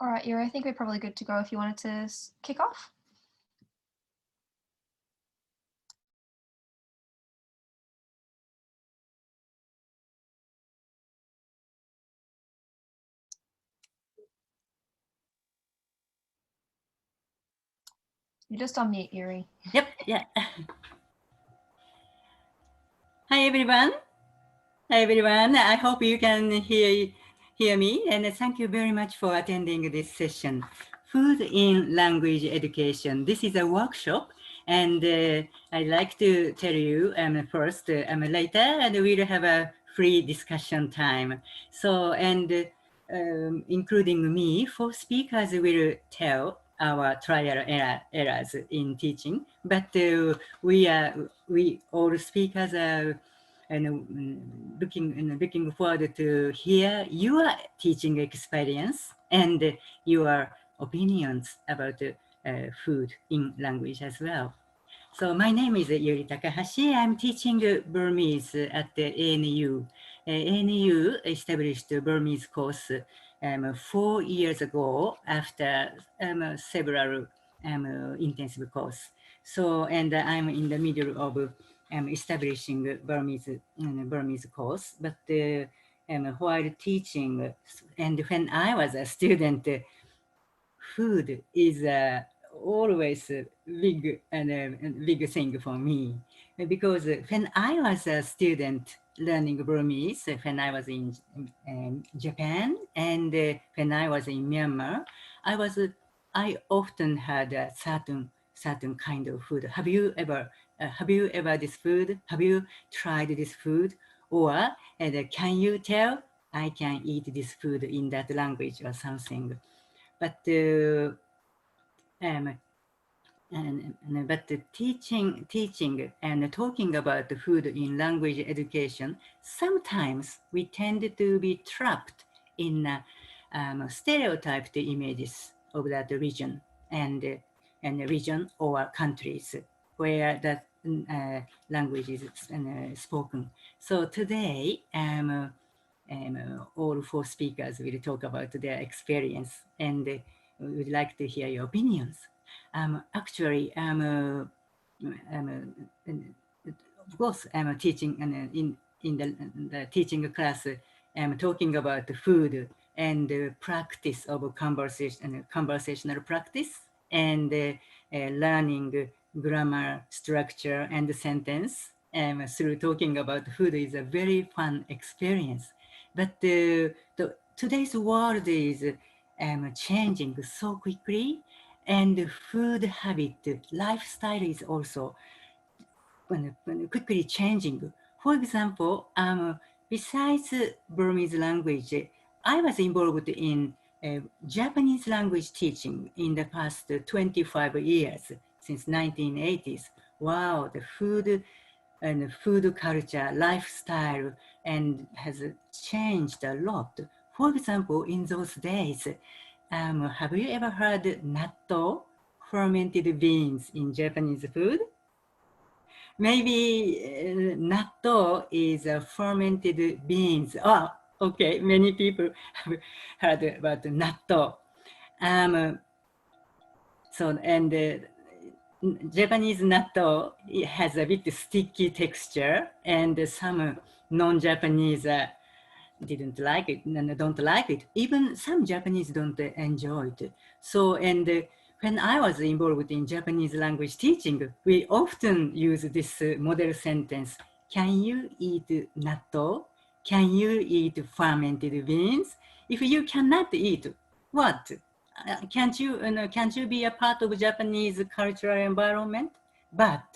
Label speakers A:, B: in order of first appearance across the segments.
A: All right, Yuri, I think we're probably good to go if you wanted to kick off. You're just on mute, Yuri.
B: Yep, yeah. Hi, everyone. Hi, everyone. I hope you can hear me, and thank you very much for attending this session. Food in Language Education. This is a workshop, and I'd like to tell you first, later, and we'll have a free discussion time. So, and including me, 4 speakers will tell our trial errors in teaching, but we all speakers are looking forward to hear your teaching experience and your opinions about food in language as well. So my name is Yuri Takahashi. I'm teaching Burmese at the ANU. ANU established the Burmese course 4 years ago after several intensive course. So, and I'm in the middle of establishing Burmese course, but while teaching, and when I was a student, food is always a big thing for me, because when I was a student learning Burmese, when I was in Japan and when I was in Myanmar, I often had a certain kind of food. Have you ever this food? Have you tried this food? Or can you tell I can eat this food in that language or something? But but the teaching and talking about the food in language education, sometimes we tend to be trapped in stereotyped images of that region and region or countries where that language is spoken. So today, all 4 speakers will talk about their experience, and we would like to hear your opinions. Actually, of course, I'm teaching in the teaching class. I'm talking about the food and the practice of conversational practice, and learning grammar, structure, and sentence. Through talking about food is a very fun experience. But today's world is changing so quickly, and food habit, lifestyle is also quickly changing. For example, besides Burmese language, I was involved in Japanese language teaching in the past 25 years, since 1980s. Wow, the food and food culture, lifestyle, and has changed a lot. For example, in those days, have you ever heard natto, fermented beans in Japanese food? Maybe natto is fermented beans. Oh, okay, many people have heard about natto. So, and Japanese natto, it has a bit sticky texture, and some non-Japanese didn't like it and don't like it. Even some Japanese don't enjoy it. So, and when I was involved in Japanese language teaching, we often use this model sentence: can you eat natto? Can you eat fermented beans? If you cannot eat, what? Can't you be a part of Japanese cultural environment? But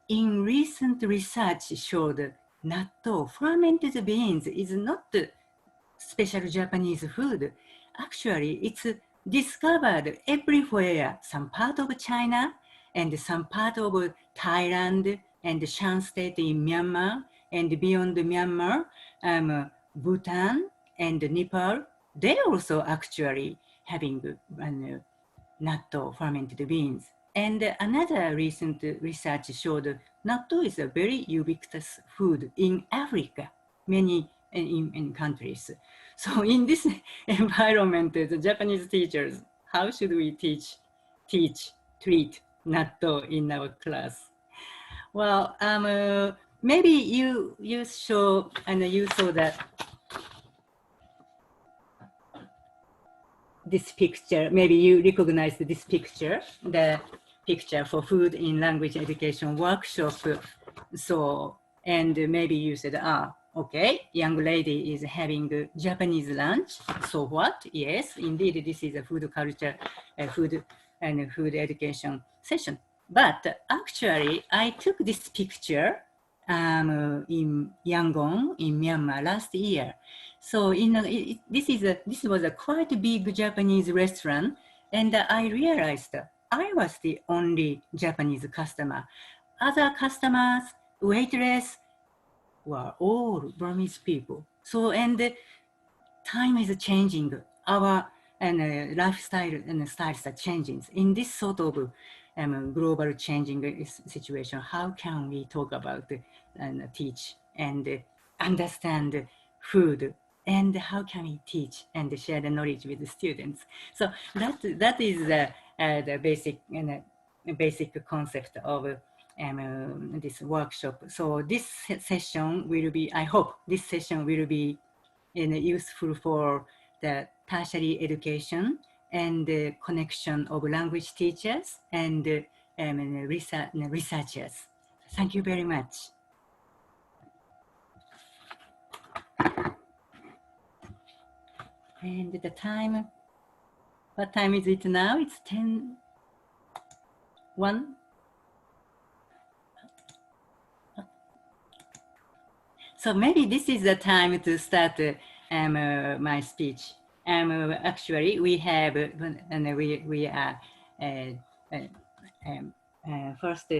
B: in recent research showed natto, fermented beans, is not special Japanese food. Actually, it's discovered everywhere, some part of China and some part of Thailand and Shan State in Myanmar, and beyond Myanmar, Bhutan and Nepal. They also actually having natto, fermented beans. And another recent research showed natto is a very ubiquitous food in Africa. Many in countries. So in this environment, the Japanese teachers, how should we treat natto in our class? Well, maybe you saw that this picture. Maybe you recognize this picture, the picture for food in language education workshop. So, and maybe you said, okay, young lady is having a Japanese lunch. So what? Yes, indeed, this is a food culture, food education session. But actually, I took this picture in Yangon in Myanmar last year. So this was a quite big Japanese restaurant, and I realized I was the only Japanese customer. Other customers, waitress, were all Burmese people. So, and time is changing. Our lifestyle and styles are changing. In this sort of global changing situation, how can we talk about and teach and understand food? And how can we teach and share the knowledge with the students? So that is the basic concept of this workshop. So this session will be, I hope this session will be useful for the tertiary education and the connection of language teachers and researchers. Thank you very much. And the time, what time is it now? It's 10:01. So maybe this is the time to start my speech. Actually, we have, and we are first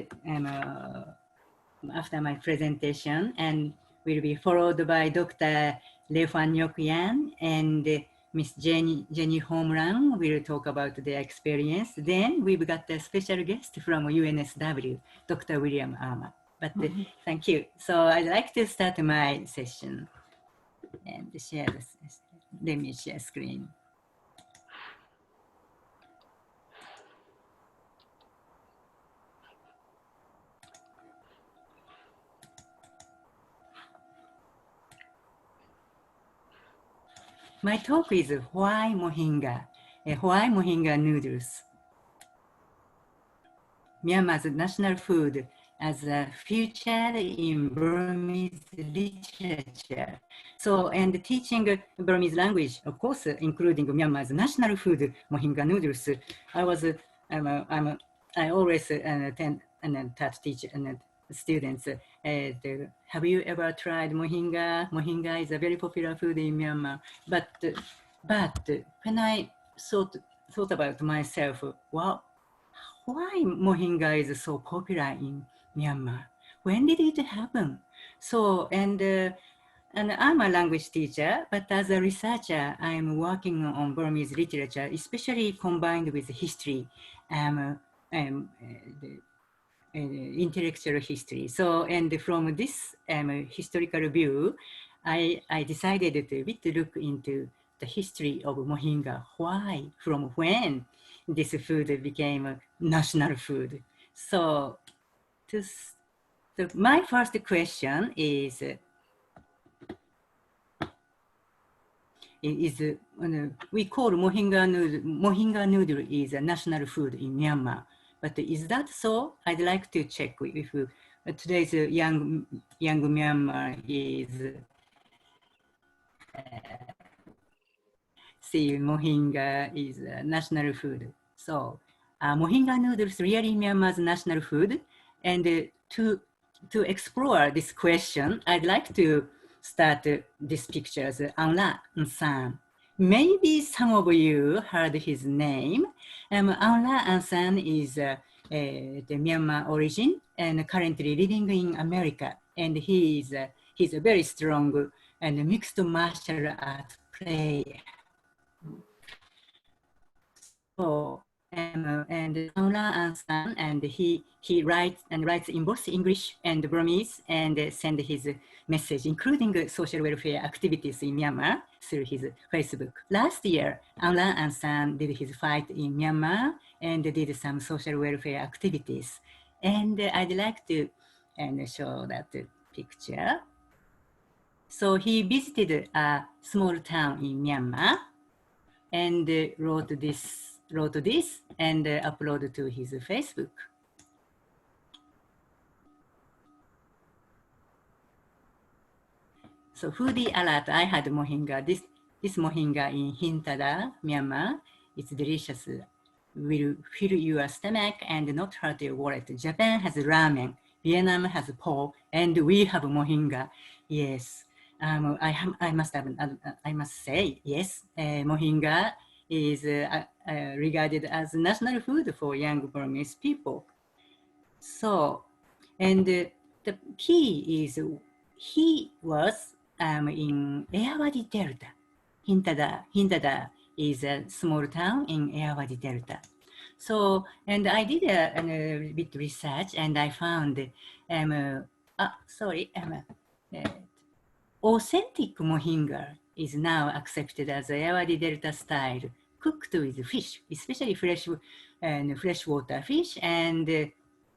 B: after my presentation, and will be followed by Dr. Hoang Ngoc Yen and Miss Jenny Homeland will talk about their experience. Then we've got a special guest from UNSW, Dr. William Armour. But thank you. So I'd like to start my session and share this. Let me share screen. My talk is why mohinga, noodles. Myanmar's national food as a featured in Burmese literature. So, and teaching Burmese language, of course, including Myanmar's national food, mohinga noodles. I always attend and teach students. Have you ever tried mohinga? Mohinga is a very popular food in Myanmar. But when I thought about myself, wow, why mohinga is so popular in Myanmar? When did it happen? So, and I'm a language teacher, but as a researcher, I'm working on Burmese literature, especially combined with history, intellectual history. So, and from this historical view, I decided to look into the history of mohinga. Why, from when this food became a national food? So, my first question is we call mohinga noodle is a national food in Myanmar. But is that so? I'd like to check if today's young Myanmar is see mohinga is a national food. So mohinga noodles really Myanmar's national food. And to explore this question, I'd like to start this pictures Aung La San. Maybe some of you heard his name. Aung La San is the Myanmar origin and currently living in America. And he's a very strong and mixed martial art player. So and Aula Ansan, and he writes in both English and Burmese, and send his message, including social welfare activities in Myanmar through his Facebook. Last year, Aula Ansan did his fight in Myanmar and did some social welfare activities. And I'd like to show that picture. So he visited a small town in Myanmar and wrote this and uploaded to his Facebook. So foodie alert, I had mohinga. This mohinga in Hintada, Myanmar. It's delicious. Will fill your stomach and not hurt your wallet. Japan has ramen. Vietnam has po, and we have mohinga. Yes, I must say yes. Mohinga is regarded as national food for young Burmese people. So, and the key is he was in Ayeyarwady Delta. Hintada is a small town in Ayeyarwady Delta. So, and I did a bit research, and I found, authentic mohinga is now accepted as Ayeyarwady Delta style, cooked with fish, especially freshwater fish, and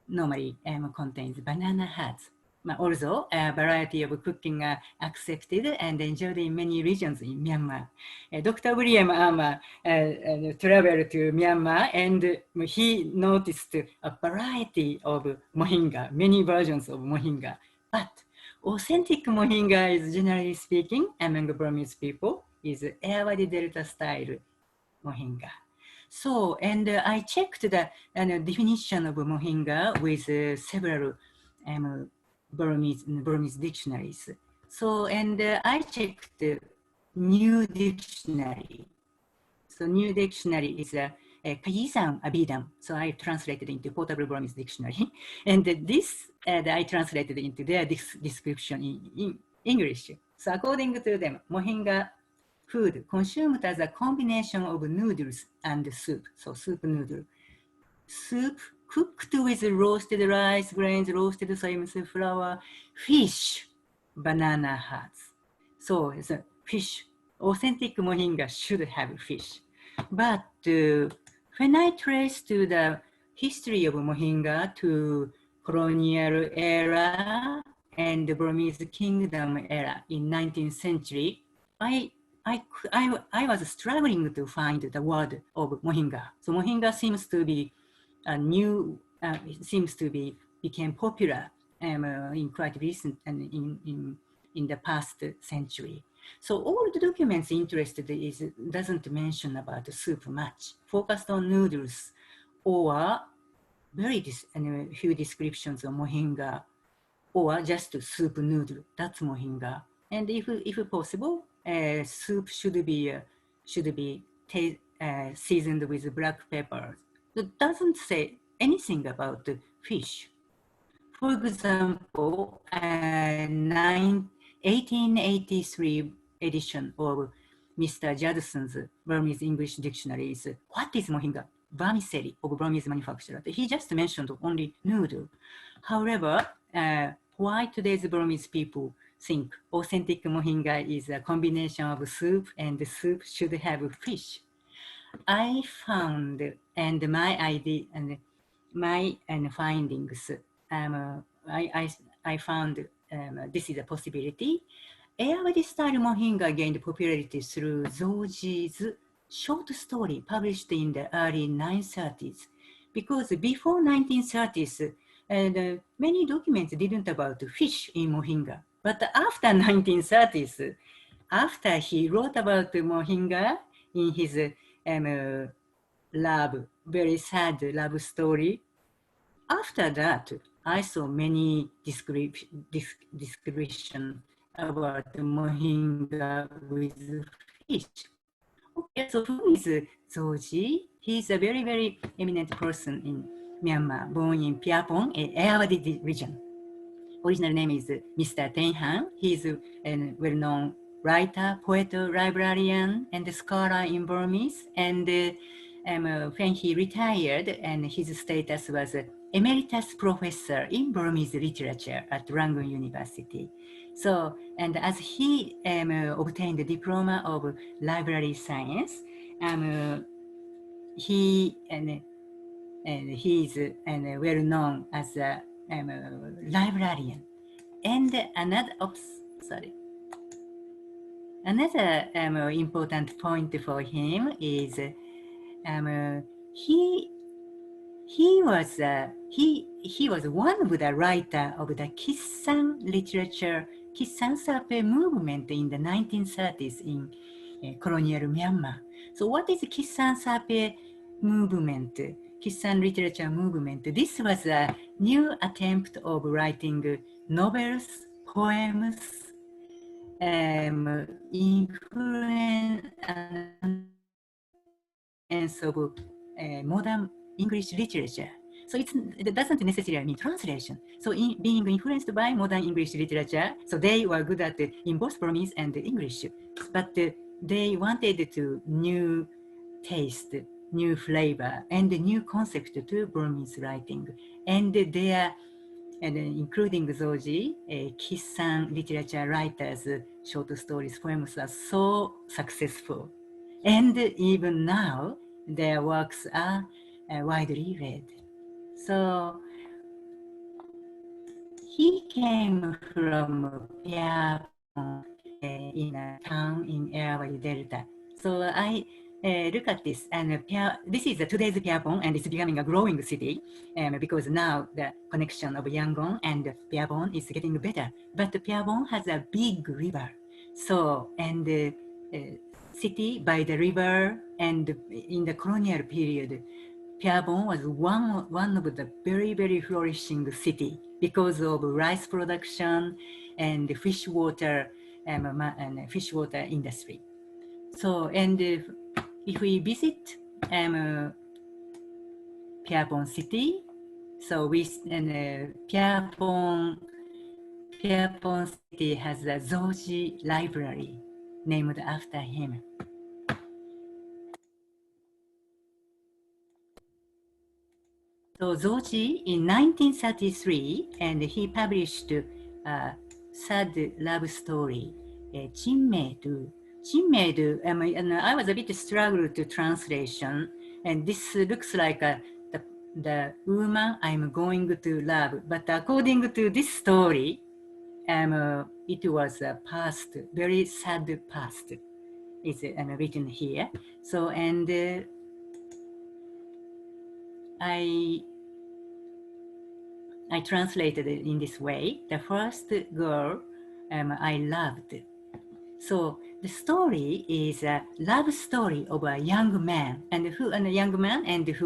B: normally contains banana heads. Also, a variety of cooking are accepted and enjoyed in many regions in Myanmar. Dr. William Armour traveled to Myanmar, and he noticed a variety of mohinga, many versions of mohinga. But authentic mohinga is, generally speaking, among Burmese people, is Ayeyarwady Delta style mohinga. So, and I checked the definition of mohinga with several Burmese dictionaries. So, and I checked the new dictionary. So, new dictionary is a Kayisan Abidam. So, I translated into Portable Burmese Dictionary. And this I translated into their description in English. So, according to them, mohinga food consumed as a combination of noodles and soup. So soup noodle. Soup cooked with roasted rice grains, roasted soybean flour, fish, banana hearts. So it's a fish. Authentic mohinga should have fish. But when I trace to the history of mohinga to colonial era and the Burmese kingdom era in 19th century, I was struggling to find the word of mohinga. So mohinga seems to be a new, became popular in quite recent and in the past century. So all the documents interested doesn't mention about the soup much, focused on noodles or very few descriptions of mohinga or just soup noodle. That's mohinga. And if possible, soup should be seasoned with black pepper. It doesn't say anything about the fish. For example, 1883 edition of Mr. Judson's Burmese English Dictionary is what is mohinga? Vermicelli of Burmese manufacturer. He just mentioned only noodle. However, why today's Burmese people think authentic mohinga is a combination of soup and the soup should have fish? I found, and my idea and my findings, I found this is a possibility. Ayeyarwady style mohinga gained popularity through Zoji's short story published in the early 1930s, because before 1930s, many documents didn't about fish in mohinga. But after 1930s, after he wrote about mohinga in his very sad love story, after that, I saw many description about the mohinga with fish. Okay, so who is Zoji? He's a very, very eminent person in Myanmar, born in Piapong, Ayeyarwady region. Original name is Mr. Ten Han. He's a well-known writer, poet, librarian, and scholar in Burmese. And when he retired, and his status was emeritus professor in Burmese literature at Rangoon University. So, and as he obtained the diploma of library science, he he's well known as a librarian. And another important point for him is he was one of the writer of the Kissan literature, Kissan Sape movement in the 1930s in colonial Myanmar. So what is Kissan Sape movement? Kissan literature movement. This was a new attempt of writing novels, poems, influence of modern English literature. So it doesn't necessarily mean translation. So being influenced by modern English literature, so they were good at in both Burmese and English, but they wanted to new taste, new flavor, and new concept to Burmese writing. And their, including Zoji, Kissan literature writers' short stories, poems are so successful. And even now, their works are widely read. So he came from Piapon in a town in Arawali Delta. So I look at this, and this is today's Piapon, and it's becoming a growing city because now the connection of Yangon and Piapon is getting better. But Piapon has a big river. So, and city by the river, and in the colonial period, Piabon was one of the very, very flourishing city because of rice production and fish water and fish water industry. So, and if we visit Piabon city, so we Piabon city has a Zoji library named after him. So Zoji in 1933, and he published a sad love story, Chinmeidu. Chinmeidu, and I was a bit struggled to translation, and this looks like the woman I'm going to love. But according to this story, it was a past, very sad past. It's written here. So, and I translated it in this way. The first girl I loved. So the story is a love story of a young man, and who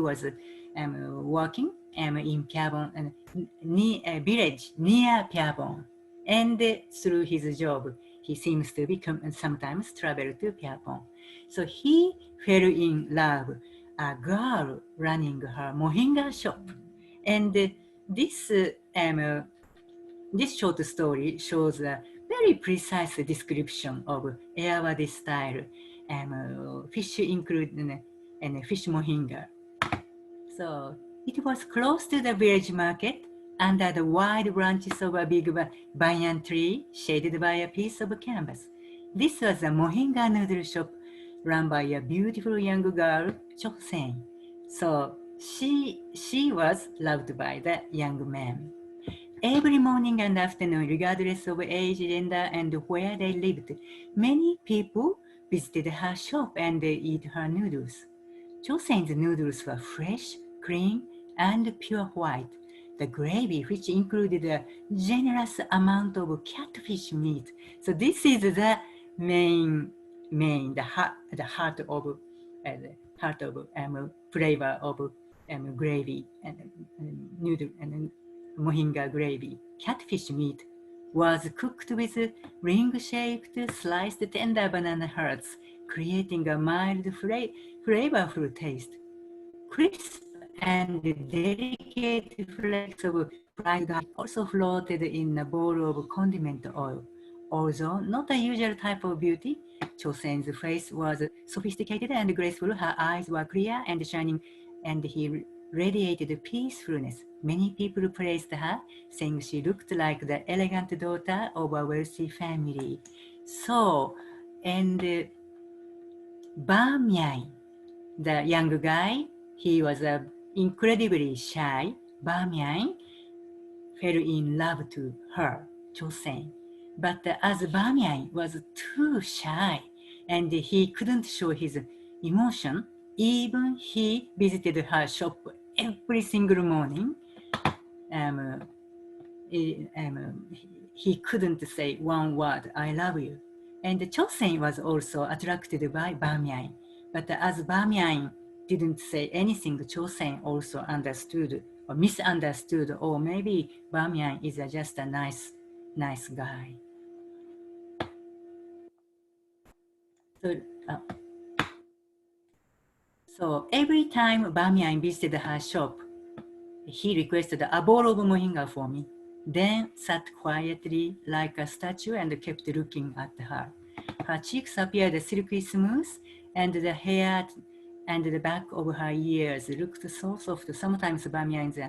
B: was working in Piabon, a village near Piabon. And through his job, he seems to sometimes travel to Piabon. So he fell in love a girl running her mohinga shop, and this short story shows a very precise description of Ayawadi style fish included and fish mohinga. So it was close to the village market under the wide branches of a big banyan tree shaded by a piece of canvas. This was a mohinga noodle shop run by a beautiful young girl, Cho Sen. So she was loved by the young man. Every morning and afternoon, regardless of age, gender, and where they lived, many people visited her shop and eat her noodles. Cho Sen's noodles were fresh, clean, and pure white. The gravy, which included a generous amount of catfish meat. So this is the the heart of flavor of gravy and noodle and mohinga gravy. Catfish meat was cooked with ring-shaped sliced tender banana hearts, creating a mild flavorful taste. Crisp and delicate flakes of fried garlic also floated in a bowl of condiment oil. Although not a usual type of beauty, Chosen's face was sophisticated and graceful. Her eyes were clear and shining, and he radiated peacefulness. Many people praised her, saying she looked like the elegant daughter of a wealthy family. So, and Bamyan, the young guy, he was incredibly shy. Bamyan fell in love to her, Chosen. But as Bamyan was too shy and he couldn't show his emotion, even he visited her shop every single morning. He couldn't say one word, I love you. And Chosen was also attracted by Bamyan. But as Bamyan didn't say anything, Chosen also understood or misunderstood, or maybe Bamyan is just a nice guy. So every time Bamyan visited her shop, he requested a bowl of moringa for me, then sat quietly like a statue and kept looking at her. Her cheeks appeared silky smooth, and the hair and the back of her ears looked so soft. Sometimes Bamyan's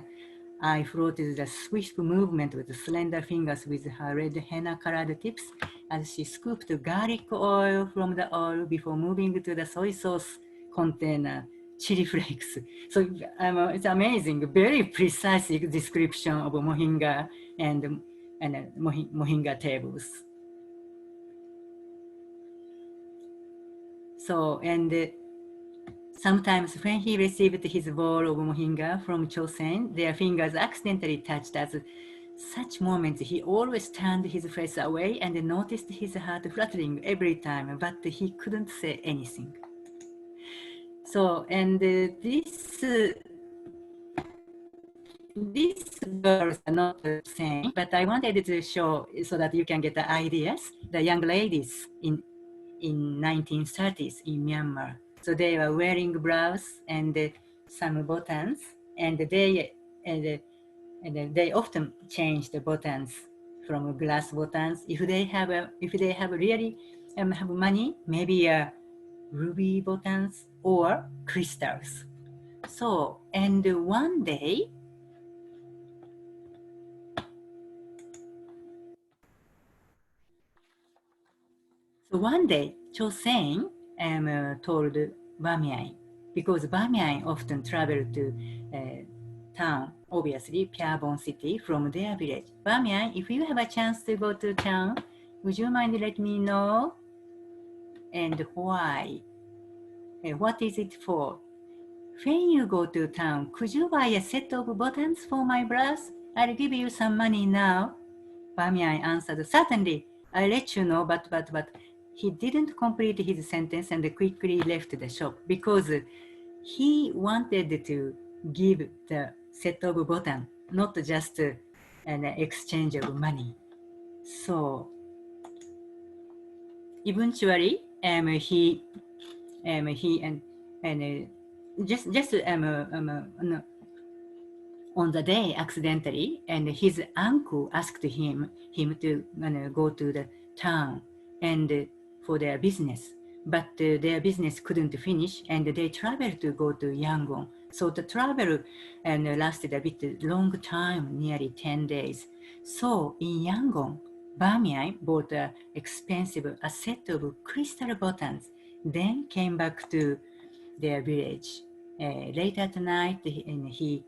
B: eye floated the swift movement with slender fingers with her red henna-colored tips as she scooped garlic oil from the oil before moving to the soy sauce container. Chili flakes. So it's amazing, very precise description of moringa and moringa tables. So, and sometimes when he received his bowl of moringa from Chosen, their fingers accidentally touched. At such moments, he always turned his face away and noticed his heart fluttering every time, but he couldn't say anything. So, and these girls are not the same, but I wanted to show so that you can get the ideas. The young ladies in 1930s in Myanmar. So they were wearing blouse and some buttons, and they often change the buttons from glass buttons. If they have really have money, maybe ruby buttons or crystals. So, and one day, Chosen told Bamyan, because Bamyan often traveled to town, obviously, Piabon city, from their village. Bamyan, if you have a chance to go to town, would you mind let me know? And why? What is it for? When you go to town, could you buy a set of buttons for my blouse? I'll give you some money now. Bamyan answered, certainly, I'll let you know, but he didn't complete his sentence and quickly left the shop because he wanted to give the set of buttons, not just an exchange of money. So eventually, he just on the day accidentally, and his uncle asked him to go to the town and for their business, but their business couldn't finish, and they traveled to go to Yangon. So the travel lasted a bit long time, nearly 10 days. So in Yangon, Bamyan bought a set of crystal buttons, then came back to their village. Late at night, he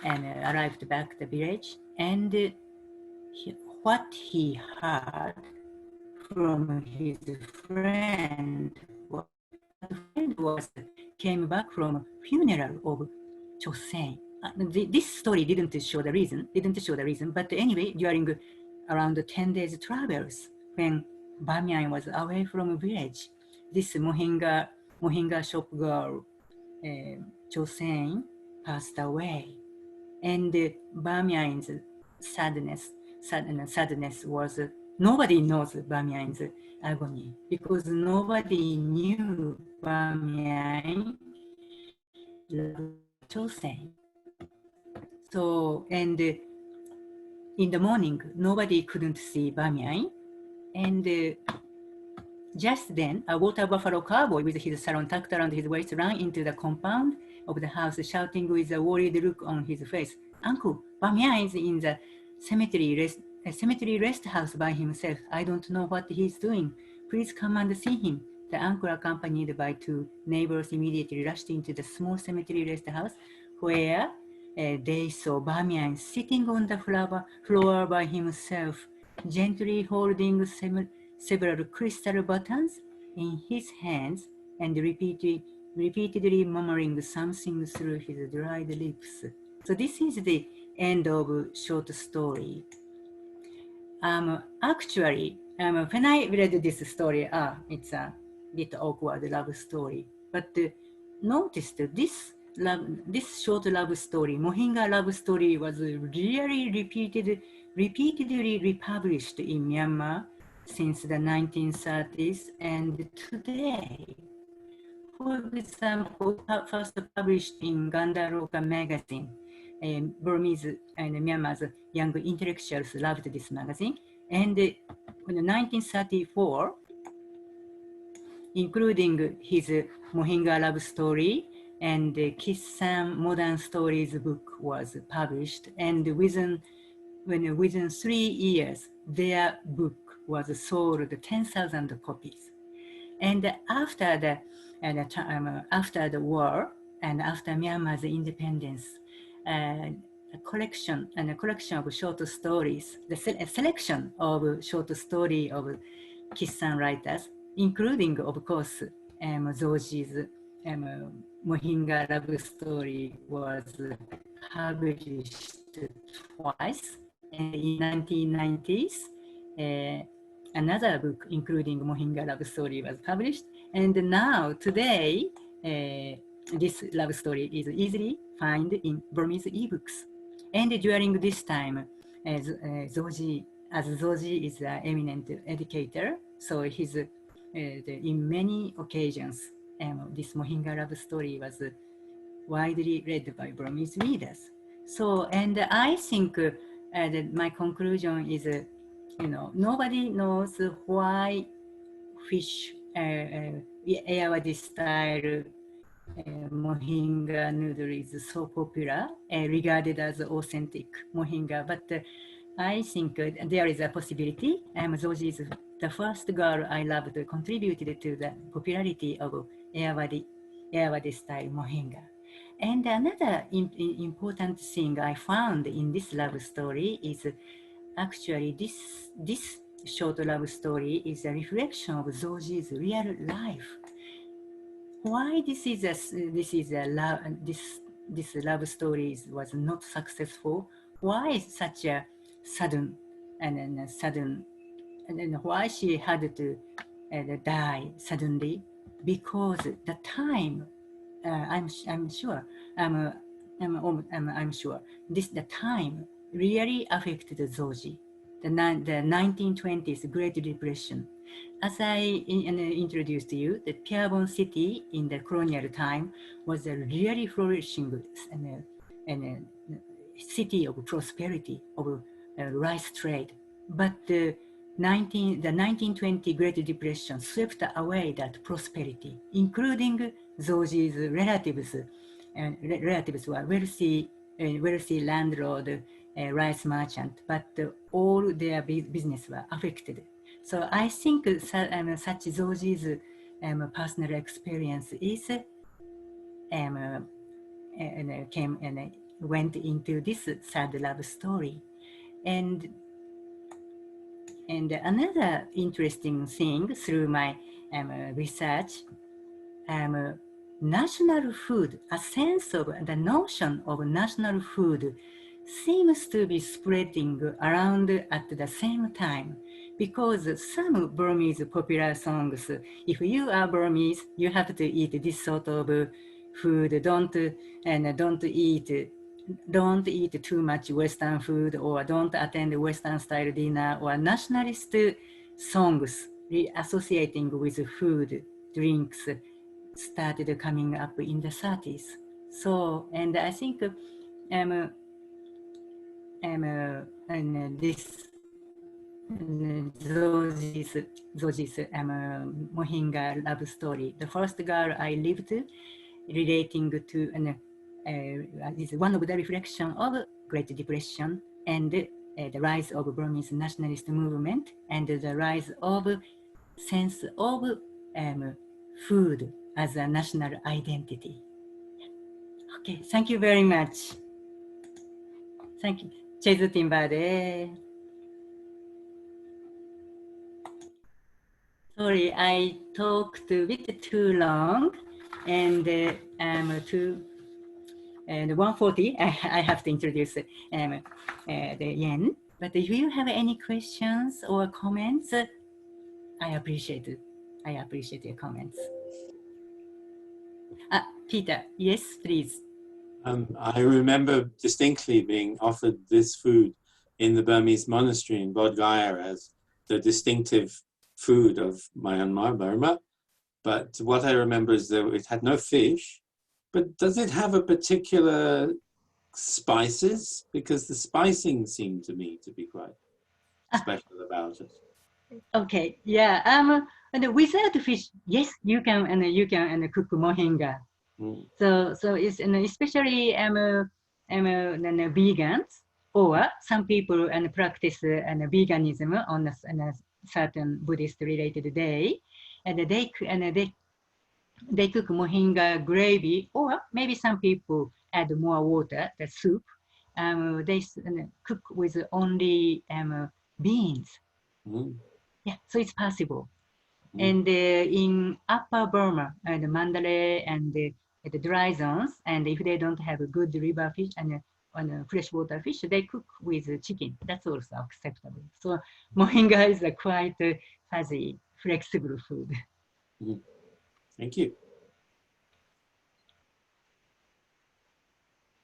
B: arrived back at the village, and what he heard from his friend came back from funeral of Chosen. This story didn't show the reason, but anyway, during around 10 days travels, when Bamyan was away from village, this moringa shop girl, Chosen, passed away. And Bamyan's sadness was nobody knows Bamyan's agony because nobody knew Bamyan loved Chosen. So, and in the morning, nobody couldn't see Bamyan, and Just then, a water buffalo cowboy with his salon tucked around his waist ran into the compound of the house, shouting with a worried look on his face, "Uncle, Bamiyan is in the cemetery rest house by himself. I don't know what he's doing. Please come and see him." The uncle, accompanied by two neighbors, immediately rushed into the small cemetery rest house, where they saw Bamiyan sitting on the floor by himself, gently holding several crystal buttons in his hands and repeatedly murmuring something through his dried lips. So this is the end of short story. Actually, when I read this story, it's a bit awkward love story. But noticed this short love story, Mohinga love story, was really repeatedly republished in Myanmar since the 1930s and today. For example, first published in Gandaroka magazine. Burmese and Myanmar's young intellectuals loved this magazine. And in 1934, including his Mohinga love story and Kissan Modern Stories book was published. And within 3 years, their book was sold 10,000 copies. And after the war and after Myanmar's independence, a collection of short stories, a selection of short story of Kissan writers, including, of course, Zoji's Mohinga love story, was published twice. And in 1990s, another book including Mohinga love story was published. And now, today, this love story is easily found in Burmese ebooks. And during this time, Zoji is an eminent educator, so in many occasions, this Mohinga love story was widely read by Burmese readers. So, and I think that my conclusion is, nobody knows why fish Ayawadi style Mohinga noodle is so popular, regarded as authentic Mohinga. But I think there is a possibility. Zoji is the first girl I loved contributed to the popularity of Ayawadi style Mohinga. And another important thing I found in this love story is actually this short love story is a reflection of Zoji's real life. Why this love story was not successful? Why such a sudden and why she had to die suddenly? Because the time, I'm sure the time really affected Zoji. The 1920s Great Depression. As I introduced you, the Piabon city in the colonial time was a really flourishing city of prosperity, of rice trade. But the 1920 Great Depression swept away that prosperity, including Zoji's relatives. Relatives were wealthy landlord, rice merchant, but all their business were affected. So I think such Zoji's personal experience is went into this sad love story. And another interesting thing through my research, national food, a sense of the notion of national food seems to be spreading around at the same time, because some Burmese popular songs, if you are Burmese, you have to eat this sort of food, don't eat too much Western food, or don't attend Western style dinner, or nationalist songs associating with food, drinks started coming up in the 30s. So, and I think and this Zoji's Mohinga love story. The first girl I lived relating to is one of the reflection of Great Depression and the rise of Burmese nationalist movement and the rise of sense of food as a national identity. Okay, thank you very much. Thank you. Chezu Timbade. Sorry, I talked a bit too long, and and 140. I have to introduce the yen. But if you have any questions or comments, I appreciate it. I appreciate your comments. Peter, yes, please.
C: I remember distinctly being offered this food in the Burmese monastery in Bodh Gaya as the distinctive food of Myanmar, Burma. But what I remember is that it had no fish. But does it have a particular spices? Because the spicing seemed to me to be quite special about it.
B: Okay, yeah. And without fish, yes, you can cook mohinga. So it's especially vegans or some people practice veganism on a certain Buddhist related day, and they cook mohinga gravy, or maybe some people add more water, the soup. They cook with only beans. Yeah, so it's possible. And in Upper Burma, the Mandalay and the dry zones, and if they don't have a good river fish and freshwater fish, they cook with chicken. That's also acceptable. So mohinga is a quite fuzzy, flexible food.
C: Thank you.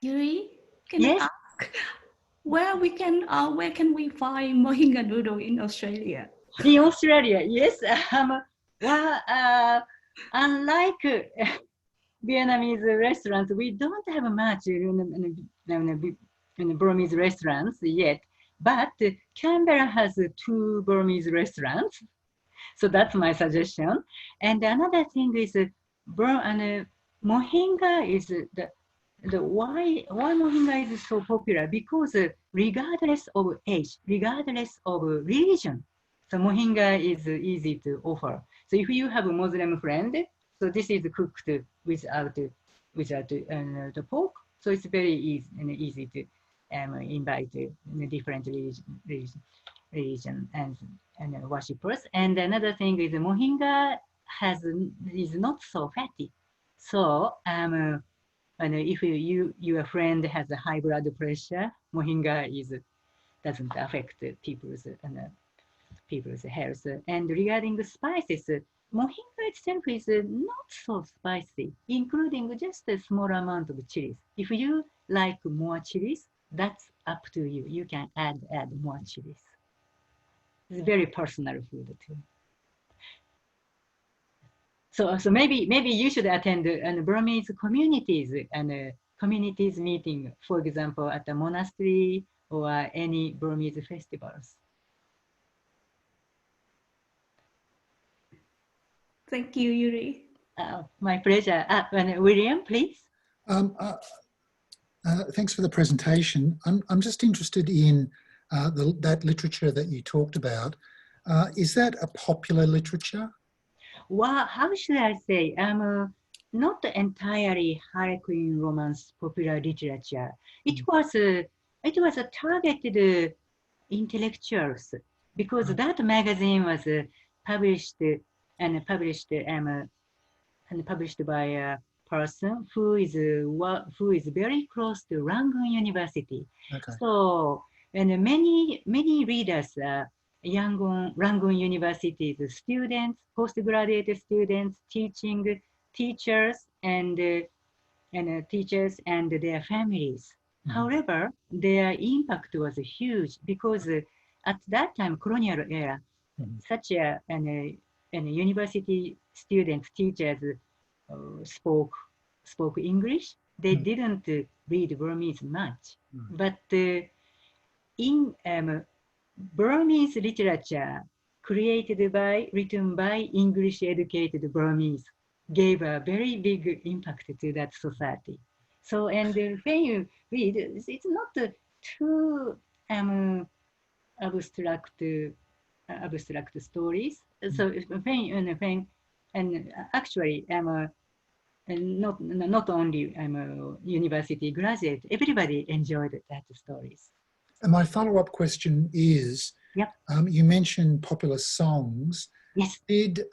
D: Yuri, can
B: Yes?
D: I ask where can we find mohinga noodle in Australia?
B: In Australia, yes. Well, unlike Vietnamese restaurants, we don't have much in Burmese restaurants yet. But Canberra has 2 Burmese restaurants, so that's my suggestion. And another thing is, mohinga is why mohinga is so popular, because regardless of age, regardless of religion, so mohinga is easy to offer. So if you have a Muslim friend, so this is cooked without the pork, so it's very easy to invite different religion and worshippers. And another thing is mohinga is not so fatty. So and if your friend has a high blood pressure, mohinga doesn't affect people's health. And regarding the spices, mohinga itself is not so spicy, including just a small amount of chilies. If you like more chilies, that's up to you. You can add more chilies. It's very personal food too. So maybe you should attend Burmese communities communities meeting, for example, at the monastery or any Burmese festivals.
D: Thank you, Yuri.
B: My pleasure. William, please.
E: Thanks for the presentation. I'm just interested in that literature that you talked about. Is that a popular literature?
B: Well, how should I say? Not entirely Harlequin romance popular literature. It was a targeted intellectuals, because that magazine was published by a person who is very close to Rangoon University.
E: Okay.
B: So, and many readers, Rangoon University's students, postgraduate students, teachers, and teachers and their families. However, their impact was huge, because at that time, colonial era, such a university students, teachers spoke English. They didn't read Burmese much, but in Burmese literature written by English educated Burmese gave a very big impact to that society. So, and when you read, it's not too abstract stories. So when and actually not only I'm a university graduate, everybody enjoyed that stories.
E: And my follow-up question is,
B: Yep.
E: You mentioned popular songs.
B: Yes.
E: Did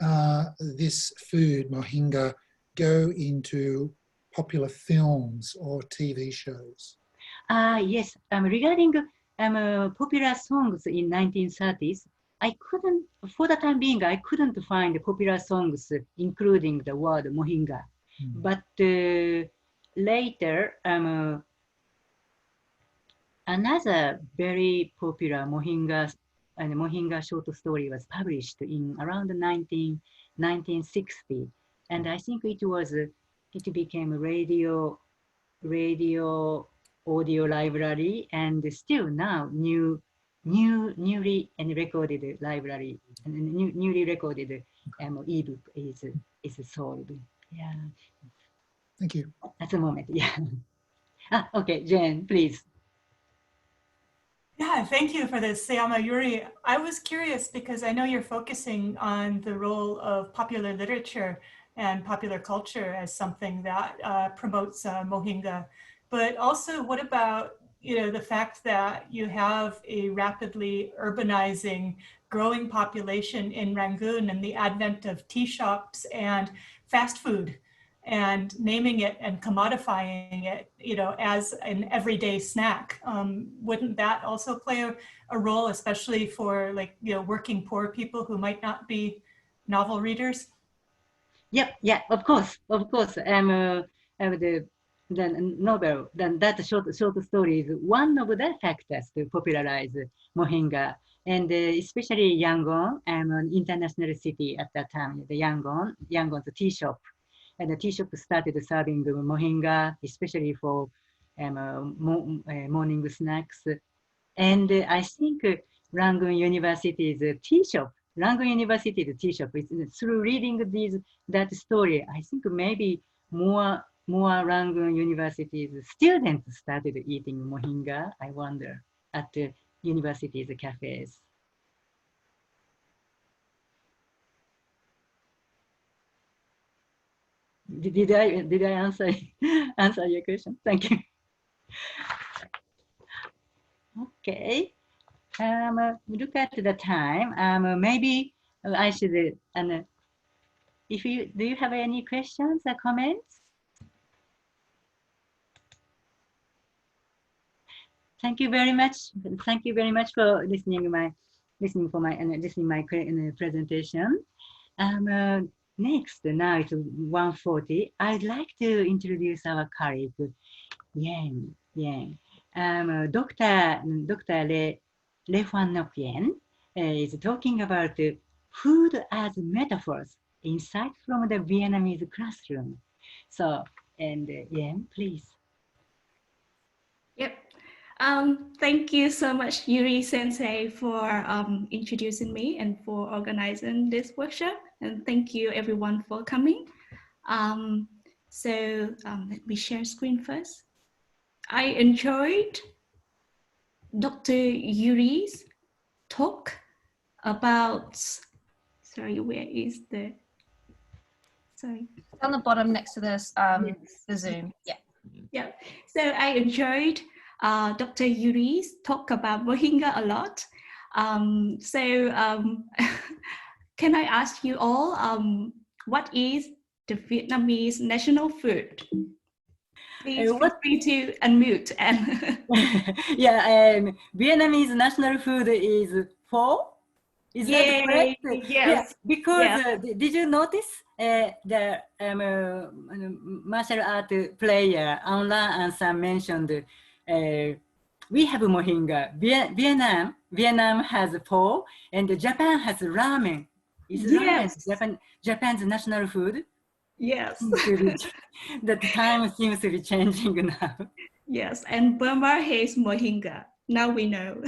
E: this food, mohinga, go into popular films or TV shows?
B: Yes. Regarding popular songs in 1930s, I couldn't, for the time being, I couldn't find popular songs including the word mohinga. But later, another very popular mohinga short story was published in around 1960, and I think it became a radio audio library, and still now newly recorded library, newly recorded ebook is sold. Yeah.
E: Thank you.
B: At the moment, yeah. Okay, Jen, please.
F: Yeah, thank you for this, Sayama. Yuri, I was curious because I know you're focusing on the role of popular literature and popular culture as something that promotes mohinga, but also what about the fact that you have a rapidly urbanizing, growing population in Rangoon and the advent of tea shops and fast food, and naming it and commodifying it, as an everyday snack. Wouldn't that also play a role, especially for working poor people who might not be novel readers?
B: Yep, yeah, of course. The novel, that short story is one of the factors to popularize mohinga, and especially Yangon, an international city at that time. The Yangon's tea shop. And the tea shop started serving mohinga, especially for morning snacks. And I think Rangoon University's tea shop, through reading that story, I think maybe more Rangoon University's students started eating mohinga, I wonder, at the university's cafes. Did I answer your question? Thank you. Okay. Look at the time. Maybe I should. Do you have any questions or comments? Thank you very much. Thank you very much for listening my presentation. Next, now it's 1:40. I'd like to introduce our colleague, Yen. Dr. Hoang Ngoc Yen is talking about food as metaphors, insight from the Vietnamese classroom. So, and Yen, please.
D: Yep. Thank you so much, Yuri Sensei, for introducing me and for organizing this workshop. And thank you everyone for coming. Let me share screen first. I enjoyed Dr. Yuri's talk about, sorry, where is the, sorry.
A: It's on the bottom next to this, the Zoom, yeah.
D: Yeah, so I enjoyed Dr. Yuri's talk about mohinga a lot. Can I ask you all, what is the Vietnamese national food? Please feel free to unmute. And
B: Yeah, Vietnamese national food is pho. Is that correct?
D: Yes.
B: Yeah, because
D: Yeah.
B: Did you notice the martial art player An La and San mentioned we have mohinga. Vietnam has pho, and Japan has ramen. Is ramen Japan's national food?
D: Yes.
B: The time seems to be changing now.
D: Yes, and Burma has mohinga. Now we know.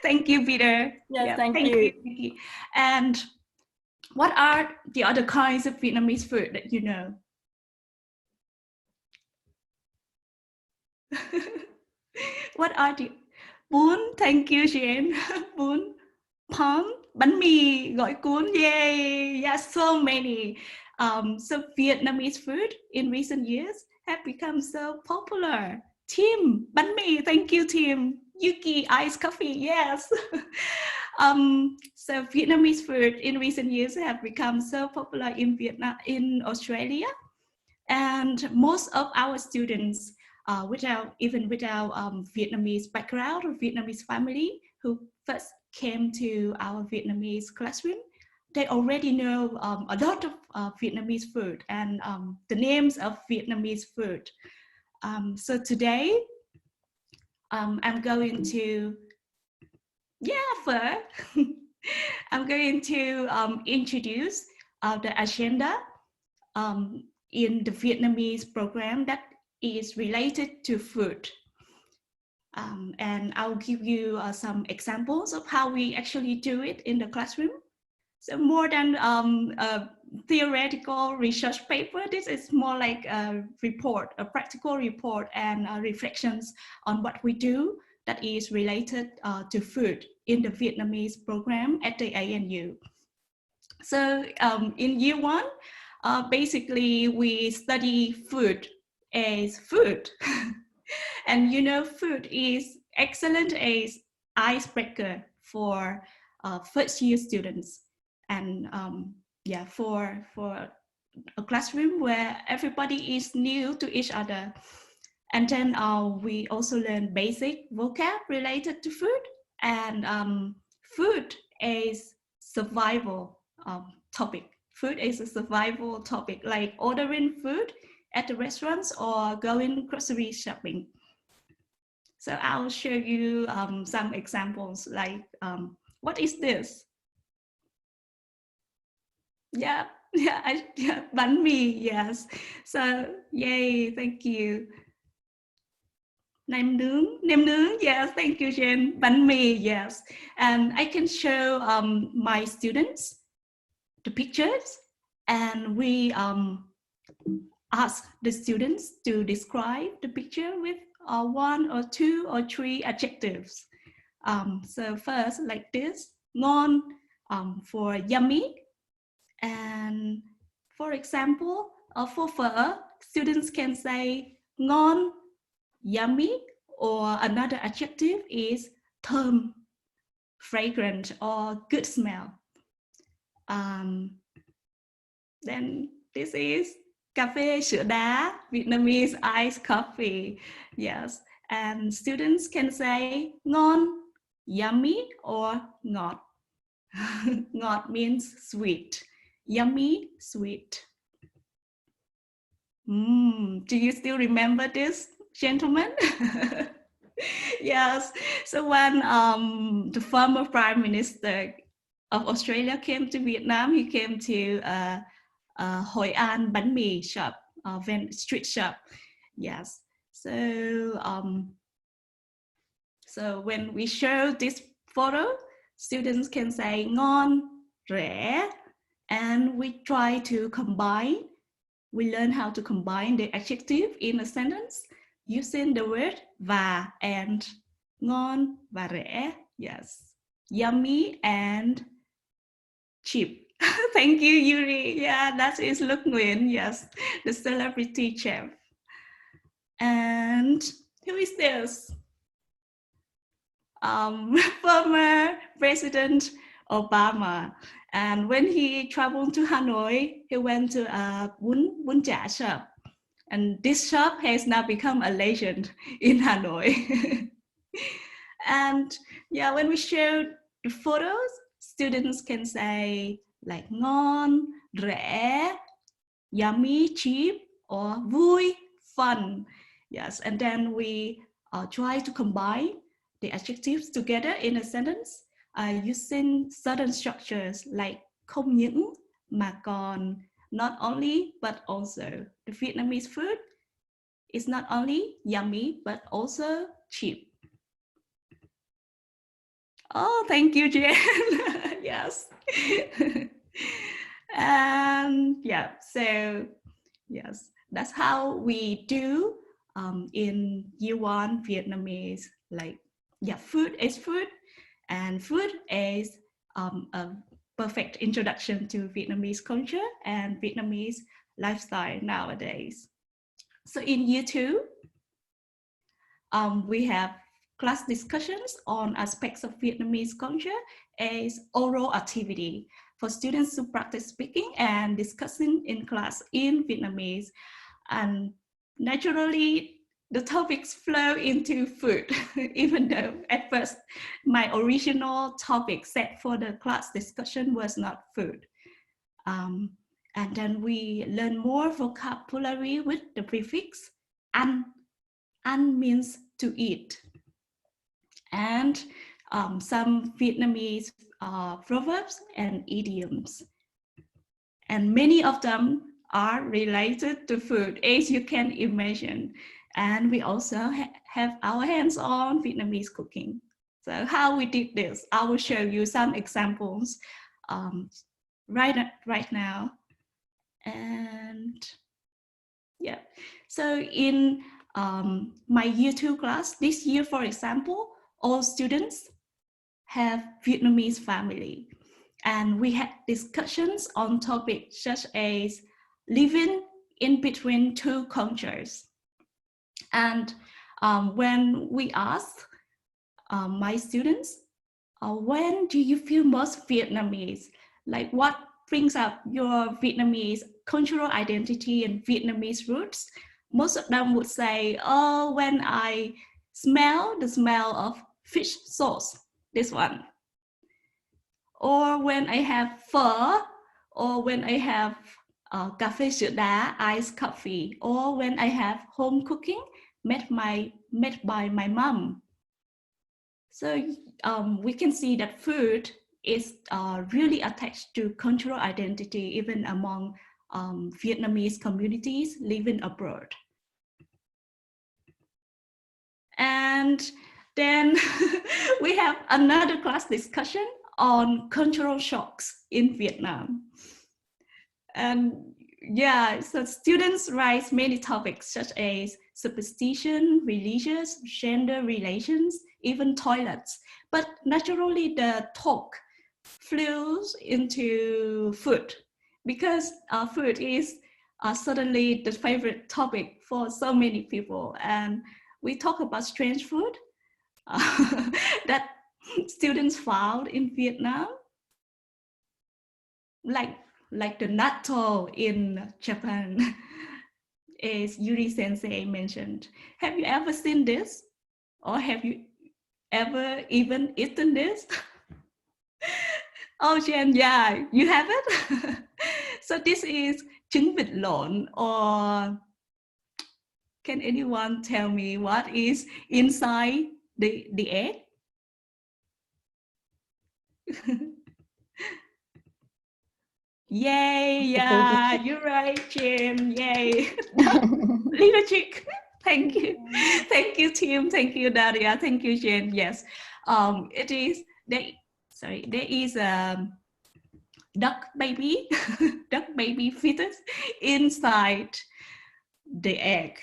D: Thank you, Peter.
F: Yes,
D: Yeah,
F: thank you.
D: Vicky. And what are the other kinds of Vietnamese food that you know? What are the bún? Thank you, Jane. Bún, pom, bánh mì, gỏi cuốn. Yay! Yes, so many. So Vietnamese food in recent years have become so popular. Tim, bánh mì. Thank you, Tim. Yuki, iced coffee. Yes. So Vietnamese food in recent years have become so popular in Vietnam, in Australia, and most of our students, without Vietnamese background or Vietnamese family, who first came to our Vietnamese classroom, they already know a lot of Vietnamese food and the names of Vietnamese food. So today, I'm going to, phở. I'm going to introduce the agenda in the Vietnamese program that is related to food. And I'll give you some examples of how we actually do it in the classroom. So more than a theoretical research paper, this is more like a report, a practical report, and reflections on what we do that is related to food in the Vietnamese program at the ANU. So in year one, basically we study food as food. And you know, food is excellent as icebreaker for first year students. And for a classroom where everybody is new to each other. And then we also learn basic vocab related to food, and food as survival topic. Food is a survival topic, like ordering food at the restaurants or going grocery shopping. So I'll show you some examples, like what is this? Yeah, bánh mì, yes. So yay, thank you. Nem nướng, yes, thank you, Jen. Bánh mì, yes. And I can show my students the pictures, and we ask the students to describe the picture with one or two or three adjectives. So first, like this, ngon for yummy. And for example, for phở, students can say ngon, yummy, or another adjective is thơm, fragrant, or good smell. Then this is cà phê sữa đá, Vietnamese iced coffee. Yes, and students can say ngon, yummy, or ngọt. Ngọt means sweet, yummy, sweet. Do you still remember this, gentlemen? Yes. So when the former Prime Minister of Australia came to Vietnam, he came to Hoi An bánh mì shop, street shop. Yes. So so when we show this photo, students can say ngon, rẻ, and we try to combine. We learn how to combine the adjective in a sentence using the word và and. Ngon và rẻ, yes. Yummy and cheap. Thank you, Yuri. Yeah, that is Luc Nguyen, yes, the celebrity chef. And who is this? Former President Obama. And when he traveled to Hanoi, he went to a bún chả shop. And this shop has now become a legend in Hanoi. And yeah, when we show the photos, students can say like ngon, rẻ, yummy, cheap, or vui, fun. Yes, and then we try to combine the adjectives together in a sentence using certain structures like không những mà còn, not only but also. The Vietnamese food is not only yummy but also cheap. Oh, thank you, Jen. Yes. And yeah, so yes, that's how we do in year one Vietnamese. Like, yeah, food is food, and food is a perfect introduction to Vietnamese culture and Vietnamese lifestyle nowadays. So in year two, we have class discussions on aspects of Vietnamese culture as oral activity for students to practice speaking and discussing in class in Vietnamese. And naturally, the topics flow into food, even though at first my original topic set for the class discussion was not food. And then we learn more vocabulary with the prefix ăn. Ăn means to eat. And some Vietnamese proverbs and idioms. And many of them are related to food, as you can imagine. And we also have our hands-on Vietnamese cooking. So how we did this, I will show you some examples right now. And yeah, so in my year two class, this year, for example, all students have Vietnamese family. And we had discussions on topics such as living in between two cultures. And when we asked my students, when do you feel most Vietnamese? Like, what brings up your Vietnamese cultural identity and Vietnamese roots? Most of them would say, oh, when I smell the smell of fish sauce, this one. Or when I have pho, or when I have cà phê sữa đá, iced coffee, or when I have home cooking made by my mom. So we can see that food is really attached to cultural identity, even among Vietnamese communities living abroad. And then we have another class discussion on cultural shocks in Vietnam. And yeah, so students raise many topics such as superstition, religious, gender relations, even toilets. But naturally the talk flows into food, because food is suddenly the favorite topic for so many people. And we talk about strange food that students found in Vietnam, like the natto in Japan, as Yuri Sensei mentioned. Have you ever seen this? Or have you ever even eaten this? Oh, Jen, yeah, you have it? So this is trứng vịt lộn, or can anyone tell me what is inside the egg? Yay, yeah, you're right, Jim, yay. Little chick, thank you. Thank you, Tim, thank you, Daria, thank you, Jen, yes. It is, there is a duck baby, duck baby fetus inside the egg.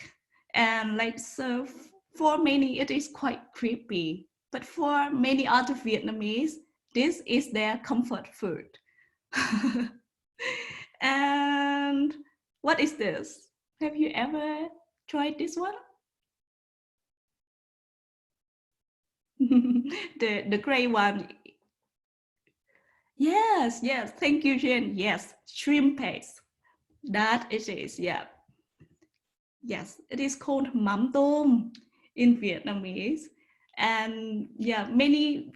D: And like, so for many, it is quite creepy. But for many other Vietnamese, this is their comfort food. And what is this? Have you ever tried this one? The gray one. Yes, yes, thank you, Jen. Yes, shrimp paste. That it is, yeah. Yes, it is called mắm tôm in Vietnamese. And yeah, many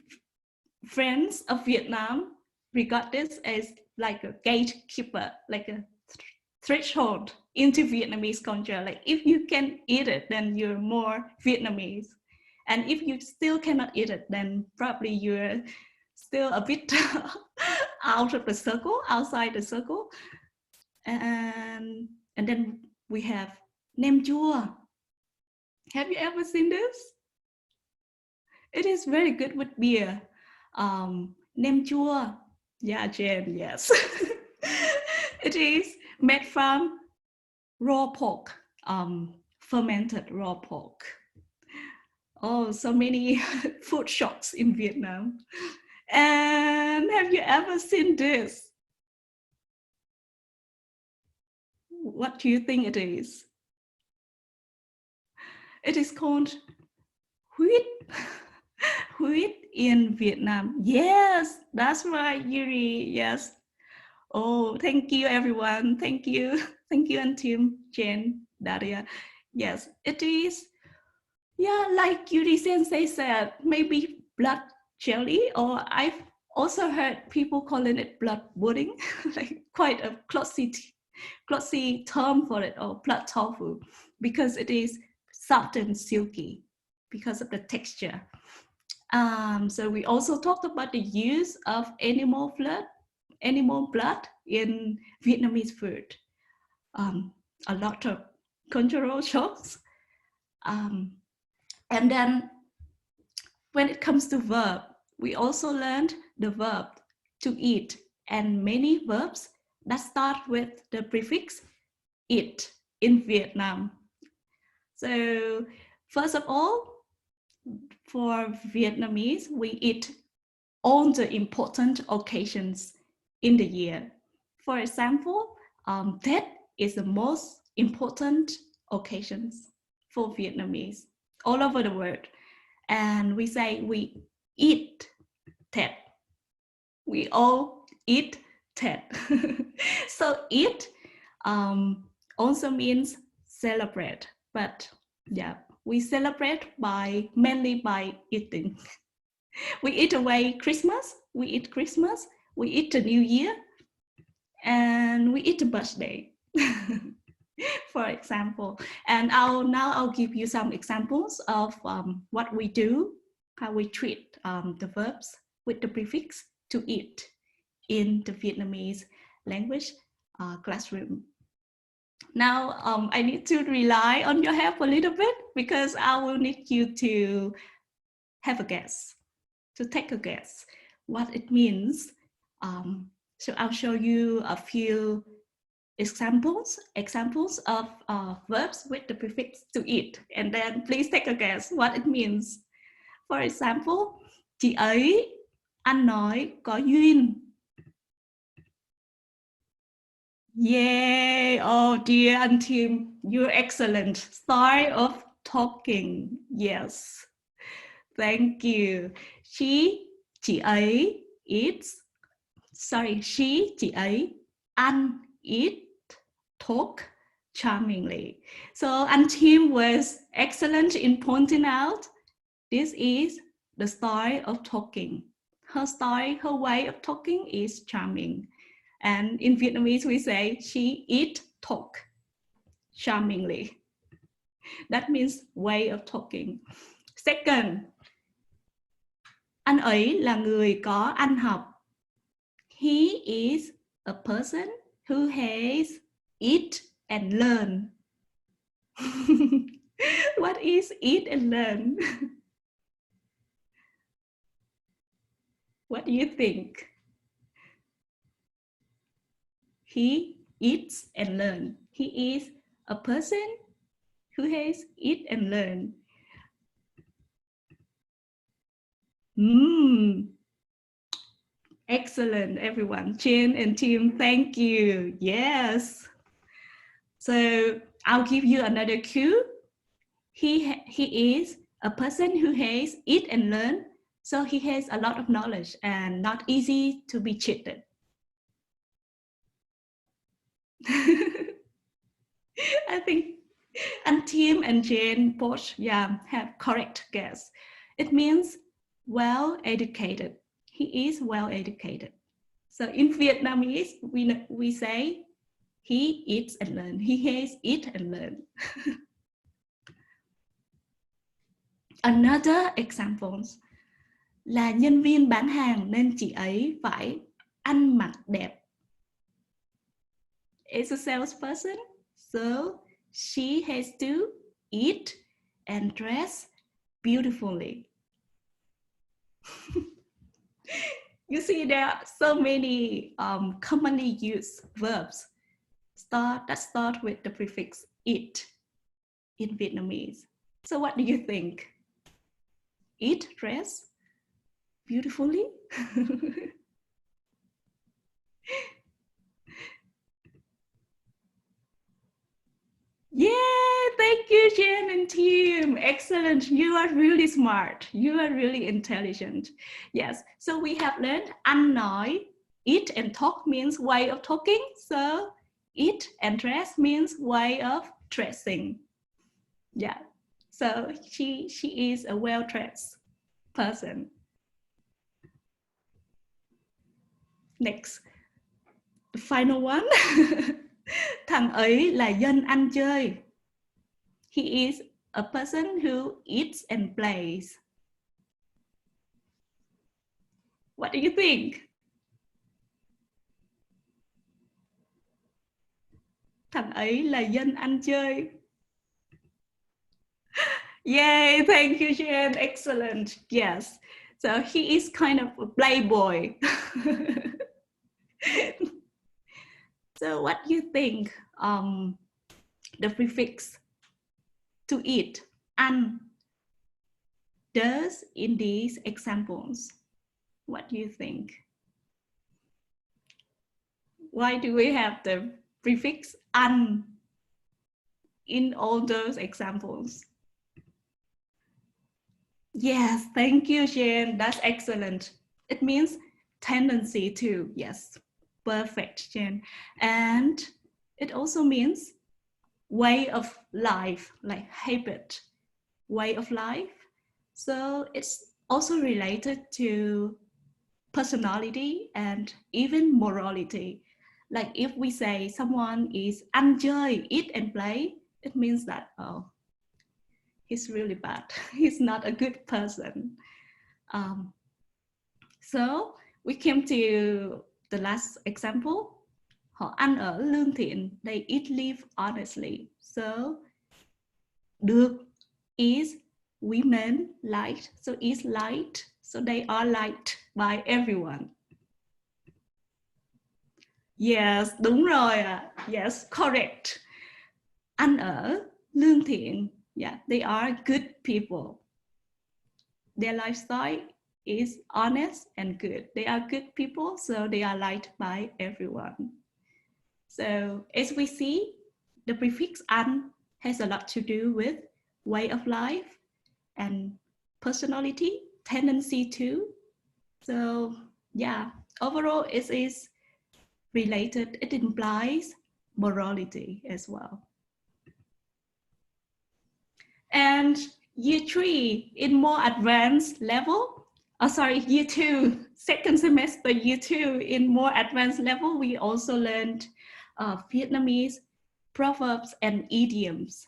D: friends of Vietnam regard this as like a gatekeeper, like a threshold into Vietnamese culture. Like, if you can eat it, then you're more Vietnamese. And if you still cannot eat it, then probably you're still a bit out of the circle, outside the circle. And then we have nem chua. Have you ever seen this? It is very good with beer. Nem chua. Yeah, Jen, yes. It is made from raw pork, fermented raw pork. Oh, so many food shops in Vietnam. And have you ever seen this? What do you think it is? It is called huýt. Huýt in Vietnam. Yes, that's right, Yuri. Yes. Oh, thank you, everyone. Thank you. Thank you, and Tim, Jen, Daria. Yes, it is. Yeah, like Yuri Sensei said, maybe blood jelly, or I've also heard people calling it blood pudding, like quite a glossy term for it, or blood tofu, because it is soft and silky because of the texture. So we also talked about the use of animal blood in Vietnamese food. A lot of cultural shocks. And then when it comes to verb, we also learned the verb to eat, and many verbs that start with the prefix it in Vietnam. So first of all, for Vietnamese, we eat on the important occasions in the year. For example, Tết is the most important occasions for Vietnamese all over the world. And we say we eat Tết. We all eat Tết. So eat also means celebrate, but yeah, we celebrate mainly by eating. We eat away Christmas, we eat the New Year, and we eat the birthday, for example. And I'll give you some examples of what we do, how we treat the verbs with the prefix to eat in the Vietnamese language classroom. Now, I need to rely on your help a little bit, because I will need you to have a guess, to take a guess what it means. So I'll show you a few examples of verbs with the prefix to eat, and then please take a guess what it means. For example, chị ấy ăn nói có duyên. Yay! Oh dear, and Tim, you're excellent. Style of talking. Yes. Thank you. Chị ấy chị ấy ăn, eat, talk charmingly. So, and Tim was excellent in pointing out this is the style of talking. Her style, her way of talking is charming. And in Vietnamese, we say she eat, talk charmingly. That means way of talking. Second, anh ấy là người có ăn học. He is a person who has eat and learn. What is eat and learn? What do you think? He eats and learn. He is a person who has eat and learn. Excellent, everyone. Jen and Tim, thank you. Yes. So I'll give you another clue. He is a person who has eat and learn. So he has a lot of knowledge and not easy to be cheated. I think and Tim and Jane both have correct guess. It means well educated. He is well educated. So in Vietnamese, we say he eats and learn. He has eat and learn. Another example là nhân viên bán hàng nên chị ấy phải ăn mặc đẹp. As a salesperson, so she has to eat and dress beautifully. You see, there are so many commonly used verbs that start with the prefix it in Vietnamese. So what do you think? Eat, dress, beautifully? Yeah, thank you, Jen and team. Excellent. You are really smart. You are really intelligent. Yes. So we have learned ăn nói. Eat and talk means way of talking. So eat and dress means way of dressing. Yeah. So she is a well-dressed person. Next. The final one. Thằng ấy là dân ăn chơi. He is a person who eats and plays. What do you think? Thằng ấy là dân ăn chơi. Yay, thank you, Jen. Excellent. Yes. So he is kind of a playboy. So what do you think the prefix to eat, ăn, does in these examples? What do you think? Why do we have the prefix ăn in all those examples? Yes, thank you, Jen. That's excellent. It means tendency to, yes, perfect, Jen. And it also means way of life, like habit, way of life. So it's also related to personality and even morality. Like if we say someone is ăn chơi, eat and play, it means that, oh, he's really bad. He's not a good person. So we came to the last example. Họ ăn ở lương thiện. They eat live honestly. So được is women liked. So is liked. So they are liked by everyone. Yes, đúng rồi ạ. Yes, correct. Ăn ở lương thiện. Yeah, they are good people. Their lifestyle is honest and good. They are good people, so they are liked by everyone. So as we see, the prefix ăn has a lot to do with way of life and personality, tendency to. So yeah, overall it is related. It implies morality as well. And year 3 in more advanced level, year 2, second semester, year 2 in more advanced level, we also learned Vietnamese proverbs and idioms.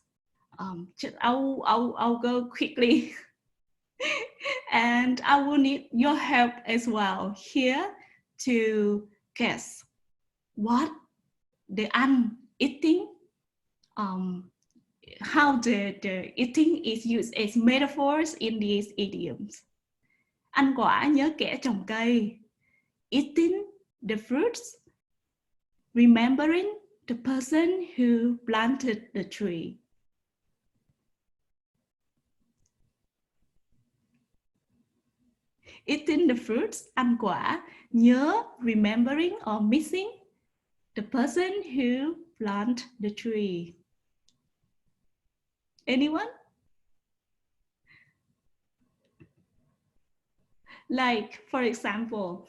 D: I'll go quickly. And I will need your help as well here to guess what the ăn, eating, how the eating is used as metaphors in these idioms. Ăn quả nhớ kẻ trồng cây. Eating the fruits, remembering the person who planted the tree. Eating the fruits, ăn quả, nhớ, remembering or missing the person who planted the tree. Anyone? Like, for example,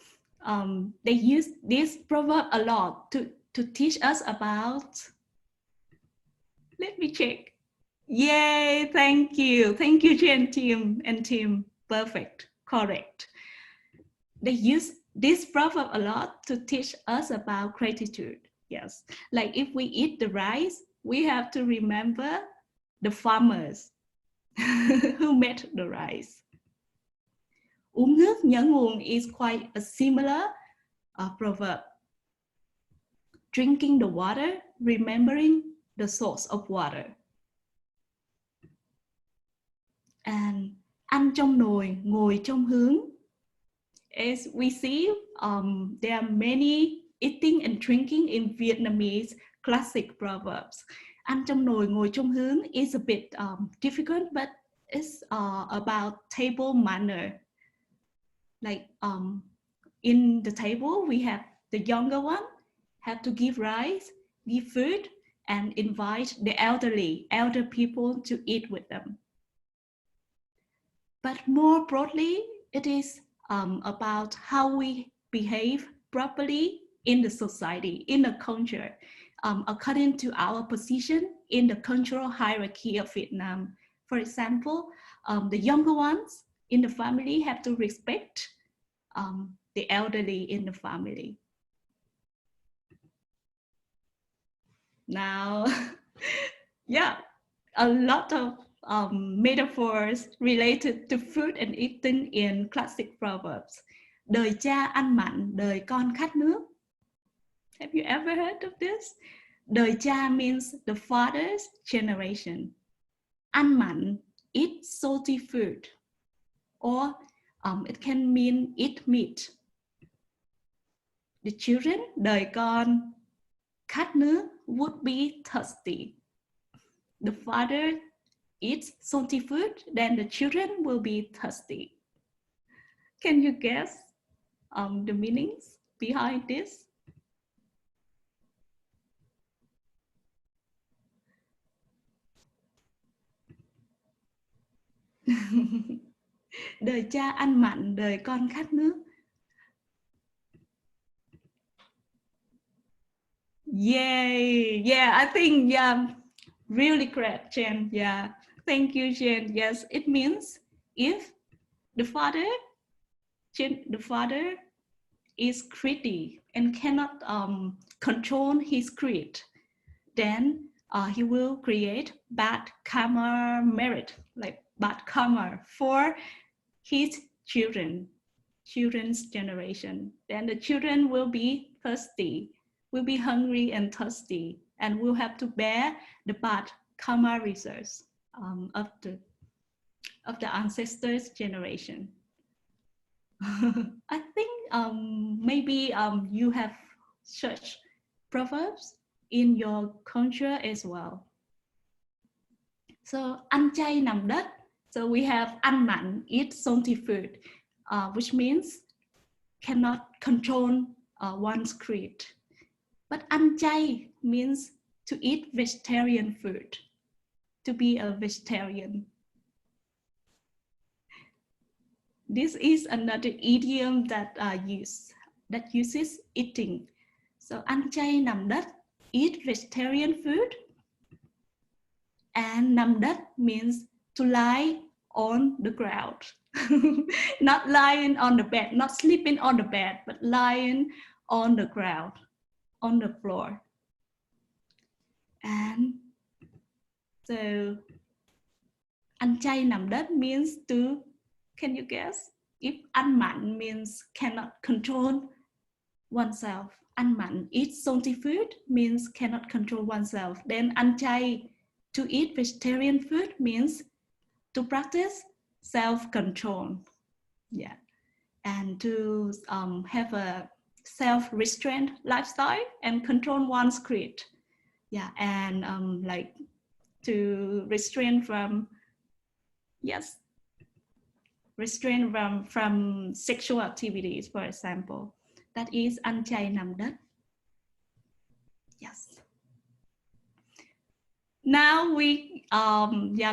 D: they use this proverb a lot to teach us about, let me check. Yay, thank you. Thank you, Jen, team. Perfect, correct. They use this proverb a lot to teach us about gratitude. Yes, like if we eat the rice, we have to remember the farmers who made the rice. Uống nước nhớ nguồn is quite a similar proverb. Drinking the water, remembering the source of water. And ăn trong nồi, ngồi trong hướng. as we see, there are many eating and drinking in Vietnamese classic proverbs. Ăn trong nồi ngồi trong hướng is a bit difficult, but it's about table manner. Like in the table, we have the younger one have to give rice, give food, and invite the elder people to eat with them. But more broadly, it is about how we behave properly in the society, in the culture, according to our position in the cultural hierarchy of Vietnam. For example, the younger ones in the family have to respect the elderly in the family. Now, yeah, a lot of metaphors related to food and eating in classic proverbs. Đời cha ăn mặn, đời con khát nước. Have you ever heard of this? Đời cha means the father's generation. Ăn mặn, eat salty food. Or it can mean eat meat. The children, đời con khát nước, would be thirsty. The father eats salty food, then the children will be thirsty. Can you guess the meanings behind this? Đời cha ăn mặn, đời con khát nước. Yay! Yeah, I think, yeah, really correct, Jen. Yeah, thank you, Jen. Yes, it means if the father is greedy and cannot control his greed, then he will create bad karma merit, like bad karma for his children's generation. Then the children will be thirsty, will be hungry and thirsty, and will have to bear the bad karma results of the ancestors' generation. I think maybe you have such proverbs in your culture as well. So ăn chay nằm đất. So we have ăn mặn, eat salty food, which means cannot control one's greed. But ăn chay means to eat vegetarian food, to be a vegetarian. This is another idiom that uses eating. So ăn chay nằm đất, eat vegetarian food. And nằm đất means to lie on the ground. Not lying on the bed, not sleeping on the bed, but lying on the ground, on the floor. And so ăn chay nằm đất means to, can you guess? If ăn mặn means cannot control oneself, ăn mặn, eat salty food means cannot control oneself. Then ăn chay, to eat vegetarian food means to practice self-control. Yeah, and to have a self-restrained lifestyle and control one's greed. Yeah, and like to restrain from, yes, restrain from sexual activities, for example. That is ăn chay nằm đất. Yes. Now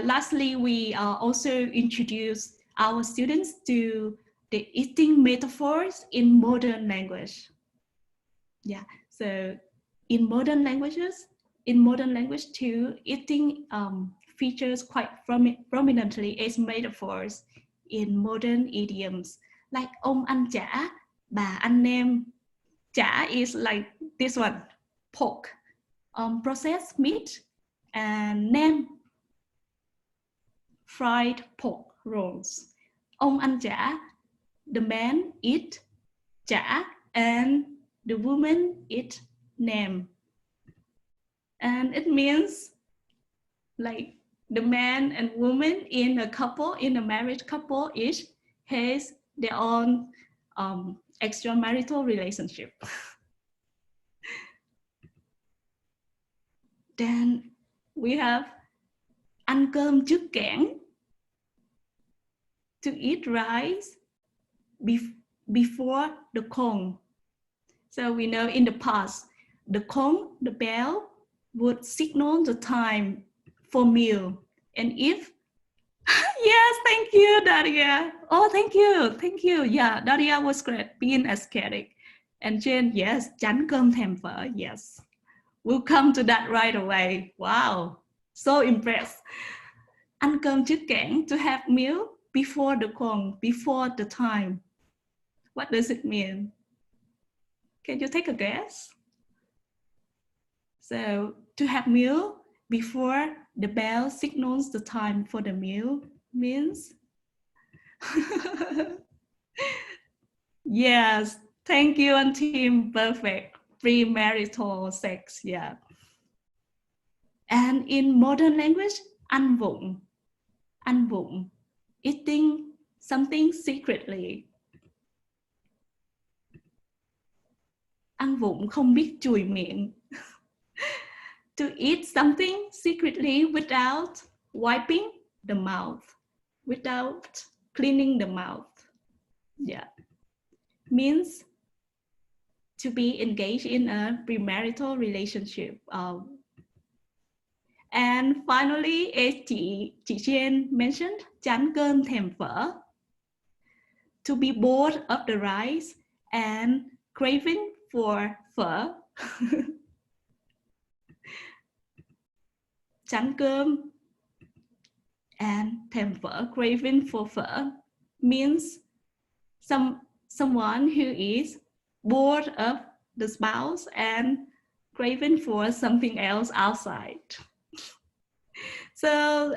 D: lastly, we also introduce our students to the eating metaphors in modern language. Yeah, so in modern language too, eating features quite prominently as metaphors in modern idioms, like ông ăn chả, bà ăn nem. Chả is like this one, pork, processed meat, and nem, fried pork rolls. Ông ăn chả, the man eat chả, and the woman eat nem. And it means like the man and woman in a couple, in a married couple, each has their own extramarital relationship. Then we have ăn cơm trước kẽn, to eat rice before the gong. So we know in the past, the gong, the bell, would signal the time for meal. And if, yes, thank you, Daria. Oh, thank you. Yeah, Daria was great, being aesthetic. And Jane, yes, chán cơm thèm phở, yes. We'll come to that right away. Wow, so impressed. Ăn cơm trước kẽn, to have meal before the gong, before the time. What does it mean? Can you take a guess? So to have meal before the bell signals the time for the meal means? Yes, thank you, and team, perfect. Premarital sex, yeah. And in modern language, ăn vụng, eating something secretly. Ăn vụng không biết chùi miệng. To eat something secretly without wiping the mouth, without cleaning the mouth. Yeah, means to be engaged in a premarital relationship. And finally, as chị Jen mentioned, chán cơm thèm phở, to be bored of the rice and craving for phở. Chán cơm and thèm phở, craving for phở, means someone who is bored of the spouse and craving for something else outside. So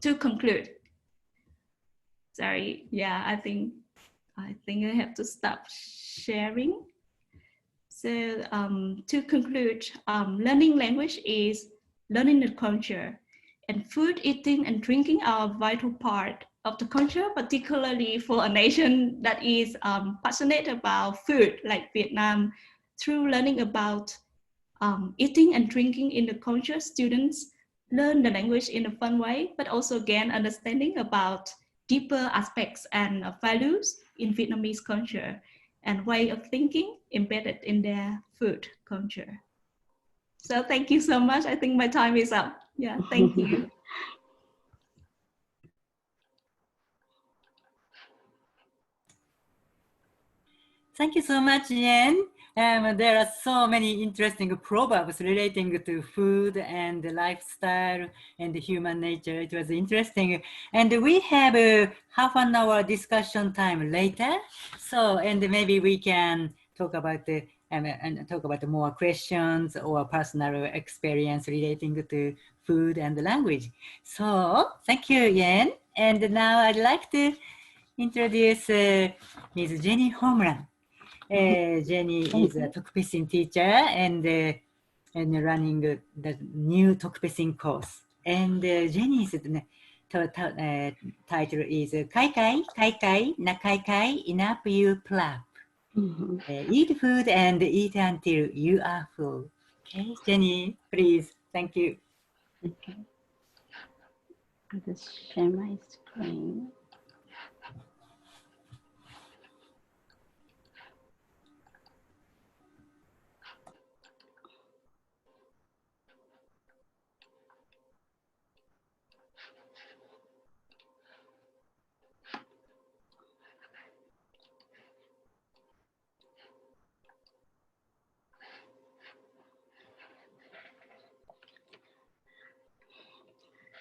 D: to conclude, sorry, yeah, I think I have to stop sharing. So to conclude, learning language is learning the culture, and food, eating, and drinking are a vital part of the culture, particularly for a nation that is passionate about food like Vietnam. Through learning about eating and drinking in the culture, students learn the language in a fun way, but also gain understanding about deeper aspects and values in Vietnamese culture and way of thinking embedded in their food culture. So thank you so much. I think my time is up. Yeah, thank you.
B: Thank you so much, Yen. There are so many interesting proverbs relating to food and lifestyle and human nature. It was interesting. And we have a half an hour discussion time later. So, and maybe we can talk about the and talk about more questions or personal experience relating to food and language. So thank you, Yen. And now I'd like to introduce Ms. Jenny Homeland. Jenny is a Tokpessing teacher and running the new Tokpessing course. And Jenny's title is Kai Kai, Na Kai Kai, Enough You Plap. Eat food and eat until you are full. Okay, Jenny, please. Thank you.
G: Okay. I'll just share my screen.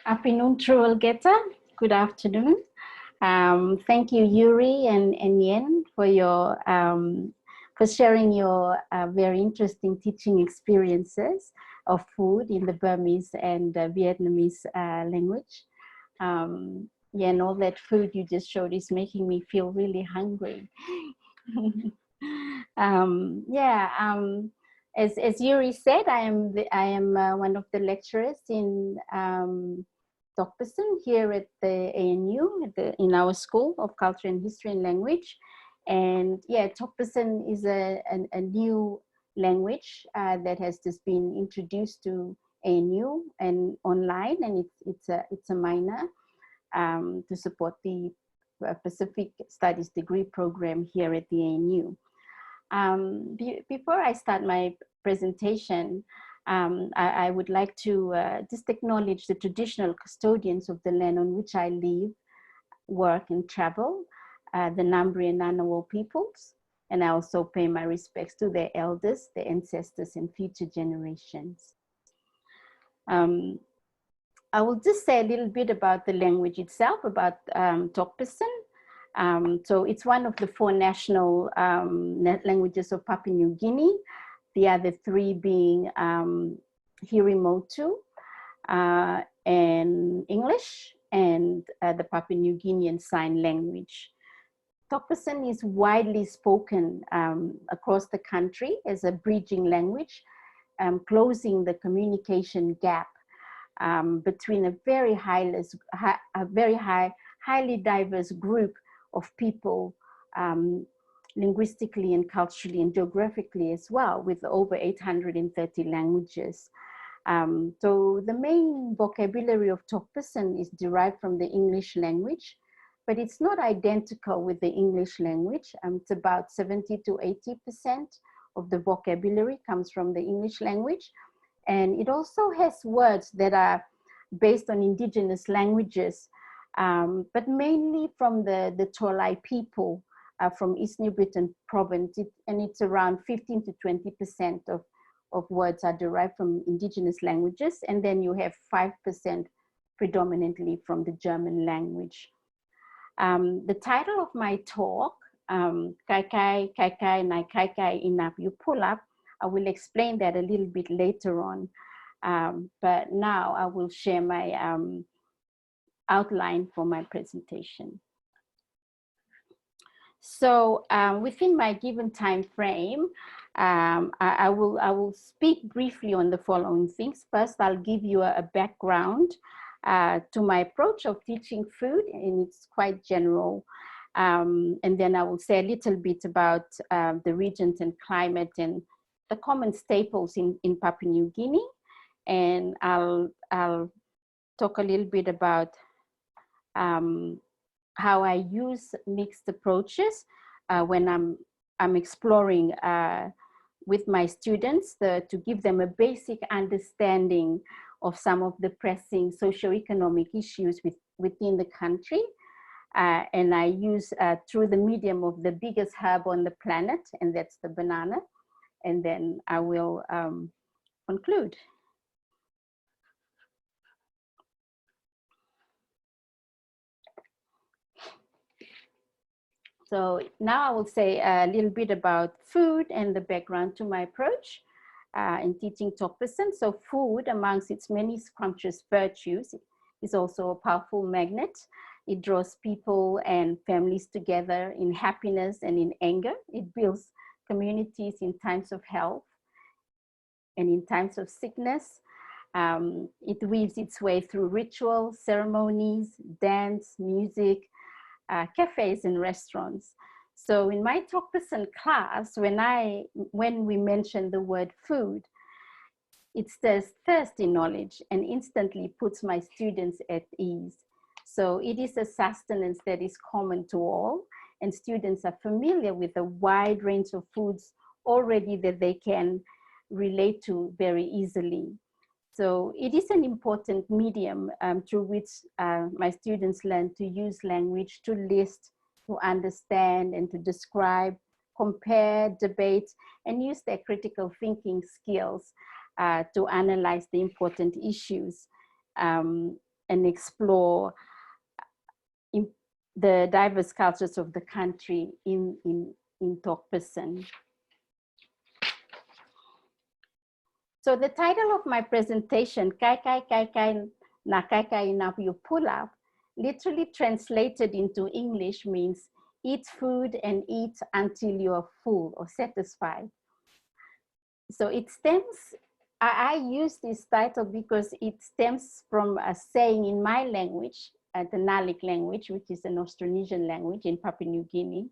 G: Afternoon, Truelgeta. Good afternoon. Thank you, Yuri and Yen, for your for sharing your very interesting teaching experiences of food in the Burmese and Vietnamese language. Yen, all that food you just showed is making me feel really hungry. As Yuri said, I am one of the lecturers in Tokpessing here at the ANU, in our School of Culture and History and Language. And yeah, Tokpasan is a new language that has just been introduced to ANU and online, and it's a minor to support the Pacific Studies degree program here at the ANU. Before I start my presentation, I would like to just acknowledge the traditional custodians of the land on which I live, work, and travel, the Ngambri and Ngunnawal peoples, and I also pay my respects to their elders, their ancestors, and future generations. I will just say a little bit about the language itself, about Tokpasan. So it's one of the 4 national languages of Papua New Guinea, the other 3 being Hirimotu and English, and the Papua New Guinean Sign Language. Tokpasan is widely spoken across the country as a bridging language, closing the communication gap between a very highly diverse group of people, linguistically and culturally and geographically as well, with over 830 languages. So the main vocabulary of Tokpasan is derived from the English language, but it's not identical with the English language. It's about 70 to 80% of the vocabulary comes from the English language. And it also has words that are based on indigenous languages, but mainly from the Tolai people from East New Britain province. And it's around 15 to 20% of words are derived from indigenous languages. And then you have 5% predominantly from the German language. The title of my talk, Kai Kai Nai Kai Kai Inap You Pull Up, I will explain that a little bit later on. But now I will share my outline for my presentation. So within my given time frame, I will speak briefly on the following things. First, I'll give you a background to my approach of teaching food, and it's quite general. And then I will say a little bit about the regions and climate and the common staples in Papua New Guinea. And I'll talk a little bit about how I use mixed approaches when I'm exploring with my students to give them a basic understanding of some of the pressing socioeconomic issues within the country. And I use through the medium of the biggest herb on the planet, and that's the banana. And then I will conclude. So now I will say a little bit about food and the background to my approach in teaching Tokpasan. So food, amongst its many scrumptious virtues, is also a powerful magnet. It draws people and families together in happiness and in anger. It builds communities in times of health and in times of sickness. It weaves its way through rituals, ceremonies, dance, music, cafes and restaurants. So in my Tokpasan class, when we mention the word food, it stirs thirsty knowledge and instantly puts my students at ease. So it is a sustenance that is common to all, and students are familiar with a wide range of foods already that they can relate to very easily. So it is an important medium through which my students learn to use language to list, to understand, and to describe, compare, debate, and use their critical thinking skills to analyze the important issues and explore the diverse cultures of the country in Tokpasan. So the title of my presentation, Kai Kai Kai Kai Na Kai Kai Enough You Pull Up, literally translated into English means eat food and eat until you are full or satisfied. So it stems, I use this title because it stems from a saying in my language, the Nalik language, which is an Austronesian language in Papua New Guinea.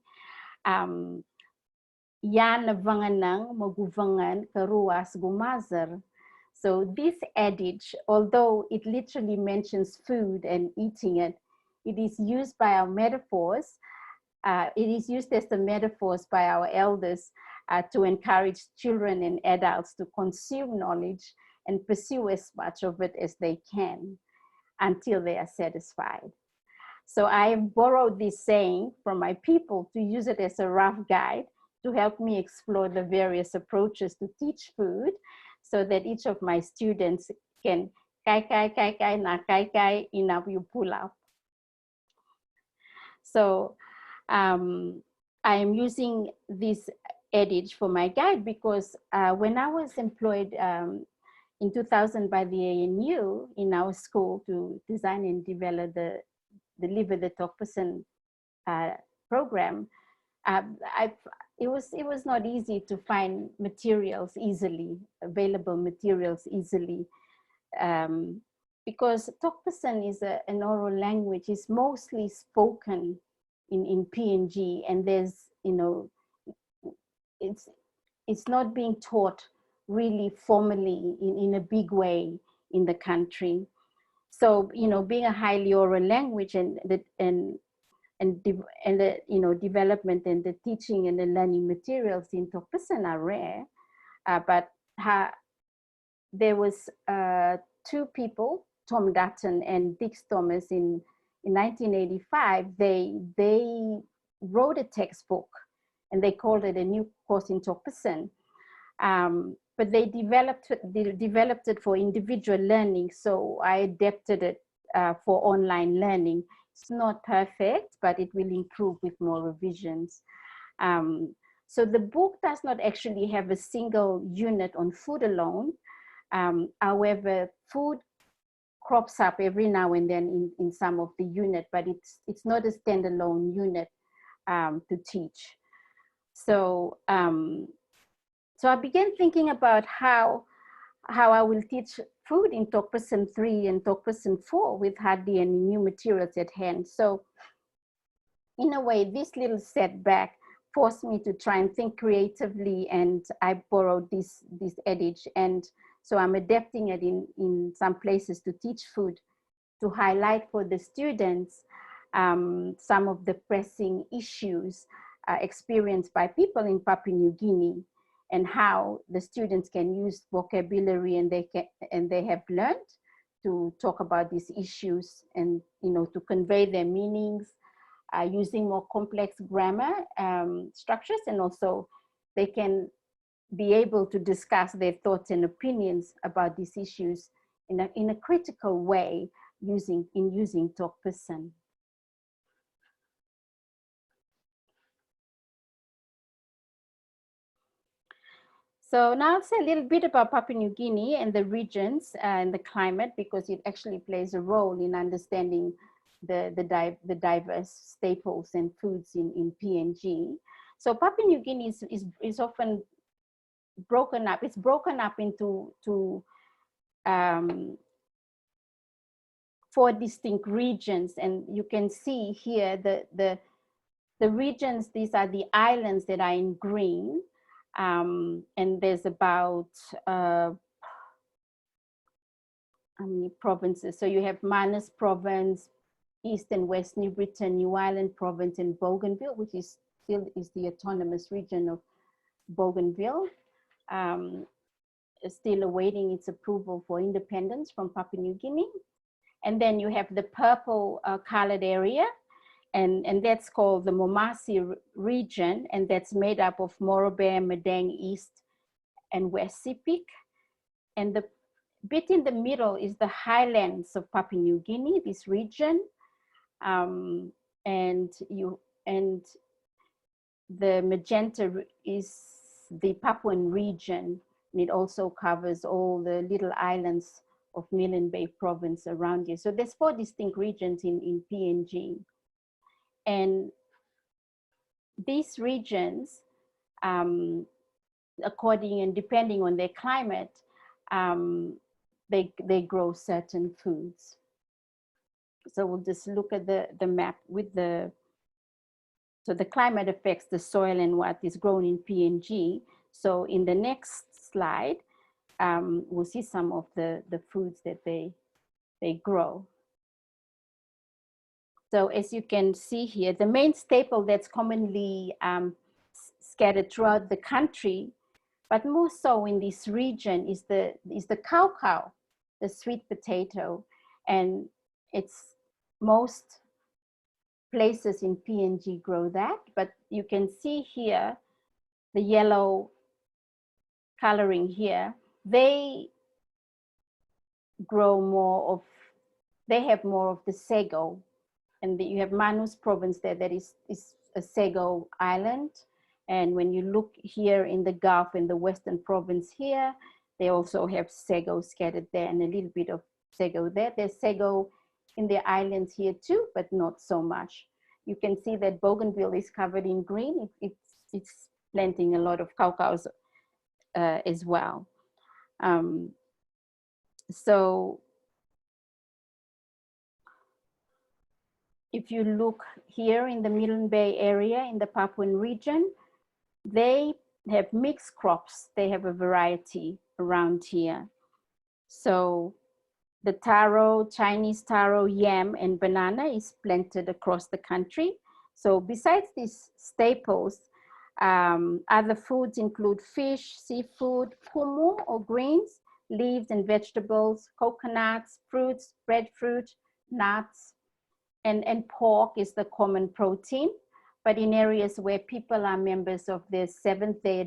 G: Yan navanganang maguvangan karuas gumazar. So this adage, although it literally mentions food and eating it, it is used by our metaphors. It is used as the metaphors by our elders to encourage children and adults to consume knowledge and pursue as much of it as they can until they are satisfied. So I borrowed this saying from my people to use it as a rough guide to help me explore the various approaches to teach food, so that each of my students can kai na kai enough you pull up. So I am using this adage for my guide because when I was employed in 2000 by the ANU in our school to design and deliver the Tokpasan program, it was not easy to find materials easily, available materials easily, because Tokpasan is an oral language. It's mostly spoken in PNG, and there's, you know, it's not being taught really formally in a big way in the country. So, you know, being a highly oral language and the you know, development and the teaching and the learning materials in Tokpasan are rare, but there was two people, Tom Dutton and Dick Thomas, in 1985. They wrote a textbook and they called it a new course in Tokpasan. But they developed it for individual learning, so I adapted it for online learning. It's not perfect, but it will improve with more revisions. So the book does not actually have a single unit on food alone. However, food crops up every now and then in some of the unit, but it's not a standalone unit to teach. So, so I began thinking about how I will teach food in Tokpasan 3 and Tokpasan 4 with hardly any new materials at hand. So in a way, this little setback forced me to try and think creatively, and I borrowed this adage, and so I'm adapting it in some places to teach food, to highlight for the students some of the pressing issues experienced by people in Papua New Guinea, and how the students can use vocabulary and they have learned to talk about these issues, and, you know, to convey their meanings using more complex grammar structures, and also they can be able to discuss their thoughts and opinions about these issues in a critical way using Tokpasan. So now I'll say a little bit about Papua New Guinea and the regions and the climate, because it actually plays a role in understanding the diverse staples and foods in PNG. So Papua New Guinea is often broken up. It's broken up into 4 distinct regions, and you can see here the regions. These are the islands that are in green. And there's about how many provinces? So you have Manus Province, East and West New Britain, New Ireland Province, and Bougainville, which is still the autonomous region of Bougainville, still awaiting its approval for independence from Papua New Guinea. And then you have the purple colored area, and that's called the Momasi region, and that's made up of Morobeh, Madang East and West Sepik. And the bit in the middle is the highlands of Papua New Guinea, this region. And the magenta is the Papuan region, and it also covers all the little islands of Milne Bay province around here. So there's 4 distinct regions in PNG. And these regions, according and depending on their climate, they grow certain foods. So we'll just look at the map with the So the climate affects the soil and what is grown in PNG. So in the next slide, we'll see some of the foods that they grow. So as you can see here, the main staple that's commonly scattered throughout the country, but more so in this region, is the cow, the sweet potato. And it's most places in PNG grow that, but you can see here, the yellow coloring here, they grow more of, they have more of the sago. And you have Manus province there, that is a sago island. And when you look here in the Gulf, in the Western province here, they also have sago scattered there and a little bit of sago there. There's sago in the islands here too, but not so much. You can see that Bougainville is covered in green. It's planting a lot of cacao as well. So if you look here in the Milne Bay area, in the Papuan region, they have mixed crops. They have a variety around here. So the taro, Chinese taro, yam, and banana is planted across the country. So besides these staples, other foods include fish, seafood, kumu or greens, leaves and vegetables, coconuts, fruits, breadfruit, nuts, and pork is the common protein. But in areas where people are members of the Seventh-day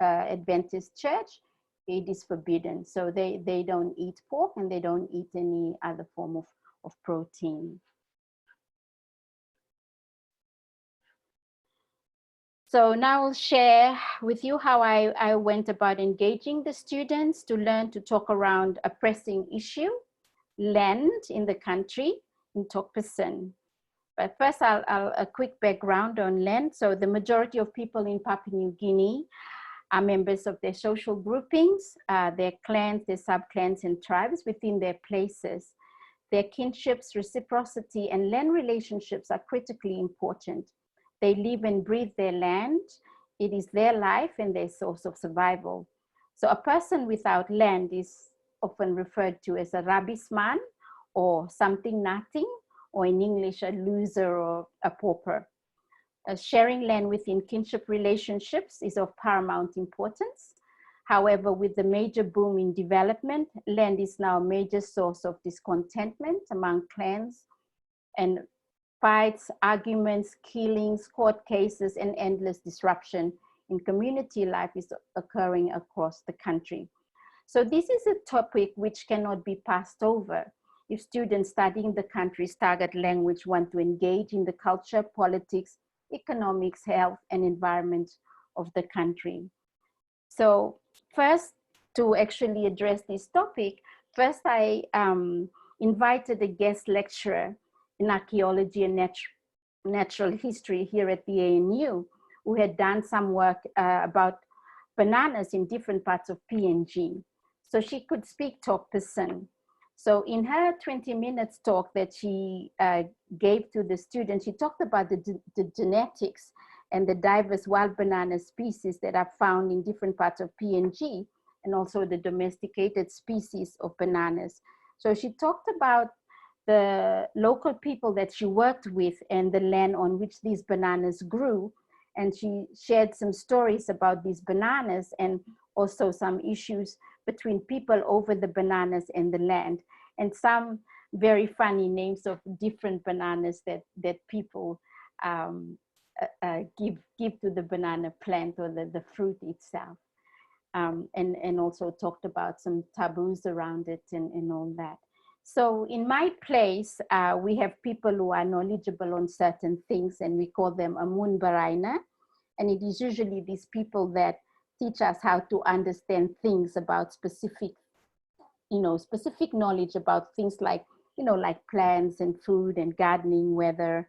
G: Adventist Church, it is forbidden. So they don't eat pork and they don't eat any other form of protein. So now I'll share with you how I went about engaging the students to learn to talk around a pressing issue, land in the country in Tokpesan. But first, a quick background on land. So the majority of people in Papua New Guinea are members of their social groupings, their clans, their sub-clans and tribes within their places. Their kinships, reciprocity, and land relationships are critically important. They live and breathe their land. It is their life and their source of survival. So a person without land is often referred to as a rabisman or something nothing, or in English, a loser or a pauper. Sharing land within kinship relationships is of paramount importance. However, with the major boom in development, land is now a major source of discontentment among clans, and fights, arguments, killings, court cases, and endless disruption in community life is occurring across the country. So this is a topic which cannot be passed over if students studying the country's target language want to engage in the culture, politics, economics, health, and environment of the country. So first, to actually address this topic, first I invited a guest lecturer in archaeology and natural history here at the ANU, who had done some work about bananas in different parts of PNG. So she could speak Tokpesan. So in her 20 minutes talk that she gave to the students, she talked about the genetics and the diverse wild banana species that are found in different parts of PNG, and also the domesticated species of bananas. So she talked about the local people that she worked with and the land on which these bananas grew. And she shared some stories about these bananas and also some issues between people over the bananas and the land, and some very funny names of different bananas that people give to the banana plant or the fruit itself. And also talked about some taboos around it and all that. So in my place, we have people who are knowledgeable on certain things, and we call them Amun Baraina. And it is usually these people that teach us how to understand things about specific knowledge about things like, like plants and food and gardening, weather,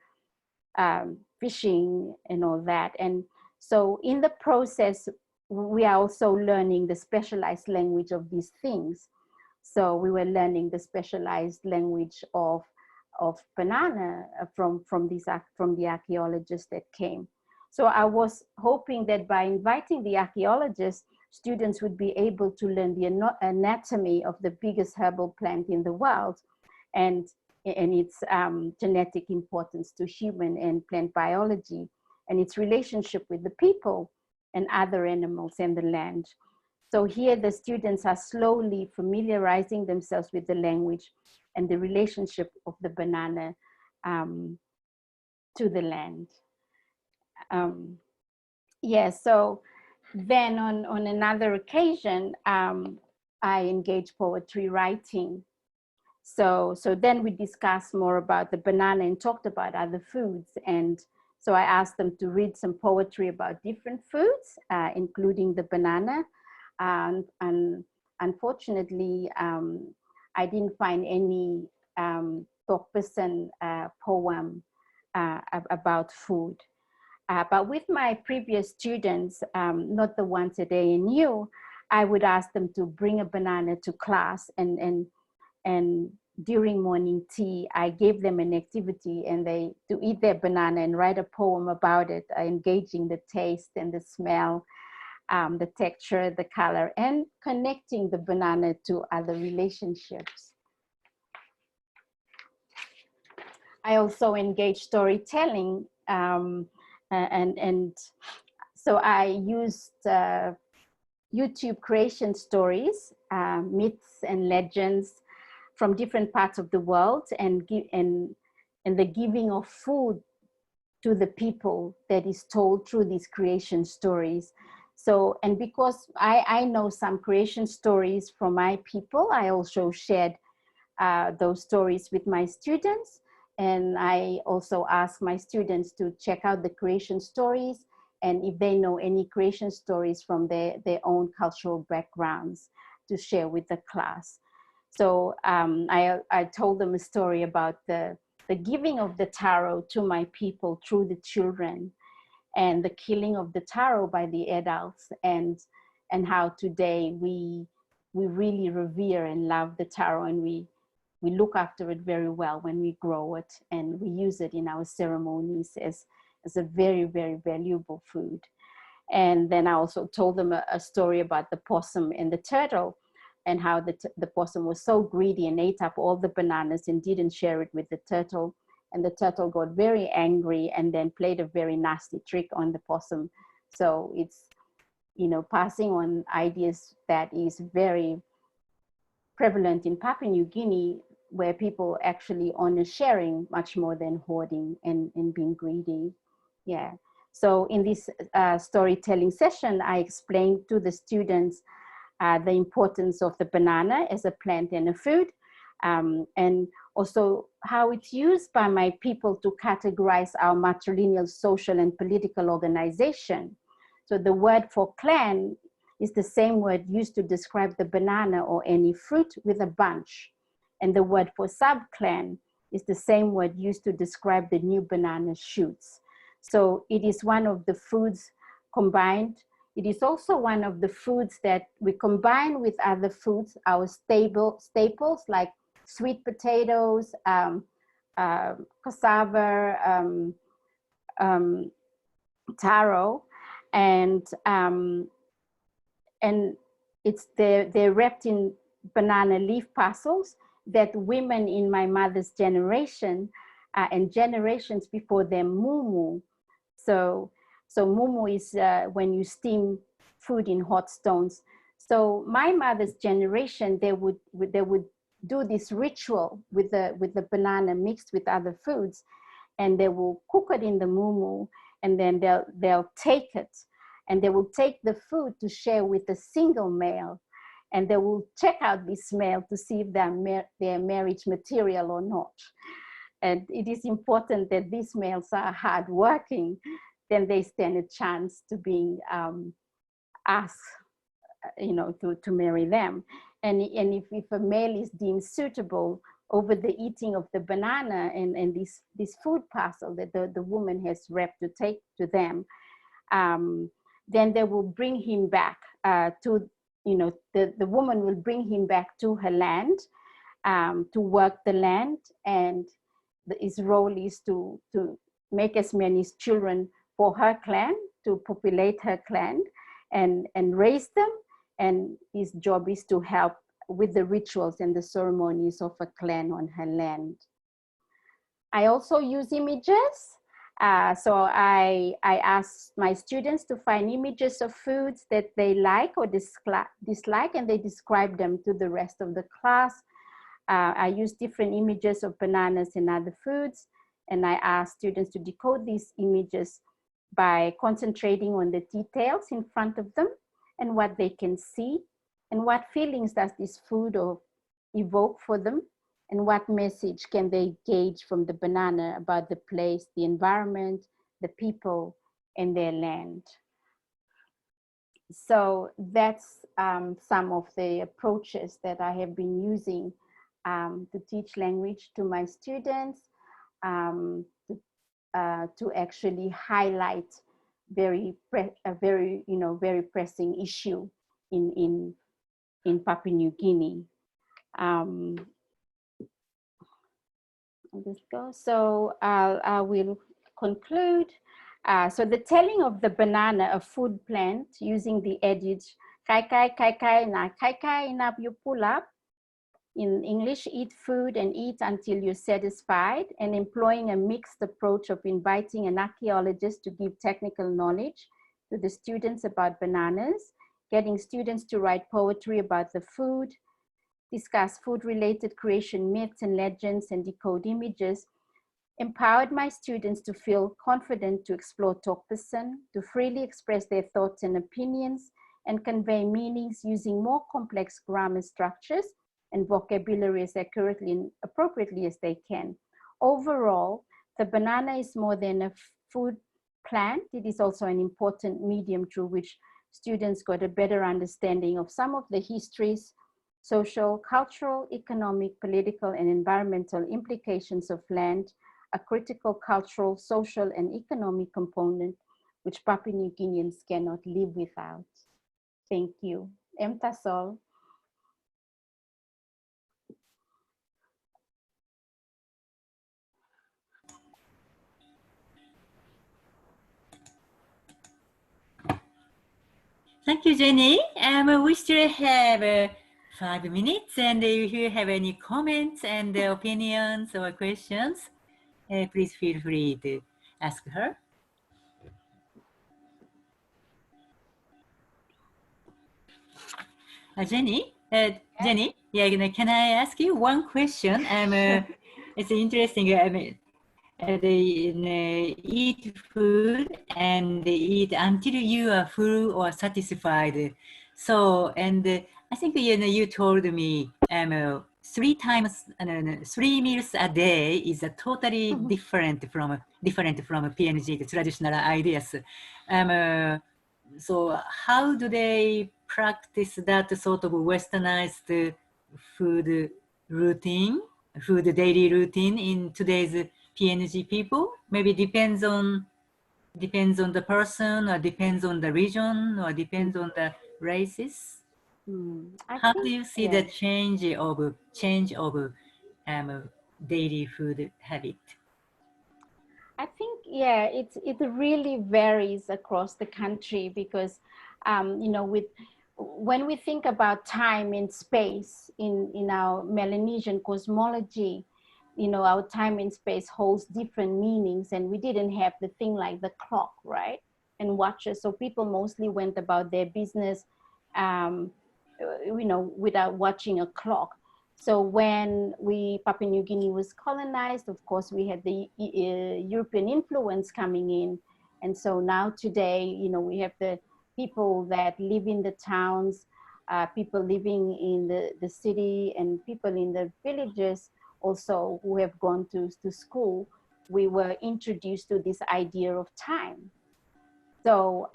G: fishing and all that. And so in the process, we are also learning the specialized language of these things. So we were learning the specialized language of of banana from the archaeologists that came. So I was hoping that by inviting the archaeologists, students would be able to learn the anatomy of the biggest herbal plant in the world and its genetic importance to human and plant biology and its relationship with the people and other animals and the land. So here the students are slowly familiarizing themselves with the language and the relationship of the banana to the land. So then on another occasion, I engaged poetry writing. So then we discussed more about the banana and talked about other foods. And so I asked them to read some poetry about different foods, including the banana. And unfortunately, I didn't find any Tokpesan poem about food. But with my previous students, not the ones at ANU, I would ask them to bring a banana to class, and during morning tea, I gave them an activity and to eat their banana and write a poem about it, engaging the taste and the smell, the texture, the color, and connecting the banana to other relationships. I also engage storytelling, and so I used YouTube creation stories, myths and legends from different parts of the world, and the giving of food to the people that is told through these creation stories. So, and because I know some creation stories from my people, I also shared those stories with my students. And I also ask my students to check out the creation stories, and if they know any creation stories from their own cultural backgrounds, to share with the class. So I told them a story about the giving of the taro to my people through the children, and the killing of the taro by the adults, and how today we really revere and love the taro, and we look after it very well when we grow it, and we use it in our ceremonies as a very, very valuable food. And then I also told them a story about the possum and the turtle, and how the possum was so greedy and ate up all the bananas and didn't share it with the turtle. And the turtle got very angry and then played a very nasty trick on the possum. So it's, passing on ideas that is very prevalent in Papua New Guinea, where people actually honor sharing much more than hoarding and being greedy. Yeah. So in this storytelling session, I explained to the students the importance of the banana as a plant and a food, and also how it's used by my people to categorize our matrilineal social and political organization. So the word for clan is the same word used to describe the banana or any fruit with a bunch. And the word for subclan is the same word used to describe the new banana shoots. So it is one of the foods combined. It is also one of the foods that we combine with other foods, our staples like sweet potatoes, cassava, taro, and they're wrapped in banana leaf parcels that women in my mother's generation and generations before them mumu. So mumu is when you steam food in hot stones. So my mother's generation, they would do this ritual with the banana mixed with other foods, and they will cook it in the mumu, and then they'll take it, and they will take the food to share with a single male, and they will check out this male to see if they're marriage material or not. And it is important that these males are hardworking, then they stand a chance to being asked, to marry them. And if a male is deemed suitable over the eating of the banana and this food parcel that the woman has wrapped to take to them, then they will bring him back the woman will bring him back to her land to work the land, and his role is to make as many children for her clan, to populate her clan and raise them. And his job is to help with the rituals and the ceremonies of a clan on her land. I also use images. So I ask my students to find images of foods that they like or dislike, and they describe them to the rest of the class. I use different images of bananas and other foods, and I ask students to decode these images by concentrating on the details in front of them and what they can see, and what feelings does this food evoke for them, and what message can they gauge from the banana about the place, the environment, the people, and their land. So that's some of the approaches that I have been using to teach language to my students, to actually highlight a very pressing issue in Papua New Guinea. Let's go. So I will conclude. So the telling of the banana, a food plant, using the adage "kai kai na you pull up." In English, eat food and eat until you're satisfied, and employing a mixed approach of inviting an archaeologist to give technical knowledge to the students about bananas, getting students to write poetry about the food, discuss food-related creation myths and legends, and decode images, empowered my students to feel confident to explore Tokpesan, to freely express their thoughts and opinions, and convey meanings using more complex grammar structures and vocabulary as accurately and appropriately as they can. Overall, the banana is more than a food plant. It is also an important medium through which students got a better understanding of some of the histories, social, cultural, economic, political, and environmental implications of land, a critical cultural, social, and economic component which Papua New Guineans cannot live without. Thank you. Em Tasol.
B: Thank you, Jenny. We still have 5 minutes, and if you have any comments and opinions or questions, please feel free to ask her. Jenny, Jenny, yeah, can I ask you one question? It's interesting. I mean, they eat food and they eat until you are full or satisfied. So, and I think you told me 3 meals a day is a totally different from PNG, the traditional ideas. So how do they practice that sort of westernized food routine, daily routine in today's PNG people? Maybe depends on the person, or depends on the region, or depends on the races. How do you see the change of daily food habit?
G: I think, yeah, it really varies across the country because, when we think about time and space in our Melanesian cosmology, our time and space holds different meanings, and we didn't have the thing like the clock, right? And watches. So people mostly went about their business, without watching a clock. So when Papua New Guinea was colonized, of course, we had the European influence coming in. And so now today, we have the people that live in the towns, people living in the city, and people in the villages also who have gone to school. We were introduced to this idea of time. So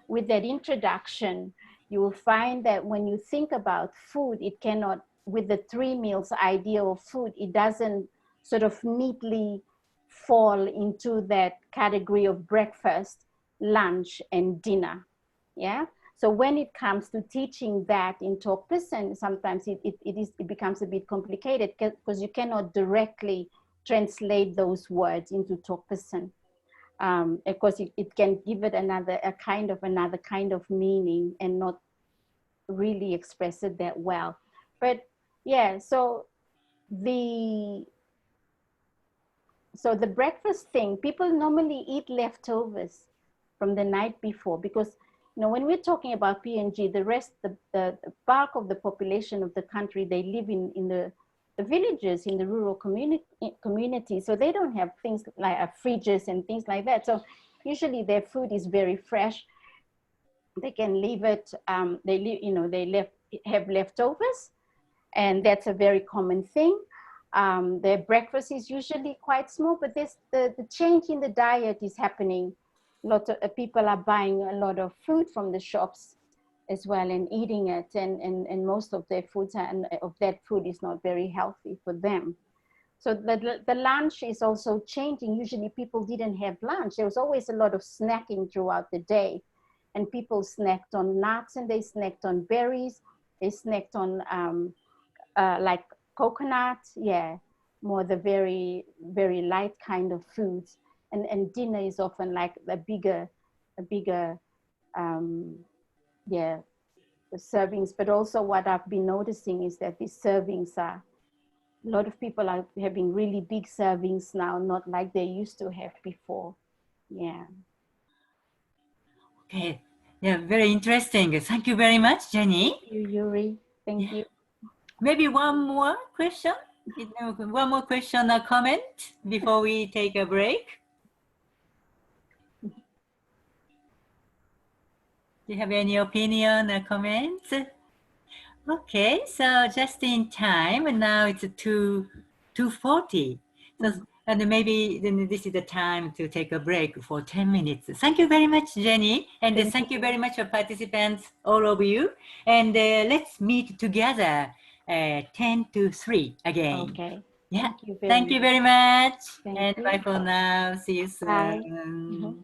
G: with that introduction, you will find that when you think about food, it cannot, with the 3 meals idea of food, it doesn't sort of neatly fall into that category of breakfast, lunch, and dinner. Yeah. So when it comes to teaching that in Tokpesan, sometimes it becomes a bit complicated because you cannot directly translate those words into Tokpasan. Of course, it can give it another kind of meaning and not really express it that well. But yeah, so the breakfast thing, people normally eat leftovers from the night before, because when we're talking about PNG, the bulk of the population of the country, they live in the villages, in the rural community, so they don't have things like fridges and things like that. So usually their food is very fresh. They can leave it. They have leftovers, and that's a very common thing. Their breakfast is usually quite small, but the change in the diet is happening. A lot of people are buying a lot of food from the shops as well and eating it, and most of their foods of that food is not very healthy for them. So the lunch is also changing. Usually people didn't have lunch. There was always a lot of snacking throughout the day, and people snacked on nuts, and they snacked on berries. They snacked on like coconut, more the very, very light kind of foods. And dinner is often like a bigger servings. But also what I've been noticing is that these servings a lot of people are having really big servings now, not like they used to have before. Yeah.
B: Okay. Yeah, very interesting. Thank you very much, Jenny.
G: Thank you, Yuri. Thank you.
B: Maybe one more question? One more question or comment before we take a break? Do you have any opinion or comments? Okay, so just in time, and now it's 2:40. So, and maybe then this is the time to take a break for 10 minutes. Thank you very much, Jenny. And thank you very much for participants, all of you. And let's meet together 10 to 3 again.
G: Okay.
B: Yeah.
G: Thank you
B: very much.
G: Thank
B: And
G: you.
B: bye for now. See you soon.
G: Bye.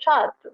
H: Chato.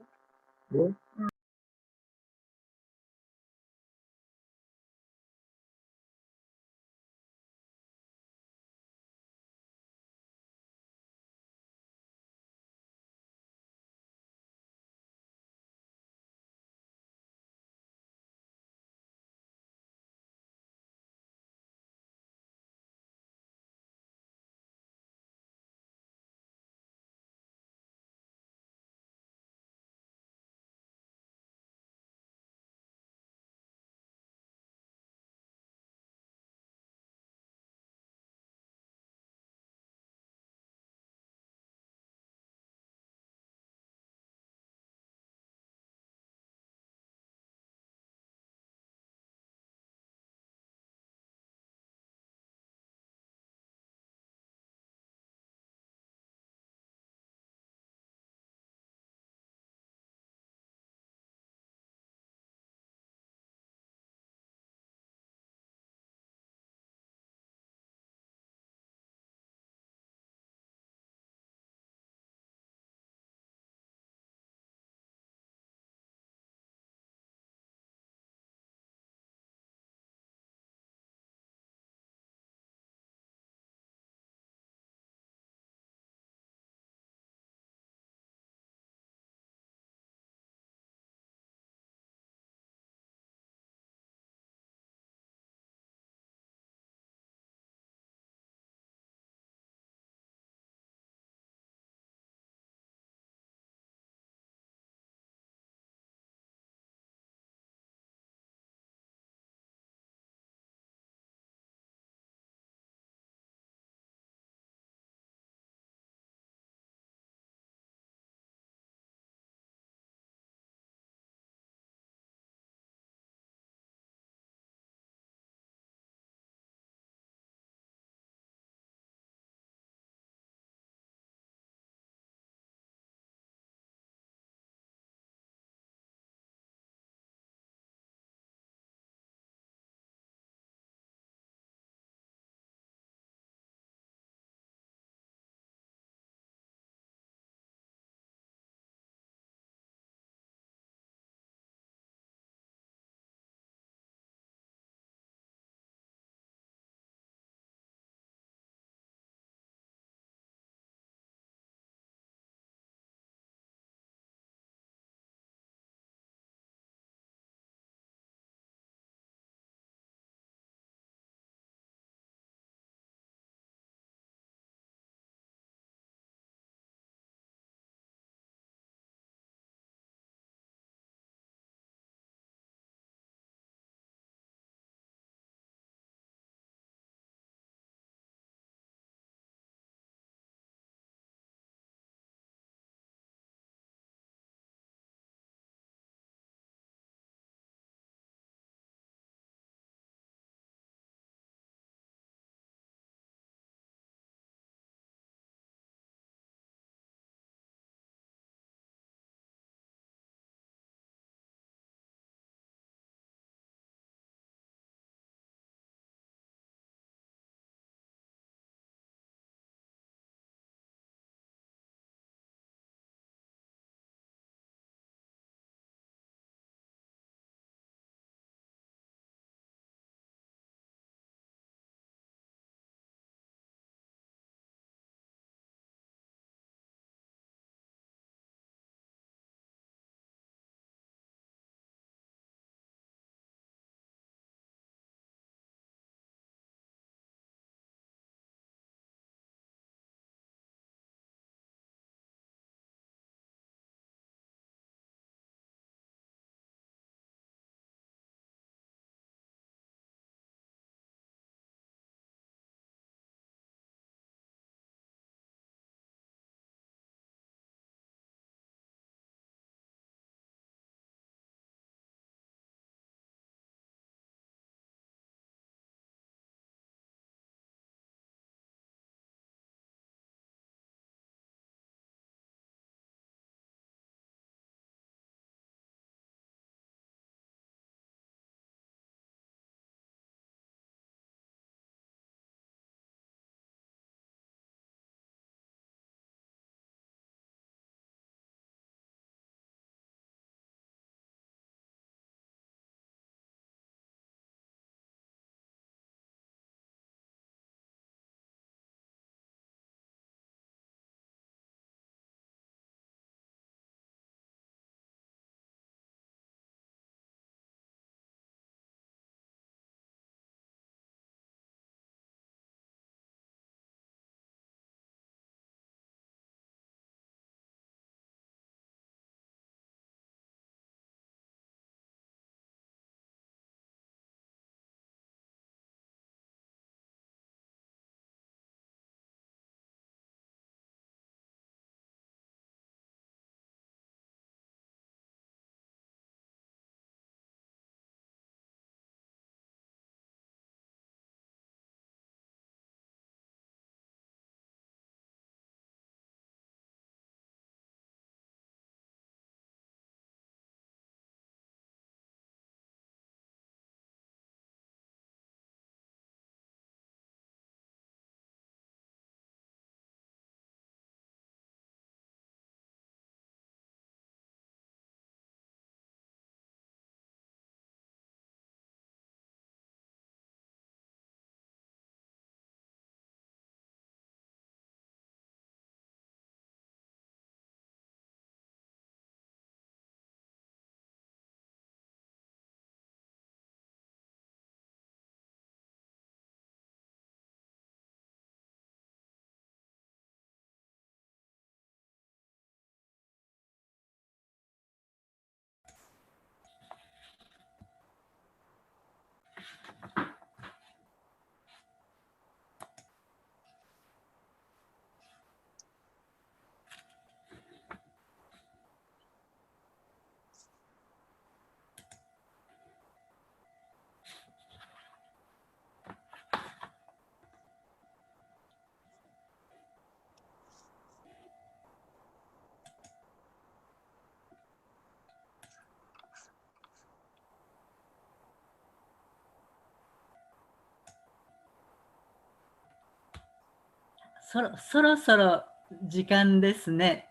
B: そろそろ時間ですね。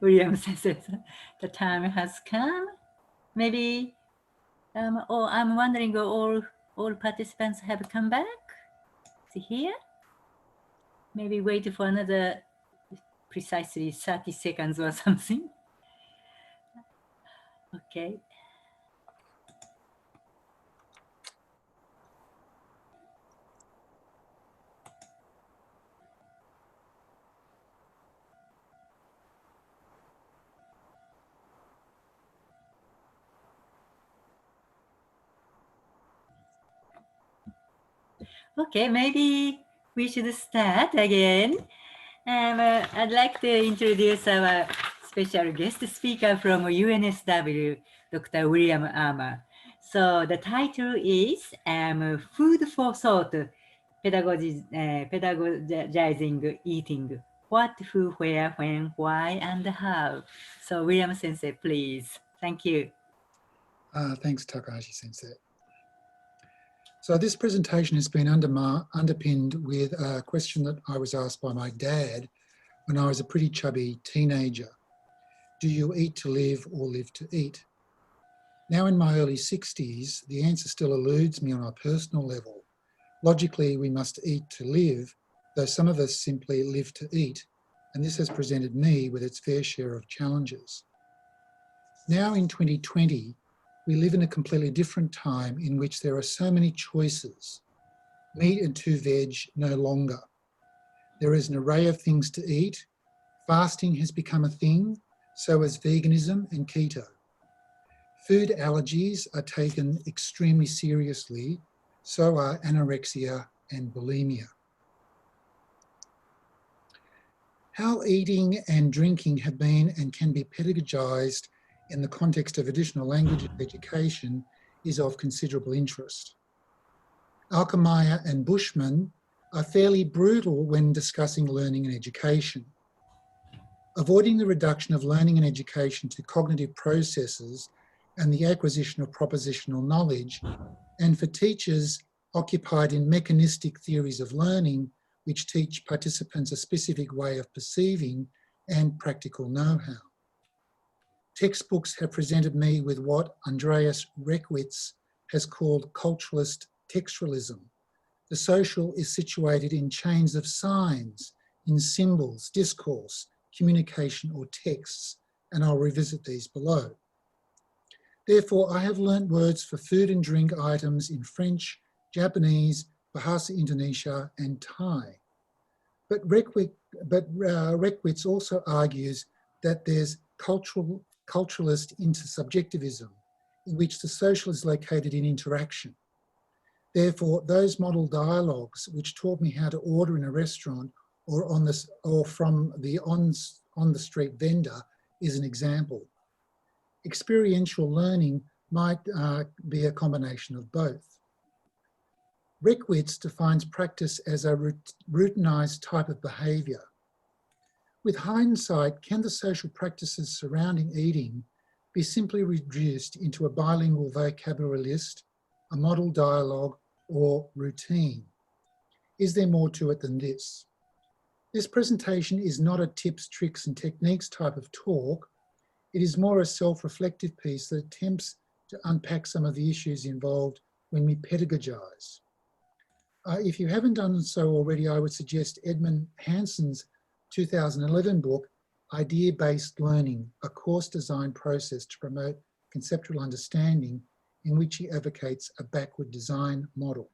B: ウィリアム先生。The time has come. Maybe, or I'm wondering, all participants have come back? See here? Maybe wait for another precisely 30 seconds or something. Okay. Okay, maybe we should start again. I'd like to introduce our special guest speaker from UNSW, Dr. William Armour. So the title is Food for Thought, Pedagogizing Eating. What, who, where, when, why, and how. So William Sensei, please. Thank you.
E: Thanks, Takahashi Sensei. So this presentation has been underpinned with a question that I was asked by my dad when I was a pretty chubby teenager. Do you eat to live or live to eat? Now in my early 60s, the answer still eludes me on a personal level. Logically, we must eat to live, though some of us simply live to eat, and this has presented me with its fair share of challenges. Now in 2020, we live in a completely different time in which there are so many choices. Meat and 2 veg no longer. There is an array of things to eat. Fasting has become a thing, so is veganism and keto. Food allergies are taken extremely seriously, so are anorexia and bulimia. How eating and drinking have been and can be pedagogized in the context of additional language education is of considerable interest. Alkemeyer and Bushman are fairly brutal when discussing learning and education. Avoiding the reduction of learning and education to cognitive processes and the acquisition of propositional knowledge, and for teachers occupied in mechanistic theories of learning, which teach participants a specific way of perceiving and practical know-how. Textbooks have presented me with what Andreas Reckwitz has called culturalist textualism. The social is situated in chains of signs, in symbols, discourse, communication or texts, and I'll revisit these below. Therefore, I have learnt words for food and drink items in French, Japanese, Bahasa Indonesia, and Thai. But Reckwitz also argues that there's culturalist intersubjectivism, in which the social is located in interaction. Therefore, those model dialogues which taught me how to order in a restaurant or from the on the street vendor is an example. Experiential learning might be a combination of both. Reckwitz defines practice as a routinized type of behaviour. With hindsight, can the social practices surrounding eating be simply reduced into a bilingual vocabulary list, a model dialogue, or routine? Is there more to it than this? This presentation is not a tips, tricks, and techniques type of talk. It is more a self-reflective piece that attempts to unpack some of the issues involved when we pedagogize. If you haven't done so already, I would suggest Edmund Hansen's 2011 book, Idea-Based Learning, a course design process to promote conceptual understanding, in which he advocates a backward design model.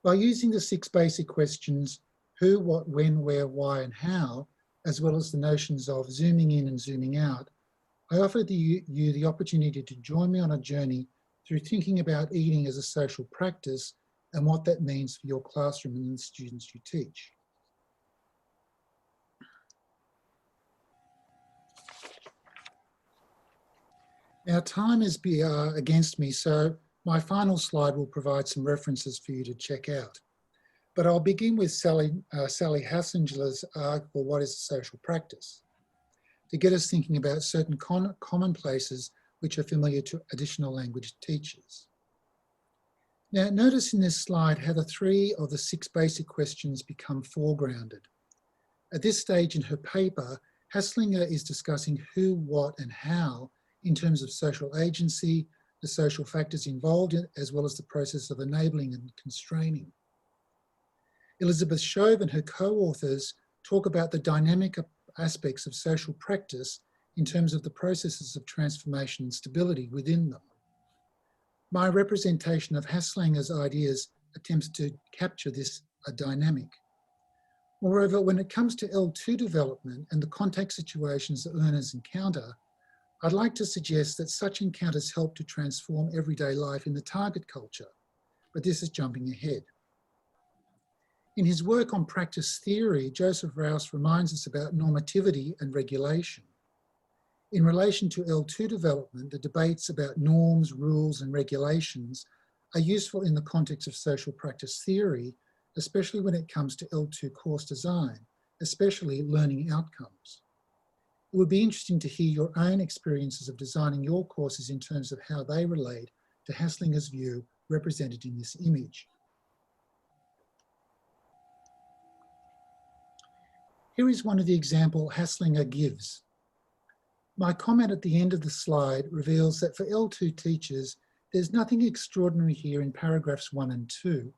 E: By using the 6 basic questions, who, what, when, where, why, and how, as well as the notions of zooming in and zooming out, I offer you the opportunity to join me on a journey through thinking about eating as a social practice and what that means for your classroom and the students you teach. Now, time is against me, so my final slide will provide some references for you to check out. But I'll begin with Sally Hassinger's article, What is a Social Practice?, to get us thinking about certain commonplaces which are familiar to additional language teachers. Now, notice in this slide how the 3 of the 6 basic questions become foregrounded. At this stage in her paper, Haslinger is discussing who, what, and how in terms of social agency, the social factors involved in, as well as the process of enabling and constraining. Elizabeth Shove and her co-authors talk about the dynamic aspects of social practice in terms of the processes of transformation and stability within them. My representation of Haslinger's ideas attempts to capture this dynamic. Moreover, when it comes to L2 development and the contact situations that learners encounter, I'd like to suggest that such encounters help to transform everyday life in the target culture, but this is jumping ahead. In his work on practice theory, Joseph Rouse reminds us about normativity and regulation. In relation to L2 development, the debates about norms, rules, and regulations are useful in the context of social practice theory, especially when it comes to L2 course design, especially learning outcomes. It would be interesting to hear your own experiences of designing your courses in terms of how they relate to Haslinger's view represented in this image. Here is one of the examples Haslinger gives. My comment at the end of the slide reveals that for L2 teachers, there's nothing extraordinary here in paragraphs 1 and 2.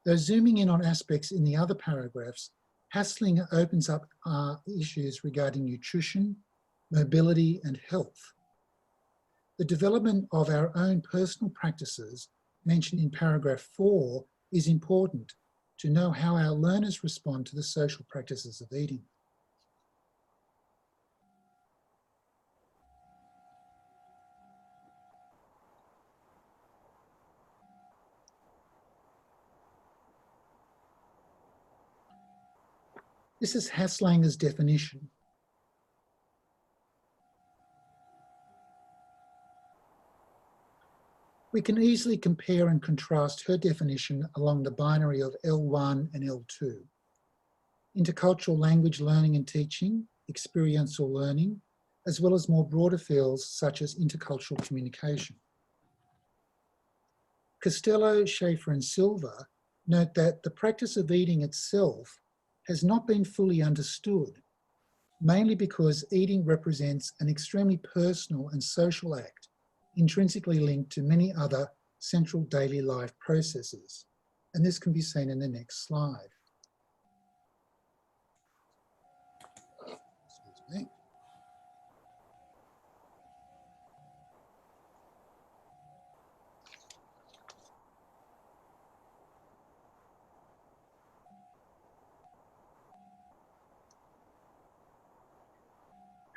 E: Though zooming in on aspects in the other paragraphs, Haslinger opens up issues regarding nutrition, mobility, and health. The development of our own personal practices mentioned in paragraph 4 is important to know how our learners respond to the social practices of eating. This is Haslinger's definition. We can easily compare and contrast her definition along the binary of L1 and L2. Intercultural language learning and teaching, experiential learning, as well as more broader fields such as intercultural communication. Costello, Schaefer, and Silva note that the practice of eating itself has not been fully understood, mainly because eating represents an extremely personal and social act, intrinsically linked to many other central daily life processes. And this can be seen in the next slide. Excuse me.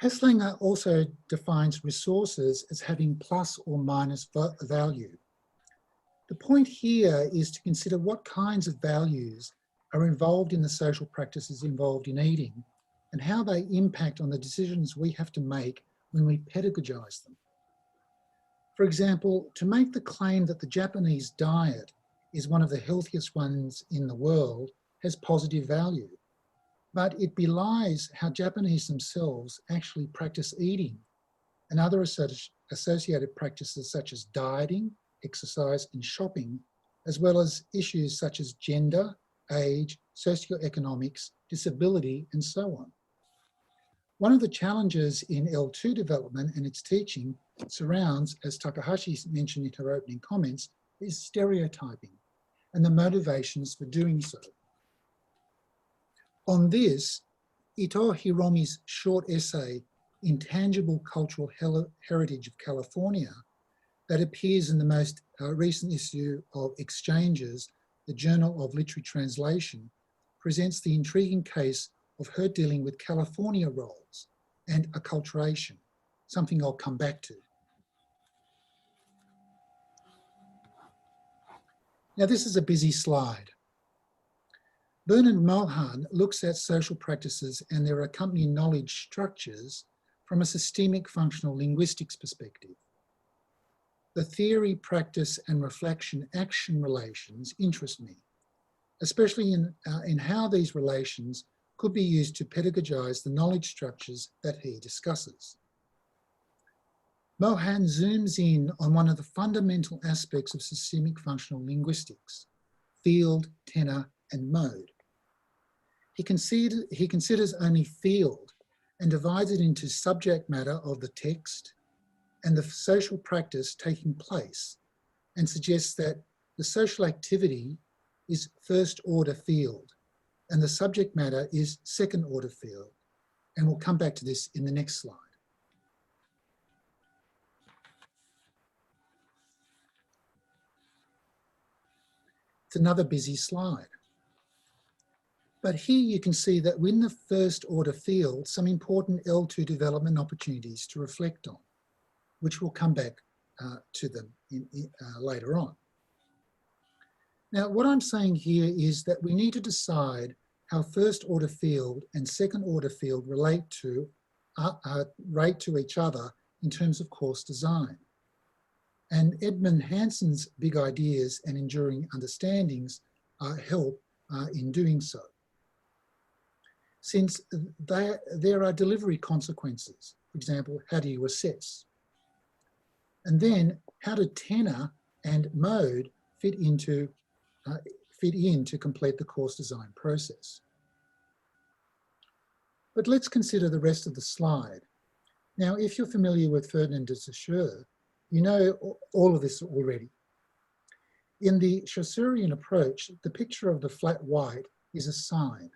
E: Haslinger also defines resources as having plus or minus value. The point here is to consider what kinds of values are involved in the social practices involved in eating and how they impact on the decisions we have to make when we pedagogize them. For example, to make the claim that the Japanese diet is one of the healthiest ones in the world has positive value. But it belies how Japanese themselves actually practice eating and other associated practices such as dieting, exercise, and shopping, as well as issues such as gender, age, socioeconomics, disability, and so on. One of the challenges in L2 development and its teaching surrounds, as Takahashi mentioned in her opening comments, is stereotyping and the motivations for doing so. On this, Ito Hiromi's short essay, Intangible Cultural Heritage of California, that appears in the most recent issue of Exchanges, the Journal of Literary Translation, presents the intriguing case of her dealing with California roles and acculturation, something I'll come back to. Now, this is a busy slide. Bernard Mohan looks at social practices and their accompanying knowledge structures from a systemic functional linguistics perspective. The theory, practice, and reflection-action relations interest me, especially in how these relations could be used to pedagogize the knowledge structures that he discusses. Mohan zooms in on one of the fundamental aspects of systemic functional linguistics: field, tenor, and mode. He considers only field and divides it into subject matter of the text and the social practice taking place, and suggests that the social activity is first order field and the subject matter is second order field. And we'll come back to this in the next slide. It's another busy slide. But here you can see that in the first order field, some important L2 development opportunities to reflect on, which we'll come back to them later on. Now, what I'm saying here is that we need to decide how first order field and second order field relate to each other in terms of course design. And Edmund Hansen's big ideas and enduring understandings help in doing so. Since there are delivery consequences, for example, how do you assess? And then how do tenor and mode fit in to complete the course design process? But let's consider the rest of the slide. Now, if you're familiar with Ferdinand de Saussure, you know all of this already. In the Chaussurian approach, the picture of the flat white is a sign,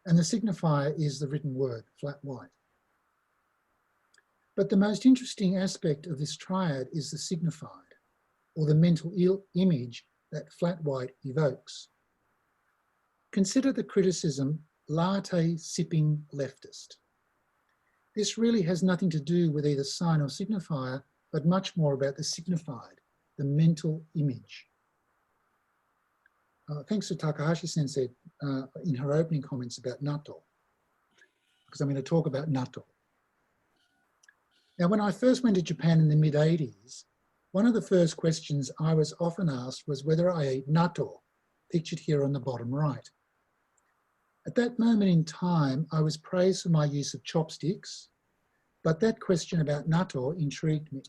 E: and the signifier is the written word, flat white. But the most interesting aspect of this triad is the signified, or the mental image that flat white evokes. Consider the criticism, latte sipping leftist. This really has nothing to do with either sign or signifier, but much more about the signified, the mental image. Thanks to Takahashi sensei in her opening comments about natto, because I'm going to talk about natto. Now, when I first went to Japan in the mid-80s, one of the first questions I was often asked was whether I ate natto, pictured here on the bottom right. At that moment in time, I was praised for my use of chopsticks, but that question about natto intrigued me.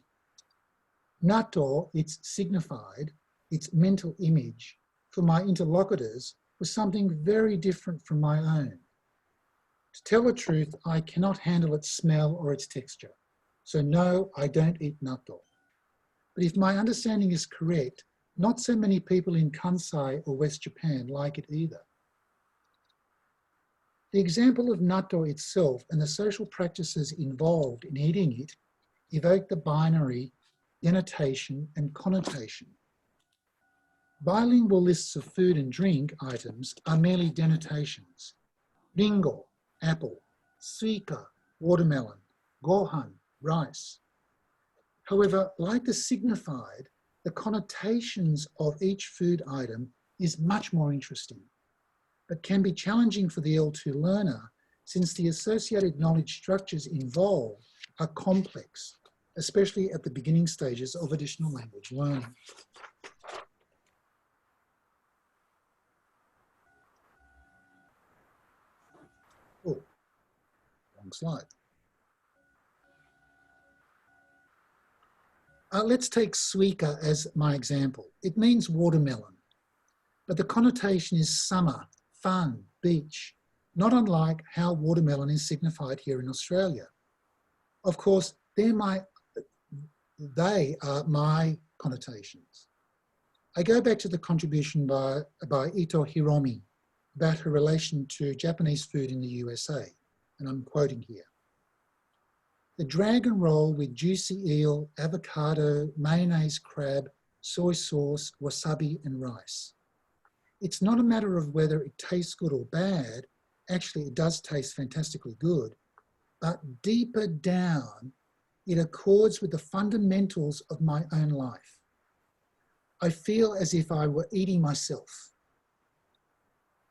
E: Natto, its signified, its mental image, for my interlocutors was something very different from my own. To tell the truth, I cannot handle its smell or its texture. So no, I don't eat natto. But if my understanding is correct, not so many people in Kansai or West Japan like it either. The example of natto itself and the social practices involved in eating it evoke the binary denotation and connotation. Bilingual lists of food and drink items are merely denotations. Ringo, apple, suika, watermelon, gohan, rice. However, like the signified, the connotations of each food item is much more interesting, but can be challenging for the L2 learner since the associated knowledge structures involved are complex, especially at the beginning stages of additional language learning. Oh, wrong slide. Let's take suika as my example. It means watermelon, but the connotation is summer, fun, beach, not unlike how watermelon is signified here in Australia. Of course, they are my connotations. I go back to the contribution by Ito Hiromi about her relation to Japanese food in the USA, and I'm quoting here. The dragon roll with juicy eel, avocado, mayonnaise crab, soy sauce, wasabi, and rice. It's not a matter of whether it tastes good or bad. Actually, it does taste fantastically good. But deeper down, it accords with the fundamentals of my own life. I feel as if I were eating myself.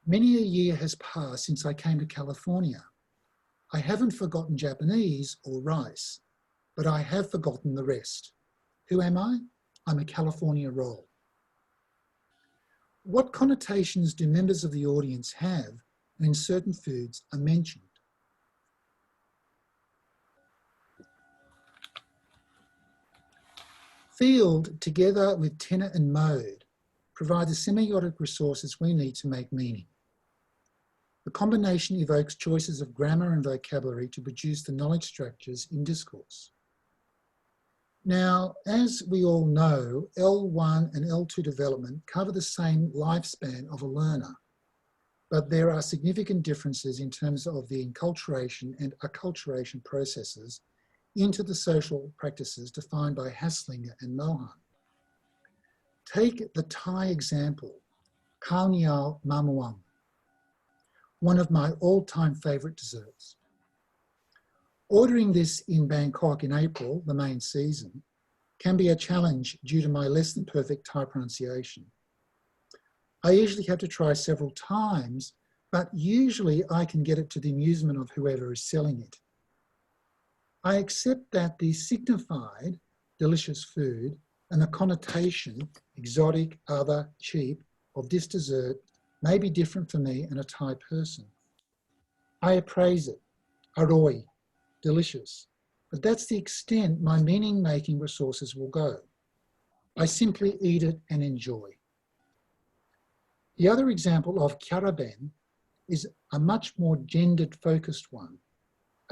E: Many a year has passed since I came to California. I haven't forgotten Japanese or rice, but I have forgotten the rest. Who am I? I'm a California roll. What connotations do members of the audience have when certain foods are mentioned? Field, together with tenor and mode, provide the semiotic resources we need to make meaning. The combination evokes choices of grammar and vocabulary to produce the knowledge structures in discourse. Now, as we all know, L1 and L2 development cover the same lifespan of a learner, but there are significant differences in terms of the enculturation and acculturation processes into the social practices defined by Haslinger and Mohan. Take the Thai example, Khao Niao Mamuang, one of my all-time favourite desserts. Ordering this in Bangkok in April, the main season, can be a challenge due to my less than perfect Thai pronunciation. I usually have to try several times, but usually I can get it to the amusement of whoever is selling it. I accept that the signified delicious food and the connotation, exotic, other, cheap, of this dessert may be different for me and a Thai person. I appraise it, aroi, delicious, but that's the extent my meaning-making resources will go. I simply eat it and enjoy. The other example of Kyaraben is a much more gendered-focused one,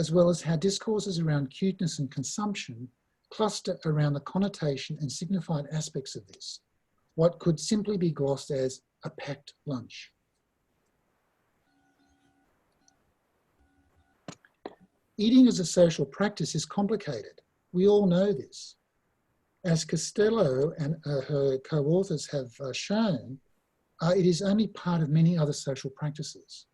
E: as well as how discourses around cuteness and consumption cluster around the connotation and signified aspects of this, what could simply be glossed as a packed lunch. Eating as a social practice is complicated. We all know this. As Costello and her co-authors have shown, it is only part of many other social practices.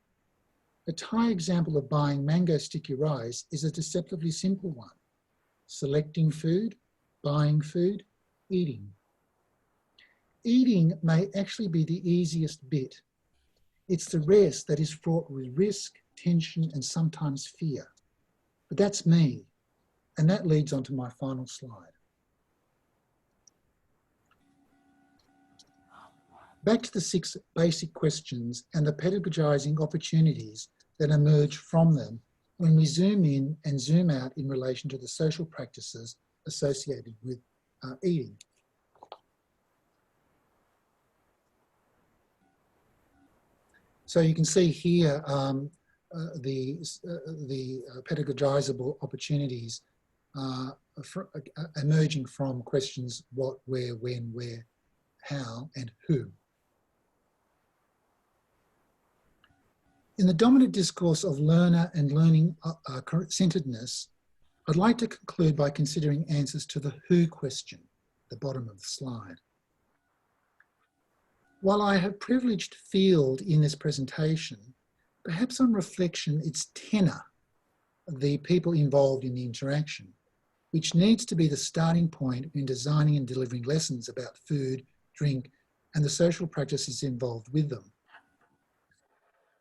E: A Thai example of buying mango sticky rice is a deceptively simple one. Selecting food, buying food, eating. Eating may actually be the easiest bit. It's the rest that is fraught with risk, tension, and sometimes fear. But that's me, and that leads on to my final slide. Back to the 6 basic questions and the pedagogizing opportunities that emerge from them when we zoom in and zoom out in relation to the social practices associated with eating. So you can see here the pedagogizable opportunities emerging from questions what, where, when, where, how, and who. In the dominant discourse of learner and learning centeredness, I'd like to conclude by considering answers to the who question, the bottom of the slide. While I have privileged field in this presentation, perhaps on reflection, it's tenor, the people involved in the interaction, which needs to be the starting point in designing and delivering lessons about food, drink, and the social practices involved with them.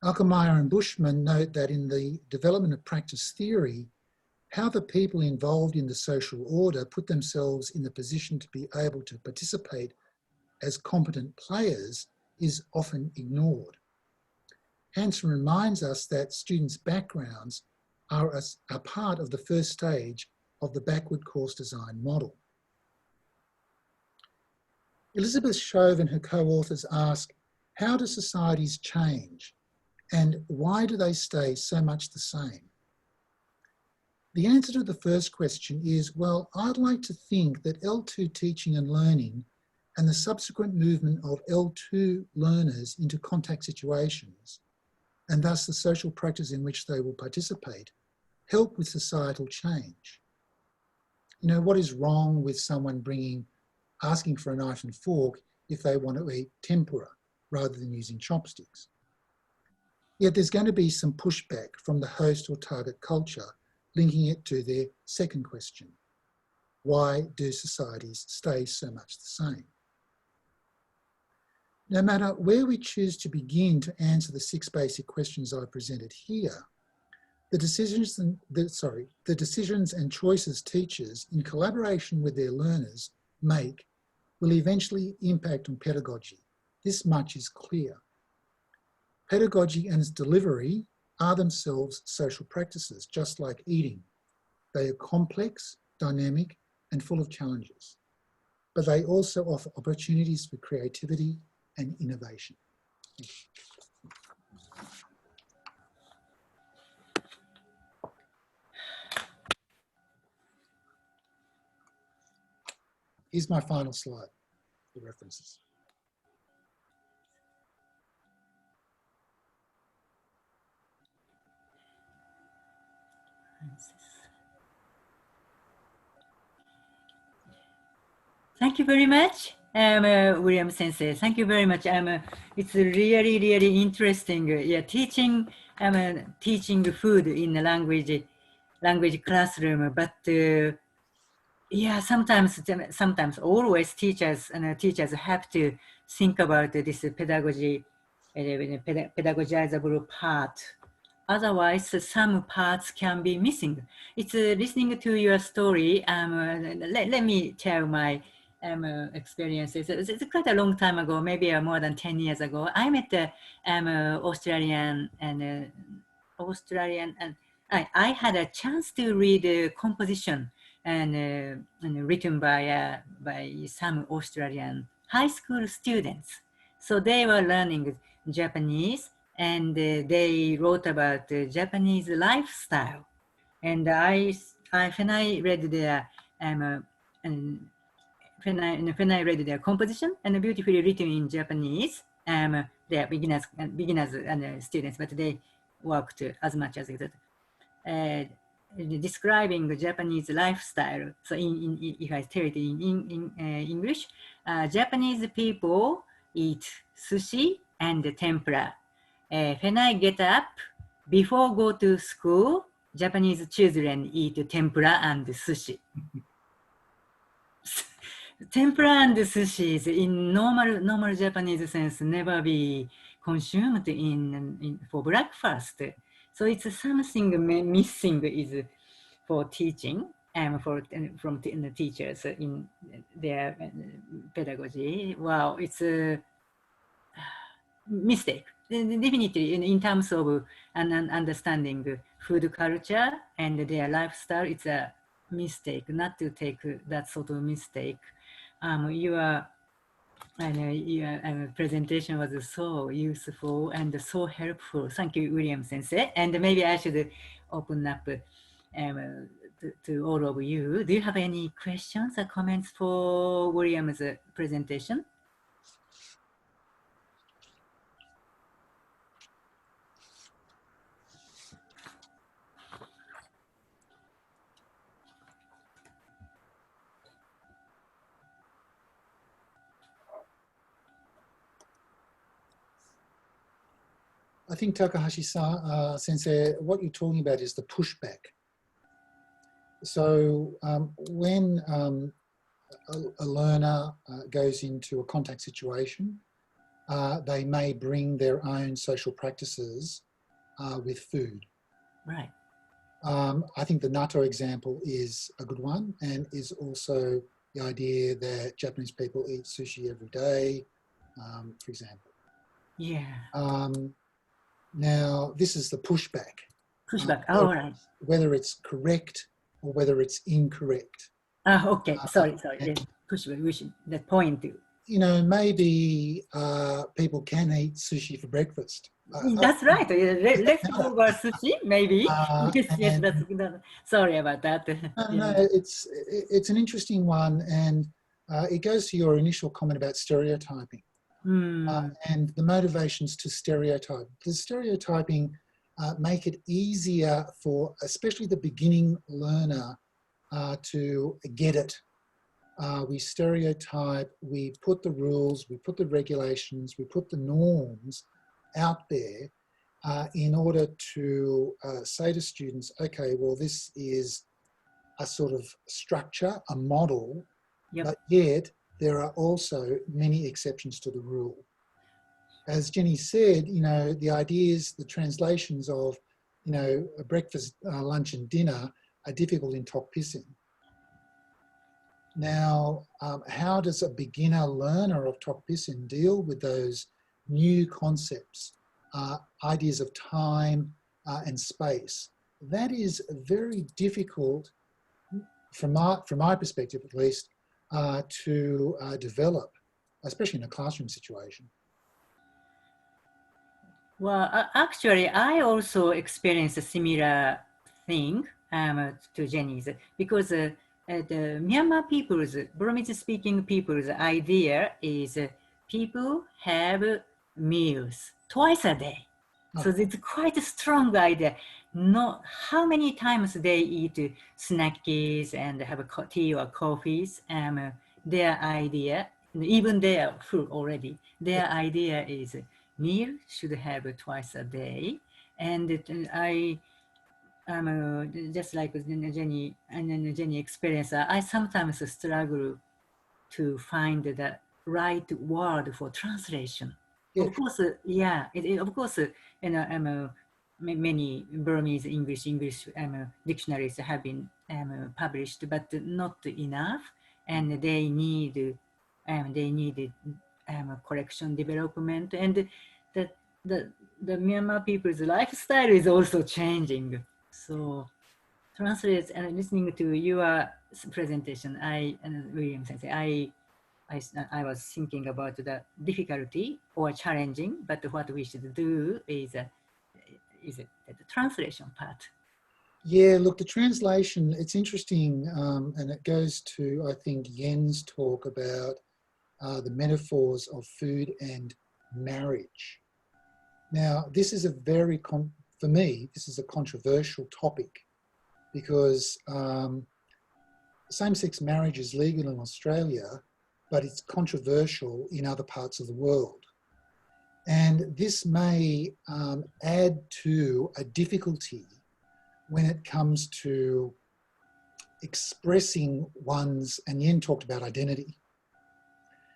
E: Alkemeyer and Bushman note that in the development of practice theory, how the people involved in the social order put themselves in the position to be able to participate as competent players is often ignored. Hanson reminds us that students' backgrounds are a part of the first stage of the backward course design model. Elizabeth Shove and her co-authors ask, how do societies change and why do they stay so much the same? The answer to the first question is, well, I'd like to think that L2 teaching and learning and the subsequent movement of L2 learners into contact situations, and thus the social practice in which they will participate, help with societal change. You know, what is wrong with someone asking for a knife and fork if they want to eat tempura rather than using chopsticks? Yet there's going to be some pushback from the host or target culture, linking it to their second question. Why do societies stay so much the same? No matter where we choose to begin to answer the 6 basic questions I presented here, the decisions and choices teachers, in collaboration with their learners, make will eventually impact on pedagogy. This much is clear. Pedagogy and its delivery are themselves social practices, just like eating. They are complex, dynamic, and full of challenges. but they also offer opportunities for creativity and innovation. Thank you. Here's my final slide, the references.
B: Thank you very much, William Sensei. Thank you very much. It's really, really interesting. Yeah, teaching food in the language classroom. But yeah, sometimes always teachers have to think about this pedagogy, pedagogizable part. Otherwise, some parts can be missing. It's listening to your story. Let me tell my experiences. It's quite a long time ago, maybe more than 10 years ago. I met Australian, and I had a chance to read a composition and written by some Australian high school students. So they were learning Japanese, and they wrote about Japanese lifestyle. And when I read their when I read their composition and beautifully written in Japanese, they are beginners and students, but they worked as much as they could. Describing the Japanese lifestyle. So if I tell it in English, Japanese people eat sushi and tempura. When I get up, before go to school, Japanese children eat tempura and sushi. Tempura and sushi is in normal Japanese sense never be consumed for breakfast. So it's something missing is for teaching and from the teachers in their pedagogy. Wow, it's a mistake. Definitely in terms of understanding food culture and their lifestyle, it's a mistake not to take that sort of mistake. Your presentation was so useful and so helpful. Thank you, William Sensei. And maybe I should open up to all of you. Do you have any questions or comments for William's presentation?
E: I think Takahashi-sensei, what you're talking about is the pushback. So when a learner goes into a contact situation, they may bring their own social practices with food.
B: Right.
E: I think the natto example is a good one, and is also the idea that Japanese people eat sushi every day, for example.
B: Yeah.
E: Now, this is the pushback.
B: Pushback, right.
E: Whether it's correct or whether it's incorrect.
B: Okay, sorry. Yes. Pushback, that point.
E: You know, maybe people can eat sushi for breakfast.
B: That's right. Leftover sushi, maybe. Yes, that's good. Sorry about that.
E: No, it's an interesting one, and it goes to your initial comment about stereotyping. And the motivations to stereotype. Does stereotyping make it easier for especially the beginning learner to get it? We stereotype, we put the rules, we put the regulations, we put the norms out there in order to say to students, okay, well, this is a sort of structure, a model, but yet there are also many exceptions to the rule. As Jenny said, you know, the ideas, the translations of, you know, a breakfast, lunch and dinner are difficult in Tok Pisin. Now, how does a beginner learner of Tok Pisin deal with those new concepts, ideas of time and space? That is very difficult, from my perspective at least, to develop, especially in a classroom situation?
B: Well, actually, I also experienced a similar thing to Jenny's, because the Myanmar people's, Burmese-speaking people's idea is people have meals twice a day. So it's quite a strong idea. Not how many times they eat snackies and have a tea or coffees. Their idea, even they are full already. Their idea is meal should have twice a day. And I just like Jenny experienced, I sometimes struggle to find the right word for translation.
E: Yeah.
B: Of course, of course, many Burmese English dictionaries have been published, but not enough, and they need correction development, and the Myanmar people's lifestyle is also changing. So, translate and listening to your presentation, William Sensei, I was thinking about the difficulty or challenging, but what we should do is the translation part.
E: Yeah, look, the translation, it's interesting, and it goes to, I think, Yen's talk about the metaphors of food and marriage. Now, this is a very, for me, this is a controversial topic, because same-sex marriage is legal in Australia, but it's controversial in other parts of the world. And this may add to a difficulty when it comes to expressing one's, and Yen talked about identity.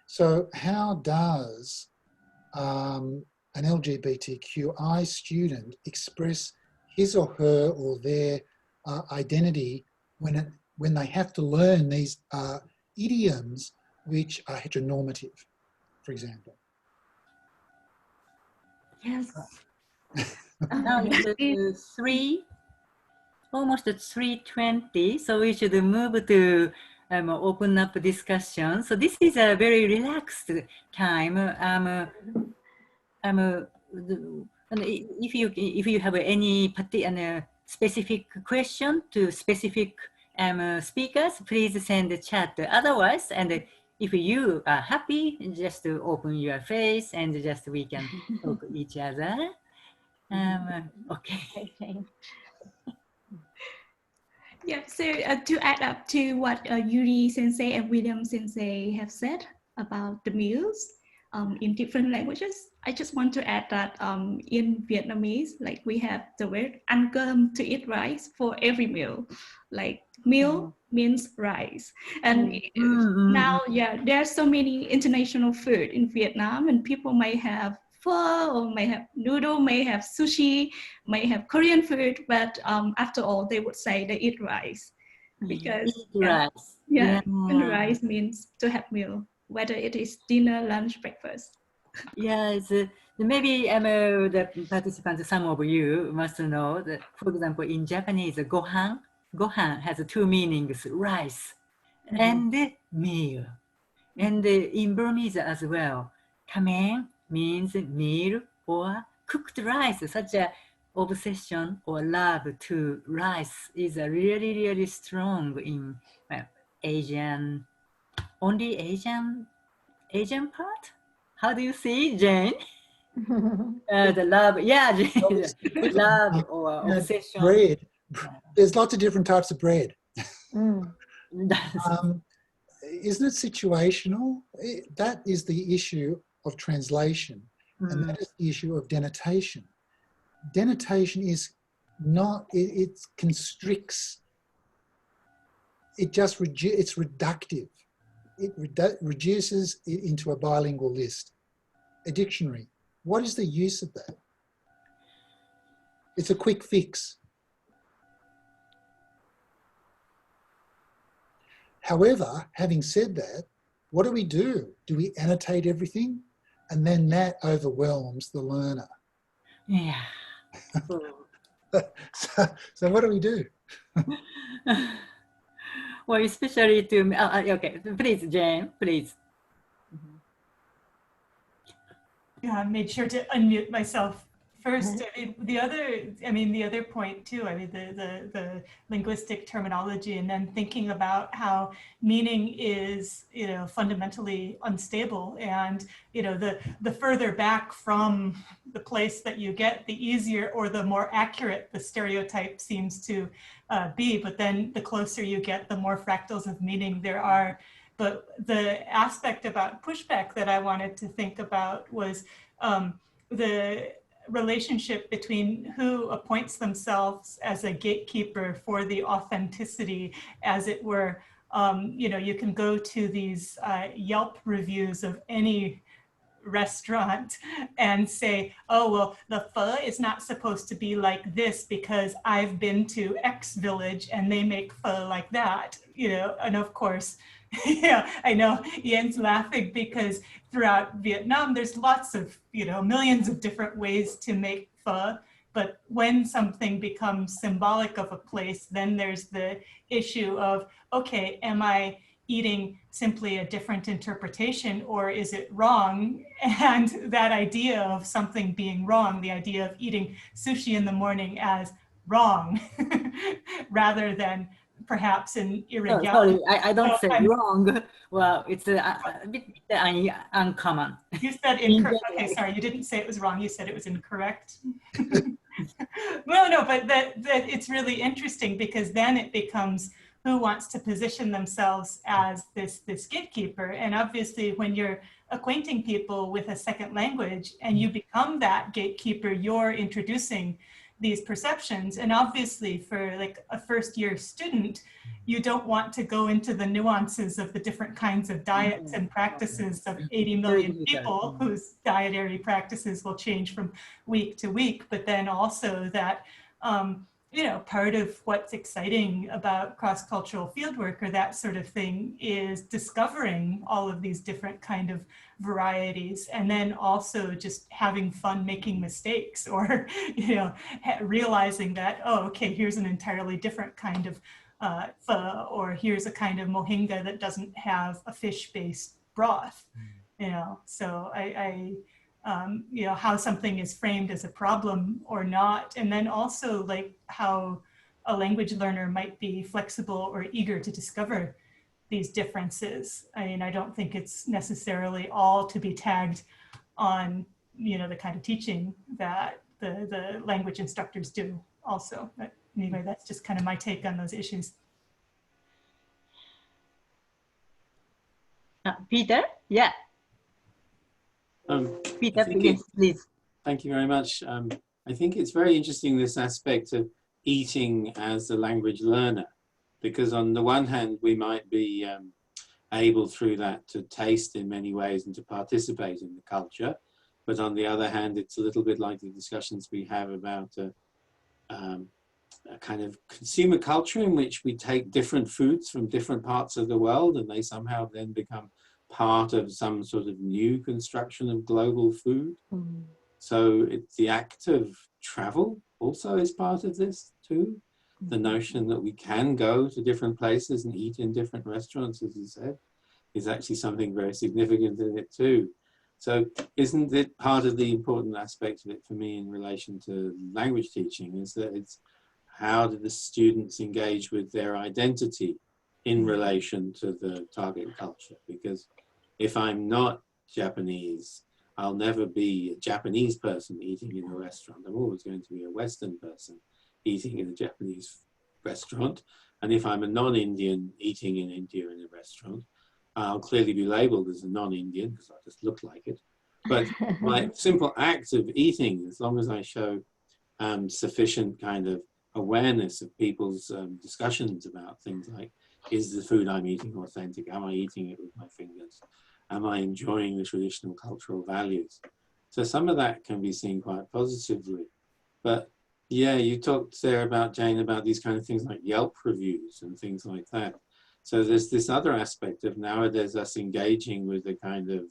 E: So how does an LGBTQI student express his or her or their identity when they have to learn these idioms which are heteronormative, for example?
D: Yes.
B: Now it's almost 3:20, so we should move to open up discussion. So this is a very relaxed time. And if you have any specific question to specific speakers, please send the chat. Otherwise, and if you are happy, just to open your face and just we can talk to each other. Okay.
D: Yeah, so to add up to what Yuri Sensei and William Sensei have said about the meals in different languages, I just want to add that in Vietnamese, like we have the word ăn cơm, to eat rice for every meal. Like meal means rice. And now, yeah, there are so many international food in Vietnam, and people may have pho, or may have noodle, may have sushi, may have Korean food, but after all, they would say they eat rice, because
B: rice.
D: And rice means to have meal, whether it is dinner, lunch, breakfast.
B: Yes, maybe the participants, some of you must know that, for example, in Japanese, gohan has two meanings: rice and meal. And in Burmese as well, kamen means meal or cooked rice. Such a obsession or love to rice is really, really strong in Asian part. How do you see, Jane? The love, Jane, love or obsession.
E: Bread. There's lots of different types of bread. Isn't it situational? That is the issue of translation, and that is the issue of denotation. Denotation is not, it constricts, it just, it's reductive. It reduces it into a bilingual list, a dictionary. What is the use of that? It's a quick fix. However, having said that, what do? Do we annotate everything? And then that overwhelms the learner.
B: Yeah.
E: So what do we do?
B: Well, especially to me. Okay, please, Jane, please.
F: Yeah, I made sure to unmute myself first. The other point too, the linguistic terminology, and then thinking about how meaning is, fundamentally unstable, and, the further back from the place that you get, the easier or the more accurate the stereotype seems to be. But then the closer you get, the more fractals of meaning there are. But the aspect about pushback that I wanted to think about was the relationship between who appoints themselves as a gatekeeper for the authenticity, as it were. You can go to these Yelp reviews of any restaurant and say, oh, well, the pho is not supposed to be like this because I've been to X village and they make pho like that, and of course, I know Yen's laughing because throughout Vietnam, there's lots of, millions of different ways to make pho. But when something becomes symbolic of a place, then there's the issue of, okay, am I eating simply a different interpretation, or is it wrong? And that idea of something being wrong, the idea of eating sushi in the morning as wrong, rather than perhaps an irregularity.
B: Oh, sorry, I don't say wrong. Well, it's a bit uncommon.
F: You said incorrect. Okay, sorry, you didn't say it was wrong. You said it was incorrect. No, but that it's really interesting, because then it becomes who wants to position themselves as this gatekeeper. And obviously, when you're acquainting people with a second language and you become that gatekeeper, you're introducing these perceptions. And obviously, for like a first-year student, you don't want to go into the nuances of the different kinds of diets and practices of 80 million people whose dietary practices will change from week to week. But then also that, part of what's exciting about cross-cultural fieldwork or that sort of thing is discovering all of these different kind of varieties, and then also just having fun making mistakes, or realizing that, oh, okay, here's an entirely different kind of pho, or here's a kind of mohinga that doesn't have a fish-based broth. So I how something is framed as a problem or not, and then also like how a language learner might be flexible or eager to discover these differences. I mean, I don't think it's necessarily all to be tagged on, the kind of teaching that the language instructors do also. But anyway, that's just kind of my take on those issues.
B: Peter? Yeah. Peter, please.
C: Thank you very much. I think it's very interesting, this aspect of eating as a language learner, because on the one hand, we might be able through that to taste in many ways and to participate in the culture. But on the other hand, it's a little bit like the discussions we have about a kind of consumer culture in which we take different foods from different parts of the world, and they somehow then become part of some sort of new construction of global food. So it's the act of travel also is part of this too. The notion that we can go to different places and eat in different restaurants, as you said, is actually something very significant in it too. So isn't it part of the important aspect of it for me in relation to language teaching, is that it's how do the students engage with their identity in relation to the target culture? Because if I'm not Japanese, I'll never be a Japanese person eating in a restaurant. I'm always going to be a Western person eating in a Japanese restaurant. And if I'm a non-Indian eating in India in a restaurant, I'll clearly be labeled as a non-Indian because I just look like it. But my simple act of eating, as long as I show sufficient kind of awareness of people's discussions about things like, is the food I'm eating authentic? Am I eating it with my fingers? Am I enjoying the traditional cultural values? So some of that can be seen quite positively. But yeah, you talked there about, Jane, about these kind of things like Yelp reviews and things like that. So there's this other aspect of nowadays us engaging with the kind of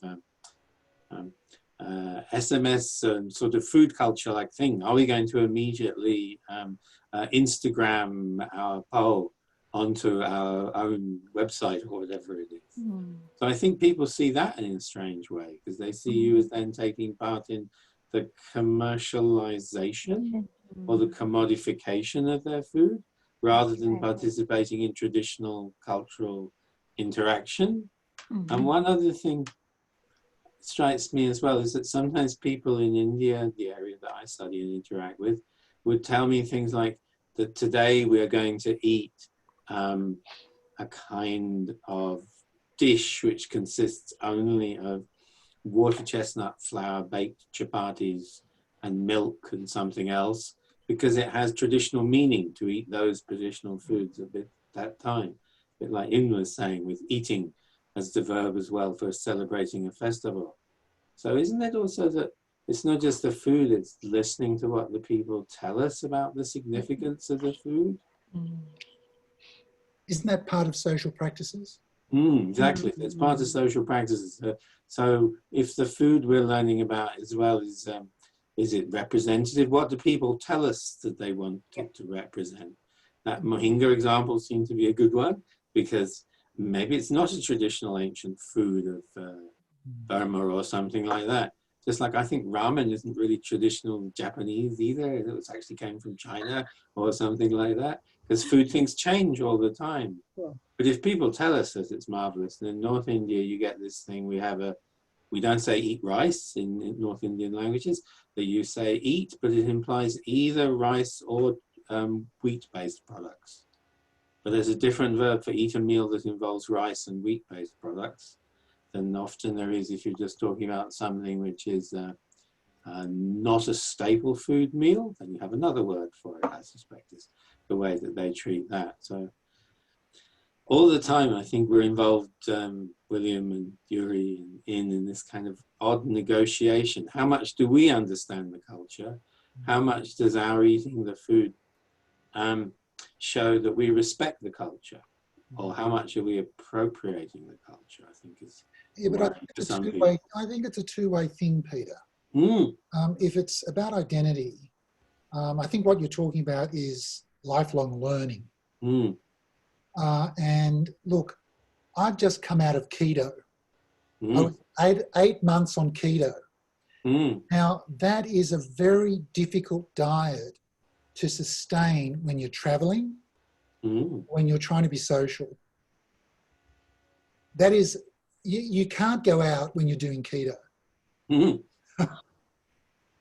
C: SMS sort of food culture like thing. Are we going to immediately Instagram our poll onto our own website or whatever it is.
G: Mm.
C: So I think people see that in a strange way, because they see you as then taking part in the commercialization or the commodification of their food, rather than participating in traditional cultural interaction.
G: Mm.
C: And one other thing strikes me as well is that sometimes people in India, the area that I study and interact with, would tell me things like that today we are going to eat a kind of dish which consists only of water chestnut flour baked chapatis and milk and something else, because it has traditional meaning to eat those traditional foods at that time. A bit like In was saying, with eating as the verb as well for celebrating a festival. So isn't it also that it's not just the food, it's listening to what the people tell us about the significance of the food?
E: Isn't that part of social practices?
C: Exactly, it's part of social practices. So if the food we're learning about as well is it representative? What do people tell us that they want it to represent? That Mohinga example seemed to be a good one, because maybe it's not a traditional ancient food of Burma or something like that. Just like I think ramen isn't really traditional Japanese either. It was actually came from China or something like that, because food things change all the time.
E: Yeah.
C: But if people tell us that it's marvelous, then in North India you get this thing, we don't say eat rice in North Indian languages, that you say eat, but it implies either rice or wheat-based products. But there's a different verb for eat a meal that involves rice and wheat-based products than often there is if you're just talking about something which is not a staple food meal. Then you have another word for it, I suspect, is the way that they treat that. So all the time, I think we're involved, William and Yuri, in this kind of odd negotiation. How much do we understand the culture? How much does our eating the food show that we respect the culture? Or how much are we appropriating the culture, I think is...
E: Yeah, but I think it's a two-way thing, Peter. If it's about identity, I think what you're talking about is lifelong learning. And look, I've just come out of keto. I was eight months on keto. Now, that is a very difficult diet to sustain when you're traveling, when you're trying to be social. That is, you can't go out when you're doing keto.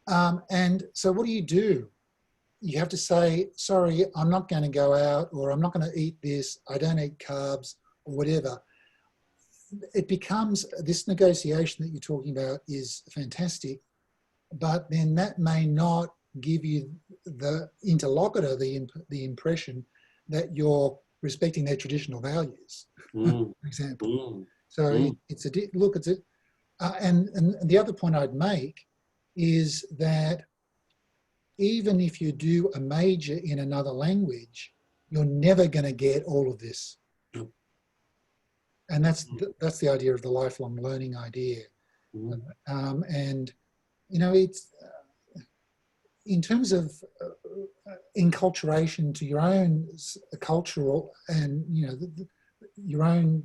E: And so what do? You have to say, sorry, I'm not going to go out, or I'm not going to eat this, I don't eat carbs, or whatever. It becomes, this negotiation that you're talking about is fantastic, but then that may not give you, the interlocutor, the impression that you're respecting their traditional values, for example. So it's a, look, it's a, and the other point I'd make is that even if you do a major in another language, you're never going to get all of this. And that's the idea of the lifelong learning idea. And, you know, it's in terms of enculturation to your own cultural and, you know, your own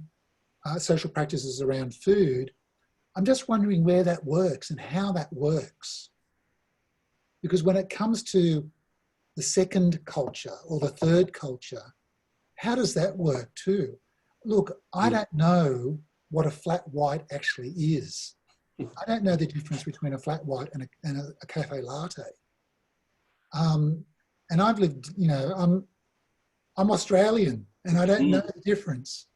E: social practices around food, I'm just wondering where that works and how that works. Because when it comes to the second culture or the third culture, how does that work too? Look, I don't know what a flat white actually is. I don't know the difference between a flat white and a cafe latte. And I've lived, you know, I'm Australian and I don't know the difference.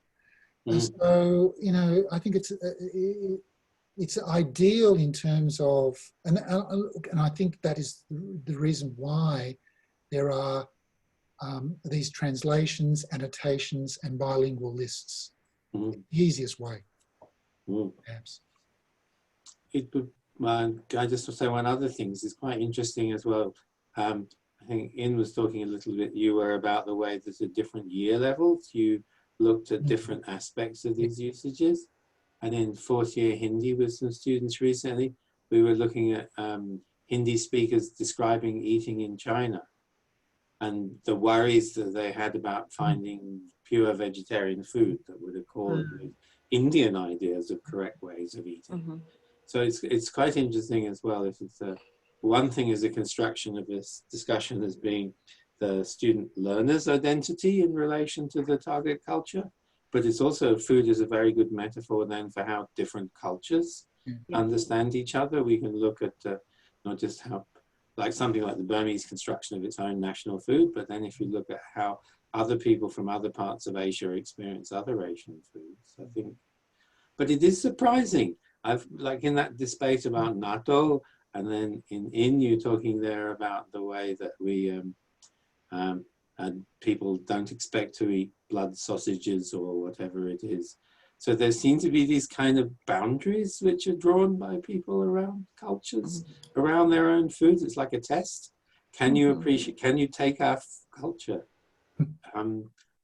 E: And so, you know, I think it's ideal in terms of, and I think that is the reason why there are these translations, annotations, and bilingual lists. The easiest way, perhaps.
C: I just want to say one other thing. This is quite interesting as well. I think In was talking a little bit, you were about the way that at different year levels, you looked at different aspects of these usages. And in fourth year Hindi with some students recently, we were looking at Hindi speakers describing eating in China. and the worries that they had about finding pure vegetarian food that would accord with Indian ideas of correct ways of eating. So it's quite interesting as well. If it's one thing is the construction of this discussion as being the student learner's identity in relation to the target culture, but it's also food is a very good metaphor then for how different cultures understand each other. We can look at not just how, like something like the Burmese construction of its own national food, but then if you look at how other people from other parts of Asia experience other Asian foods, I think. But it is surprising. I've, like in that debate about natto, and then in you talking there about the way that we, people don't expect to eat blood sausages or whatever it is. So there seem to be these kind of boundaries which are drawn by people around cultures, around their own foods. It's like a test. Can you appreciate, can you take our culture?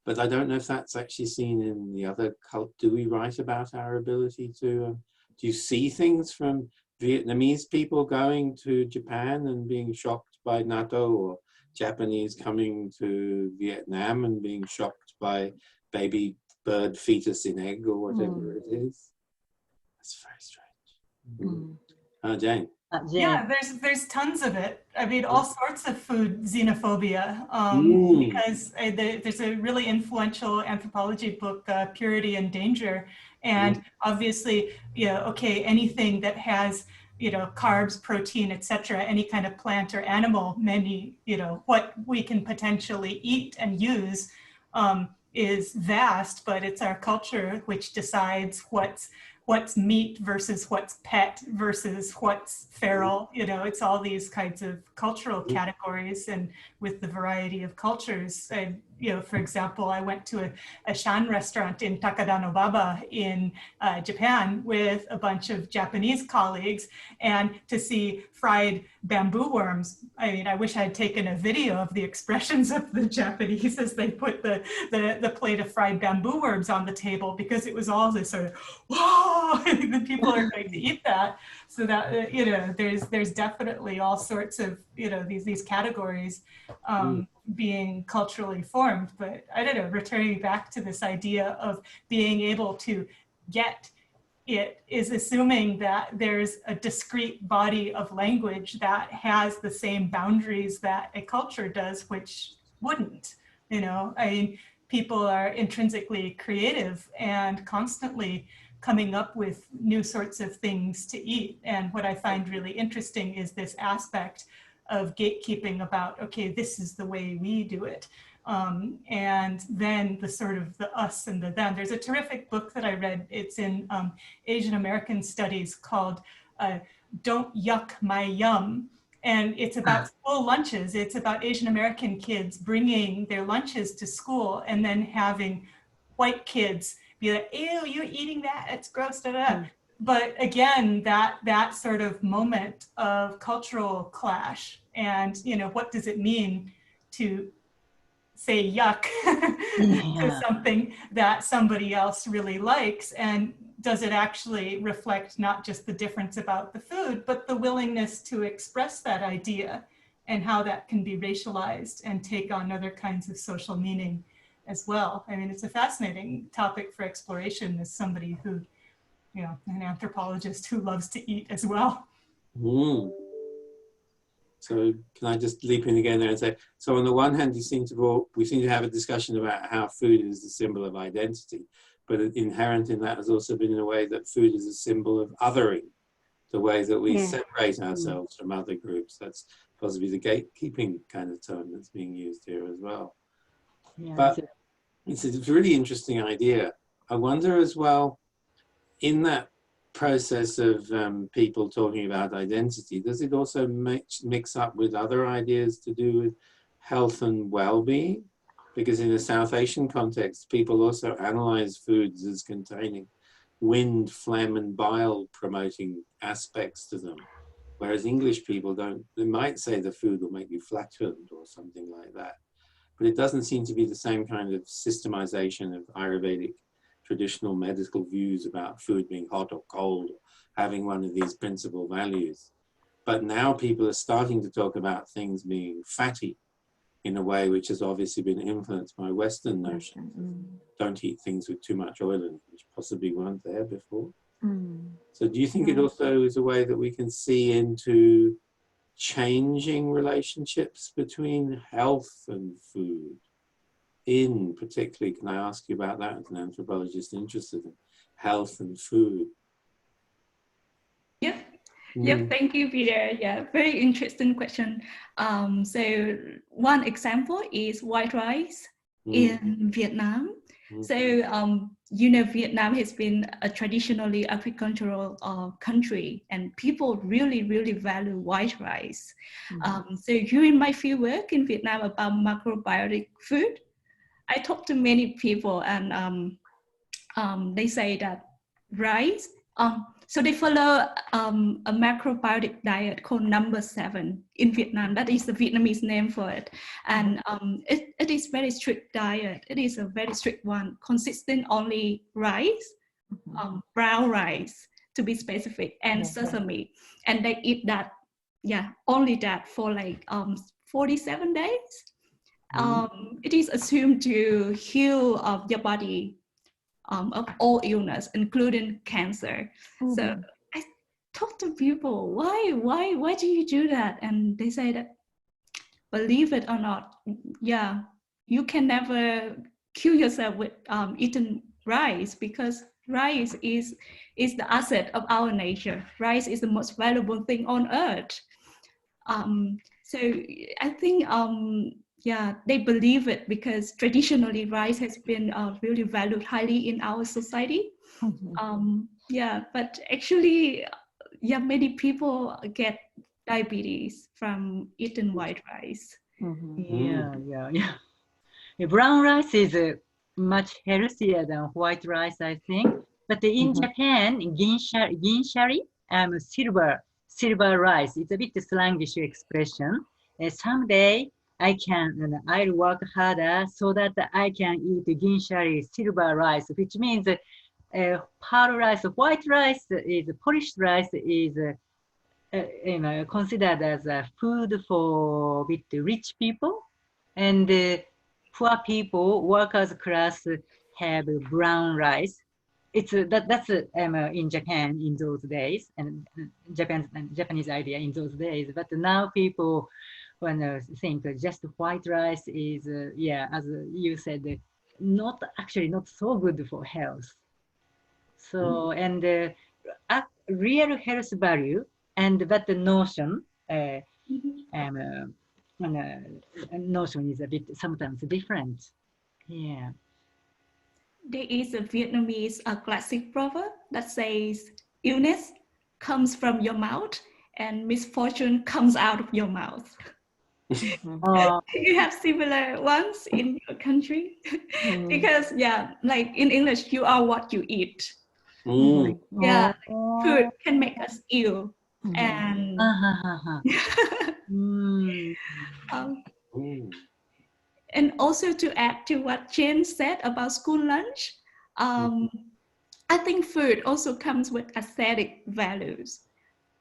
C: But I don't know if that's actually seen in the other cult. Do we write about our ability to, do you see things from Vietnamese people going to Japan and being shocked by natto, or Japanese coming to Vietnam and being shocked by baby bird fetus in egg or whatever it is? That's very strange. Jane.
F: Yeah, there's tons of it. I mean, all sorts of food xenophobia. Because there's a really influential anthropology book, Purity and Danger, and obviously, okay, anything that has carbs, protein, etc., any kind of plant or animal, what we can potentially eat and use is vast, but it's our culture which decides what's meat versus what's pet versus what's feral. It's all these kinds of cultural categories, and with the variety of cultures. For example, I went to a Shan restaurant in Takadanobaba in Japan with a bunch of Japanese colleagues, and to see fried bamboo worms. I mean, I wish I'd taken a video of the expressions of the Japanese as they put the plate of fried bamboo worms on the table, because it was all this sort of, whoa, the people are going to eat that. So that, there's definitely all sorts of, these categories being culturally formed. But I don't know, returning back to this idea of being able to get it is assuming that there's a discrete body of language that has the same boundaries that a culture does, which wouldn't. I mean, people are intrinsically creative and constantly coming up with new sorts of things to eat. And what I find really interesting is this aspect of gatekeeping about, okay, this is the way we do it. And then the sort of the us and the them. There's a terrific book that I read. It's in Asian American studies called Don't Yuck My Yum. And it's about school lunches. It's about Asian American kids bringing their lunches to school and then having white kids be like, ew, you're eating that, it's gross, da, da. But again, that sort of moment of cultural clash, and what does it mean to say yuck to something that somebody else really likes, and does it actually reflect not just the difference about the food, but the willingness to express that idea and how that can be racialized and take on other kinds of social meaning as well. I mean, it's a fascinating topic for exploration as somebody who, an anthropologist who loves to eat as well.
C: So can I just leap in again there and say, so on the one hand, we seem to have a discussion about how food is the symbol of identity, but inherent in that has also been in a way that food is a symbol of othering, the way that we separate ourselves from other groups. That's possibly the gatekeeping kind of term that's being used here as well. But it's a really interesting idea. I wonder as well, in that process of people talking about identity, does it also mix up with other ideas to do with health and well-being? Because in a South Asian context, people also analyze foods as containing wind, phlegm, and bile promoting aspects to them. Whereas English people don't, they might say the food will make you flatulent or something like that. But it doesn't seem to be the same kind of systemization of Ayurvedic traditional medical views about food being hot or cold, or having one of these principal values. But now people are starting to talk about things being fatty in a way which has obviously been influenced by Western notions. Don't eat things with too much oil in it, which possibly weren't there before. So do you think it also is a way that we can see into changing relationships between health and food? In particularly, can I ask you about that as an anthropologist interested in health and food?
D: Yep. Yep, thank you, Peter. Yeah, very interesting question. So one example is white rice in Vietnam. So, you know, Vietnam has been a traditionally agricultural country, and people really, really value white rice. So during my field work in Vietnam about macrobiotic food, I talked to many people, and they say that rice, so they follow a macrobiotic diet called number 7 in Vietnam. That is the Vietnamese name for it. And it is very strict diet. It is a very strict one, consisting only rice, brown rice to be specific, and sesame. And they eat that, only that for like 47 days. It is assumed to heal your body of all illness, including cancer. So I talk to people, why do you do that? And they say that, believe it or not, you can never kill yourself with eating rice, because rice is the asset of our nature. Rice is the most valuable thing on earth. So I think they believe it because traditionally rice has been really valued highly in our society. But actually, many people get diabetes from eating white rice.
B: Brown rice is much healthier than white rice, I think. But in Japan, ginshari, silver rice. It's a bit slangish expression. Someday I'll work harder so that I can eat ginshari, silver rice, which means pearl rice, white rice is polished rice is considered as a food for a bit rich people, and poor people, workers class, have brown rice. It's that's in Japan in those days, and Japanese idea in those days. But now people think just white rice is as you said, not so good for health. So and real health value but the notion notion is a bit sometimes different.
D: There is a Vietnamese classic proverb that says, illness comes from your mouth and misfortune comes out of your mouth. You have similar ones in your country? Because like in English, you are what you eat. Food can make us ill. And and also to add to what Jen said about school lunch, I think food also comes with aesthetic values.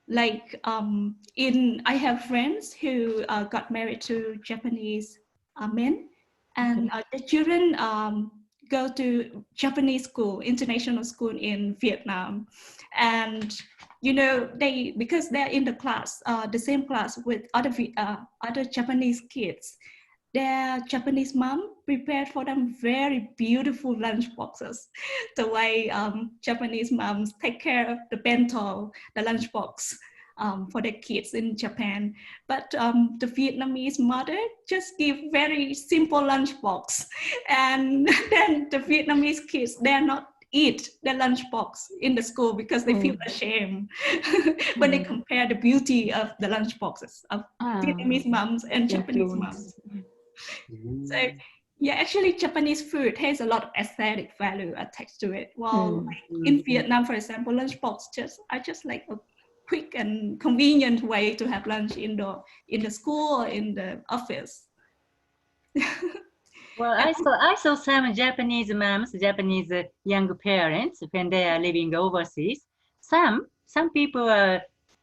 D: Like I have friends who got married to Japanese men, and the children go to Japanese school, international school in Vietnam, and because they're in the class, the same class with other Japanese kids, their Japanese mom prepared for them very beautiful lunch boxes. The way Japanese moms take care of the bento, the lunch box for their kids in Japan. But the Vietnamese mother just give very simple lunch box. And then the Vietnamese kids, they're not eat the lunch box in the school because they feel ashamed when they compare the beauty of the lunch boxes of Vietnamese moms and Japanese moms. So actually Japanese food has a lot of aesthetic value attached to it. While in Vietnam, for example, lunchbox are just like a quick and convenient way to have lunch in the school or in the office.
B: Well, I saw some Japanese moms, Japanese young parents when they are living overseas. Some people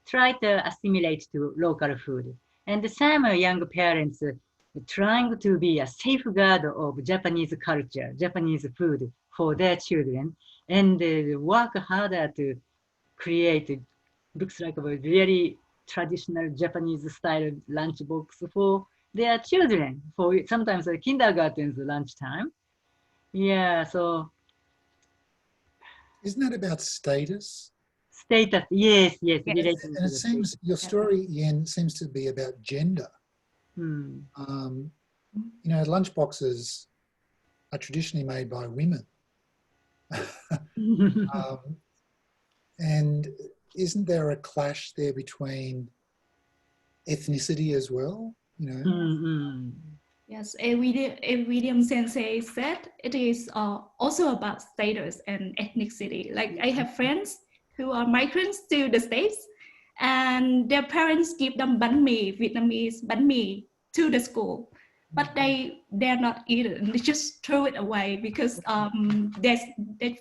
B: try to assimilate to local food, and some young parents trying to be a safeguard of Japanese culture, Japanese food for their children, and work harder to create, looks like a really traditional Japanese style lunchbox for their children, for sometimes a kindergarten's lunchtime. Yeah, so.
E: Isn't that about status?
B: Status, yes, yes.
D: Yes.
B: Relating
E: And
B: to
E: it
B: the
E: seems,
B: status.
E: your story, Yen, seems to be about gender.
B: Hmm.
E: You know, lunchboxes are traditionally made by women. And isn't there a clash there between ethnicity as well? You know,
B: Mm-hmm.
D: Yes, William Sensei said it is also about status and ethnicity. Like I have friends who are migrants to the States, and their parents give them bánh mì, Vietnamese bánh mì, to the school, but they're not eaten. They just throw it away because their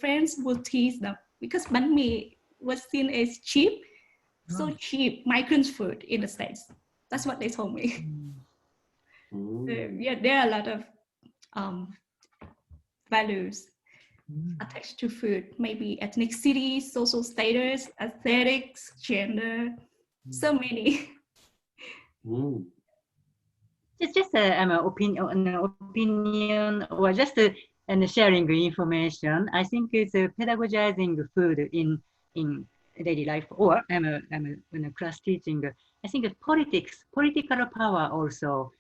D: friends will tease them because bánh mì was seen as cheap, so cheap migrant food in the States. That's what they told me. Yeah, there are a lot of values attached to food, maybe ethnicity, social status, aesthetics, gender, so many.
B: Just an opinion, or just and sharing information. I think it's pedagogizing food in daily life, or I'm a class teaching. I think political power also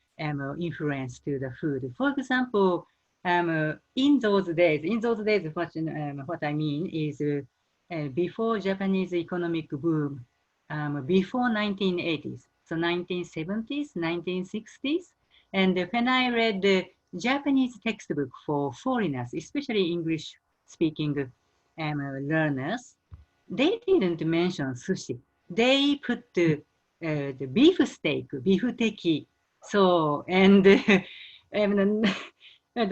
B: influence to the food. For example, in those days, what I mean is before Japanese economic boom, before 1980s, so 1970s, 1960s, and when I read the Japanese textbook for foreigners, especially English-speaking learners, they didn't mention sushi. They put the beef steak, beef teki. So, and so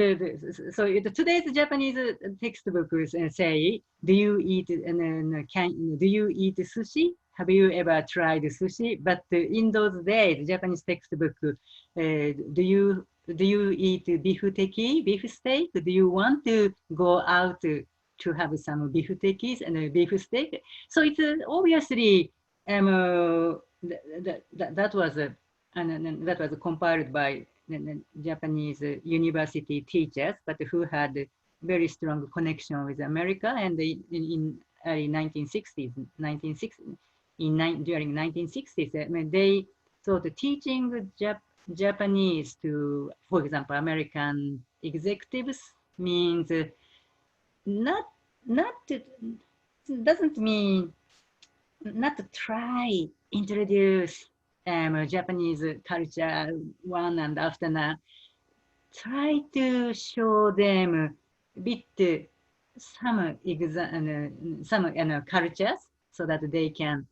B: today's Japanese textbooks say, do you eat do you eat sushi? Have you ever tried sushi? But in those days, Japanese textbook, do you eat beef teki, beef steak? Do you want to go out to have some beef tekis and beef steak? So it's obviously that was compiled by Japanese university teachers, but who had very strong connection with America, and in early 1960s, during 1960s, they the teaching Japanese to, for example, American executives means doesn't mean not to try introduce Japanese culture one and after another. Try to show them a bit some cultures so that they can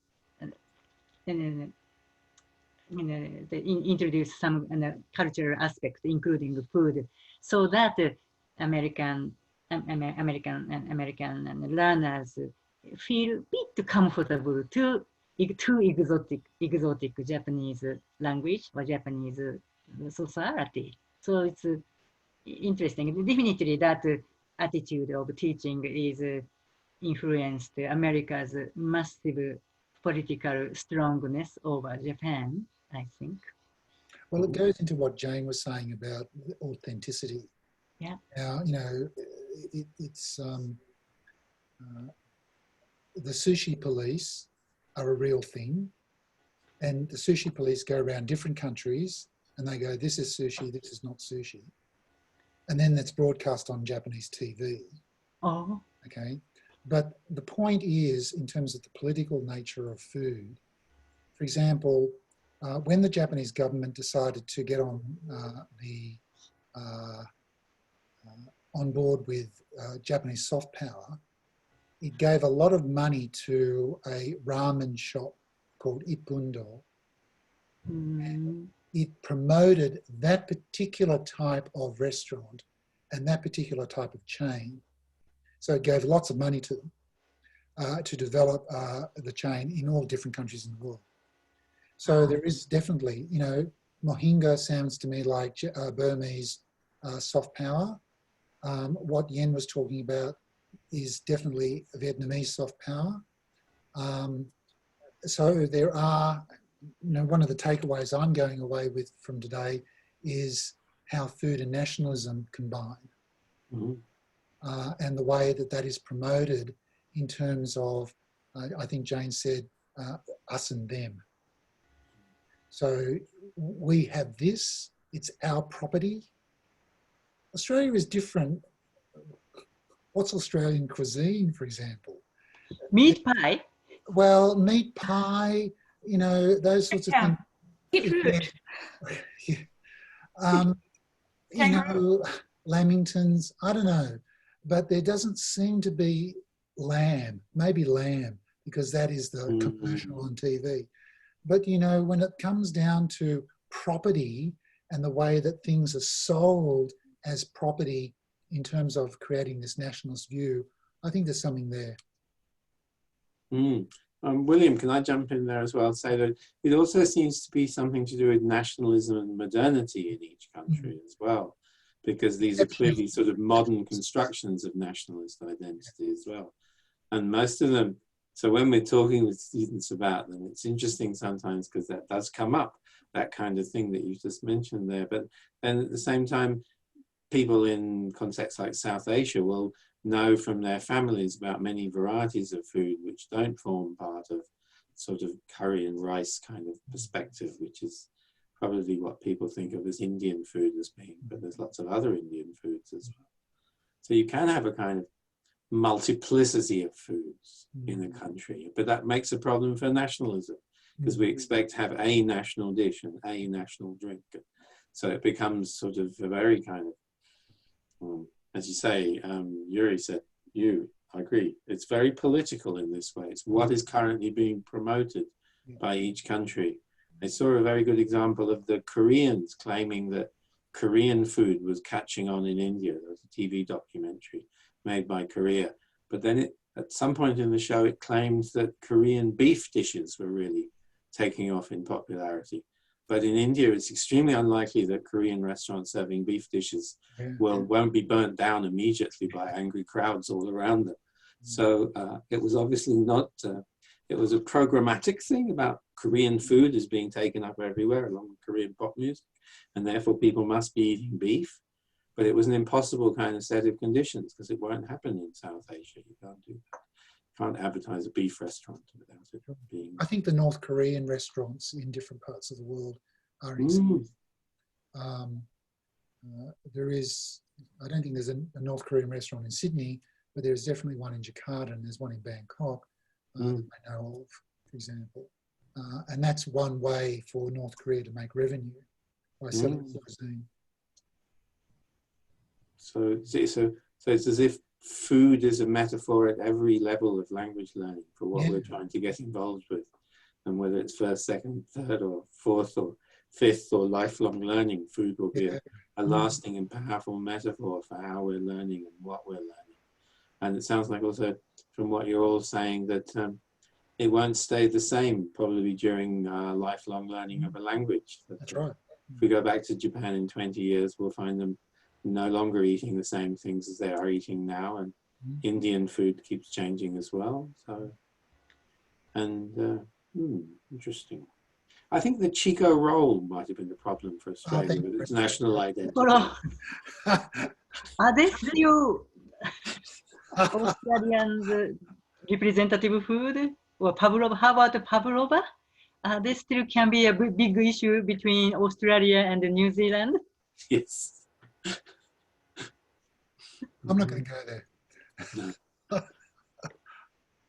B: introduce some cultural aspects, including food, so that American learners feel a bit comfortable to exotic Japanese language or Japanese society. So it's interesting. Definitely that attitude of teaching is influenced America's massive political strongness over Japan, I think.
E: Well, it goes into what Jane was saying about authenticity.
B: Yeah.
E: Now, you know, it's the sushi police are a real thing, and the sushi police go around different countries and they go, this is sushi, this is not sushi. And then that's broadcast on Japanese TV.
B: Oh.
E: Okay. But the point is, in terms of the political nature of food, for example, when the Japanese government decided to get on on board with Japanese soft power, it gave a lot of money to a ramen shop called Ippundo. It promoted that particular type of restaurant and that particular type of chain. So it gave lots of money to them to develop the chain in all different countries in the world. So there is definitely, you know, Mohinga sounds to me like Burmese soft power. What Yen was talking about is definitely Vietnamese soft power. So there are, one of the takeaways I'm going away with from today is how food and nationalism combine.
C: Mm-hmm.
E: And the way that that is promoted in terms of, I think Jane said, us and them. So we have this, it's our property. Australia is different. What's Australian cuisine, for example?
I: Meat pie.
E: Well, meat pie, those sorts of things.
D: Seafood.
E: Lamingtons, I don't know. But there doesn't seem to be lamb, maybe lamb, because that is the commercial on TV. But, when it comes down to property and the way that things are sold as property in terms of creating this nationalist view, I think there's something there.
C: William, can I jump in there as well? Say that it also seems to be something to do with nationalism and modernity in each country as well, because these are clearly sort of modern constructions of nationalist identity as well. And most of them, so when we're talking with students about them, it's interesting sometimes because that does come up, that kind of thing that you just mentioned there. But then at the same time, people in contexts like South Asia will know from their families about many varieties of food which don't form part of sort of curry and rice kind of perspective, which is probably what people think of as Indian food as being, but there's lots of other Indian foods as well. So you can have a kind of multiplicity of foods in a country, but that makes a problem for nationalism because we expect to have a national dish and a national drink. So it becomes sort of a very kind of, as you say, Yuri said, I agree, it's very political in this way. It's what is currently being promoted by each country. I saw a very good example of the Koreans claiming that Korean food was catching on in India. There was a TV documentary made by Korea. But then at some point in the show, it claims that Korean beef dishes were really taking off in popularity. But in India, it's extremely unlikely that Korean restaurants serving beef dishes won't be burnt down immediately by angry crowds all around them. So it was obviously not, it was a programmatic thing about Korean food is being taken up everywhere along with Korean pop music, and therefore people must be eating beef. But it was an impossible kind of set of conditions because it won't happen in South Asia. You can't do that. You can't advertise a beef restaurant without it being.
E: I think the North Korean restaurants in different parts of the world are exist. There is, I don't think there's a North Korean restaurant in Sydney, but there's definitely one in Jakarta and there's one in Bangkok that I know of, for example. And that's one way for North Korea to make revenue by selling cuisine.
C: So it's as if food is a metaphor at every level of language learning for what we're trying to get involved with. And whether it's first, second, third, or fourth, or fifth, or lifelong learning, food will be a lasting and powerful metaphor for how we're learning and what we're learning. And it sounds like also from what you're all saying that it won't stay the same probably during lifelong learning of a language.
E: That's right.
C: If we go back to Japan in 20 years, we'll find them no longer eating the same things as they are eating now, and Indian food keeps changing as well. So, and interesting. I think the Chico roll might have been the problem for Australia with its national identity.
I: Are they still Australian representative food? Or pavlova? How about the pavlova? This still can be a big issue between Australia and New Zealand.
C: Yes.
E: I'm not going to go there.
C: No.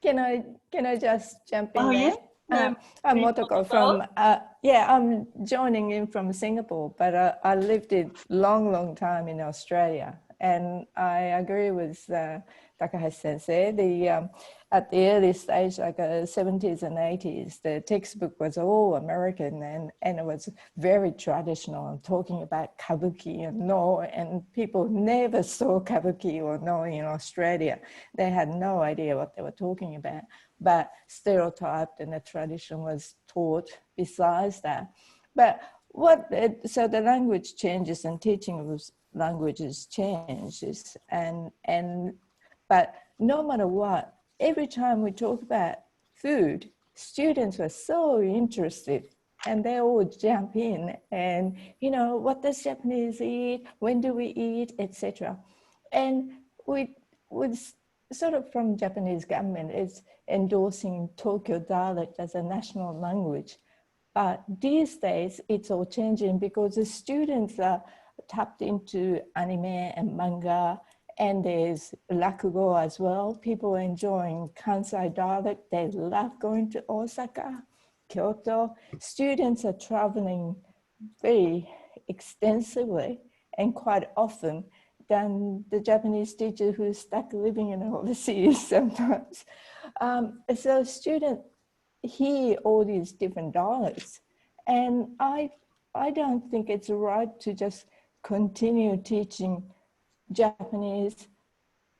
J: Can I just jump in there?
I: Yes.
J: I'm Motoko from, I'm joining in from Singapore, but I lived a long time in Australia. And I agree with Takahashi sensei. At the early stage, like 70s and 80s, the textbook was all American and it was very traditional, talking about kabuki and no, and people never saw kabuki or no in Australia. They had no idea what they were talking about, but stereotyped and the tradition was taught besides that. But so the language changes and teaching of languages changes, but no matter what, every time we talk about food, students were so interested and they all jump in and, you know, what does Japanese eat? When do we eat, etc. And with sort of from Japanese government is endorsing Tokyo dialect as a national language. But these days, it's all changing because the students are tapped into anime and manga, and there's rakugo as well. People are enjoying Kansai dialect. They love going to Osaka, Kyoto. Students are traveling very extensively and quite often than the Japanese teacher who's stuck living in overseas sometimes. So students hear all these different dialects. And I don't think it's right to just continue teaching Japanese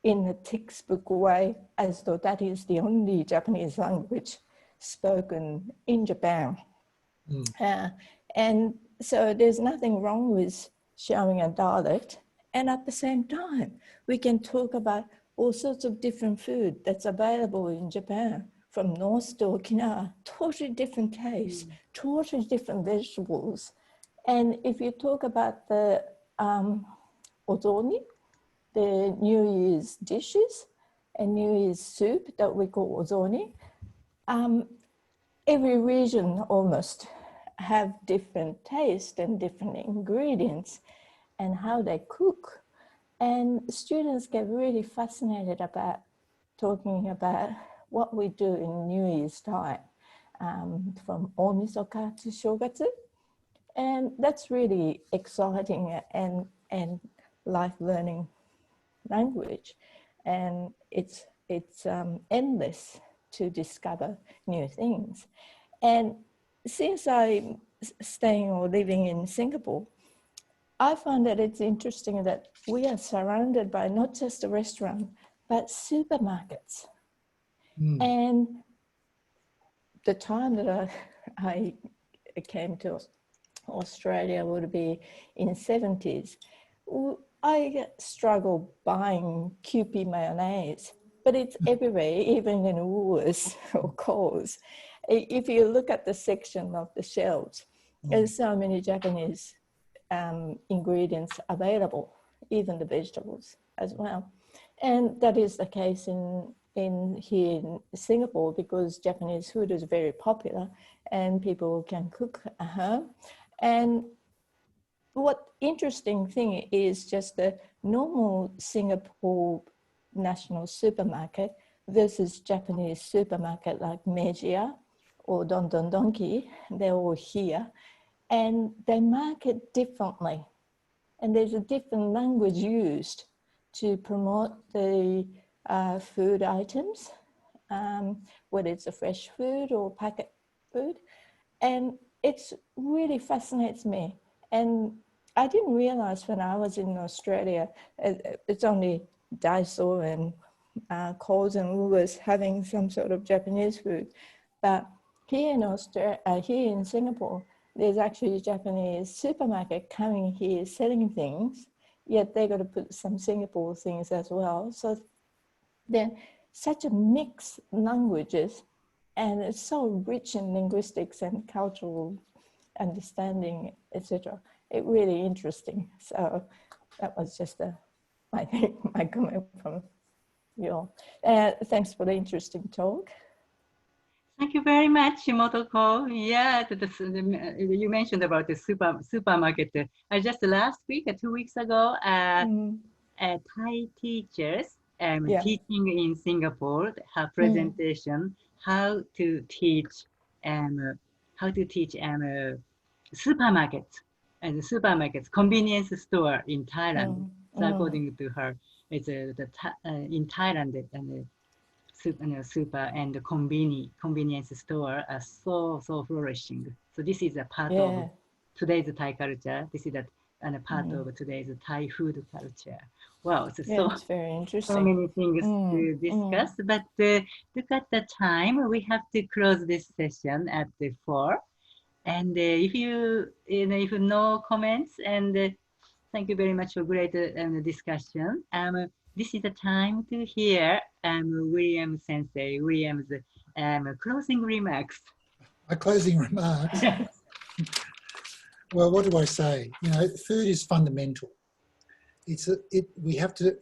J: in a textbook way as though that is the only Japanese language spoken in Japan. And so there's nothing wrong with showing a dialect. And at the same time, we can talk about all sorts of different food that's available in Japan, from north to Okinawa, totally different taste, totally different vegetables. And if you talk about the ozoni, the New Year's dishes and New Year's soup that we call ozoni, every region almost have different taste and different ingredients and how they cook. And students get really fascinated about talking about what we do in New Year's time, from Omisoka to Shogatsu. And that's really exciting and life learning language. And it's endless to discover new things. And since I'm staying or living in Singapore, I find that it's interesting that we are surrounded by not just a restaurant, but supermarkets. And the time that I came to Australia would be in the 70s. I struggled buying Kewpie mayonnaise, but it's everywhere, even in Woolworths or Coles. If you look at the section of the shelves, there's so many Japanese ingredients available, even the vegetables as well. And that is the case here in Singapore, because Japanese food is very popular and people can cook at home. And what interesting thing is just the normal Singapore national supermarket versus Japanese supermarket like Meiji or Don Don Donki. They're all here and they market differently. And there's a different language used to promote the food items, whether it's a fresh food or packet food. And it's really fascinates me. And I didn't realize when I was in Australia, it's only Daiso and Coles and Woolworths having some sort of Japanese food. But here in Australia, here in Singapore, there's actually a Japanese supermarket coming here selling things, yet they got to put some Singapore things as well. So they're such a mixed languages, and it's so rich in linguistics and cultural understanding, etc. It's really interesting. So that was just my comment from you all. Thanks for the interesting talk.
I: Thank you very much, Shimotoko. Yeah, you mentioned about the supermarket. I just last week, 2 weeks ago, Thai teachers teaching in Singapore have presentation how to teach supermarkets, convenience store in Thailand. So according to her, it's in Thailand and super and the convenience store are so flourishing. So this is a part of today's Thai culture. This is a part of today's Thai food culture. Wow, so
J: it's very interesting.
I: So many things to discuss, but look at the time. We have to close this session at 4. And if you no comments, and thank you very much for great discussion. This is the time to hear William Sensei, William's closing remarks.
E: My closing remarks. Well, what do I say? You know, food is fundamental. We have to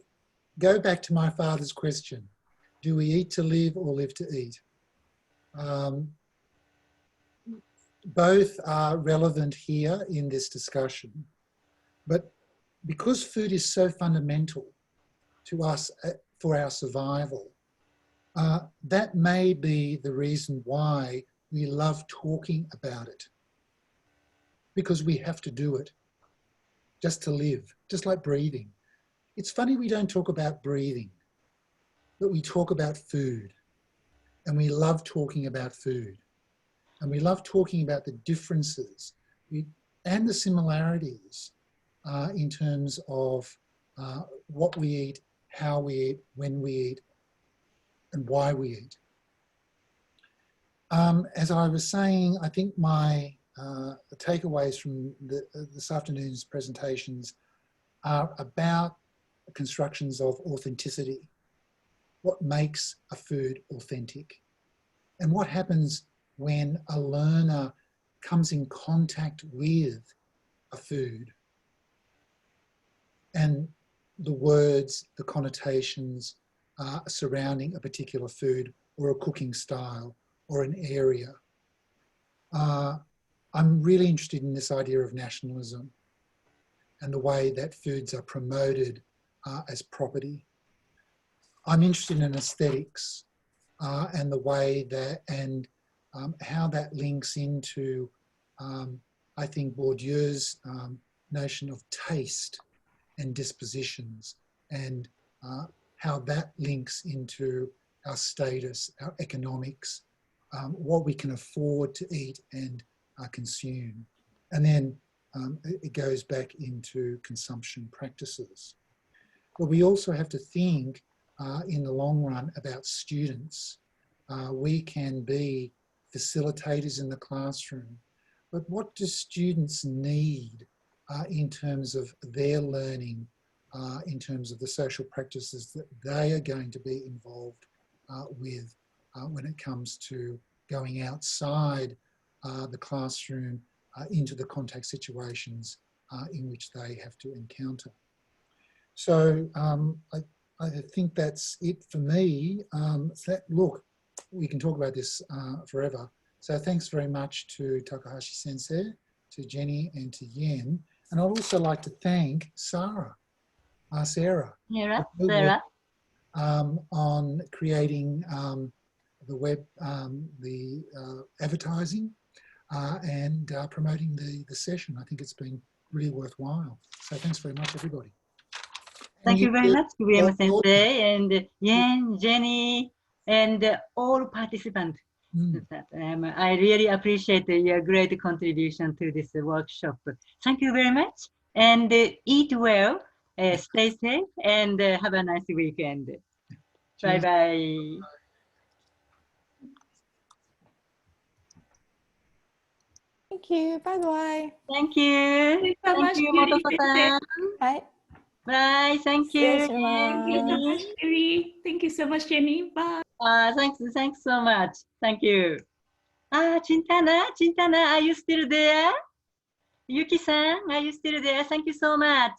E: go back to my father's question. Do we eat to live or live to eat? Both are relevant here in this discussion, but because food is so fundamental to us for our survival, that may be the reason why we love talking about it, because we have to do it just to live, just like breathing. It's funny we don't talk about breathing, but we talk about food, and we love talking about food. And we love talking about the differences and the similarities in terms of what we eat, how we eat, when we eat, and why we eat. As I was saying, I think my takeaways from this afternoon's presentations are about constructions of authenticity. What makes a food authentic? And what happens when a learner comes in contact with a food and the words, the connotations surrounding a particular food or a cooking style or an area. I'm really interested in this idea of nationalism and the way that foods are promoted as property. I'm interested in aesthetics and the way that, and how that links into, I think, Bourdieu's notion of taste and dispositions, and how that links into our status, our economics, what we can afford to eat and consume. And then it goes back into consumption practices. But we also have to think in the long run about students. We can be facilitators in the classroom, but what do students need in terms of their learning, in terms of the social practices that they are going to be involved with when it comes to going outside the classroom into the contact situations in which they have to encounter. So I think that's it for me. Look, we can talk about this forever. So thanks very much to Takahashi Sensei, to Jenny and to Yen. And I'd also like to thank Sarah, Sarah, on creating the web, the advertising and promoting the session. I think it's been really worthwhile. So thanks very much, everybody.
I: Thank you very much, William Sensei, and Yen, Jenny, and all participants. I really appreciate your great contribution to this workshop. Thank you very much, and eat well, stay safe, and have a nice weekend. Bye-bye.
J: Thank you. Bye-bye.
I: Thank you.
D: Thank you,
I: Moto-san.
J: Bye.
I: Bye. Thank you.
D: Thank you so much, Jenny. Bye.
I: Thanks so much. Thank you. Chintana, are you still there? Yuki-san, are you still there? Thank you so much.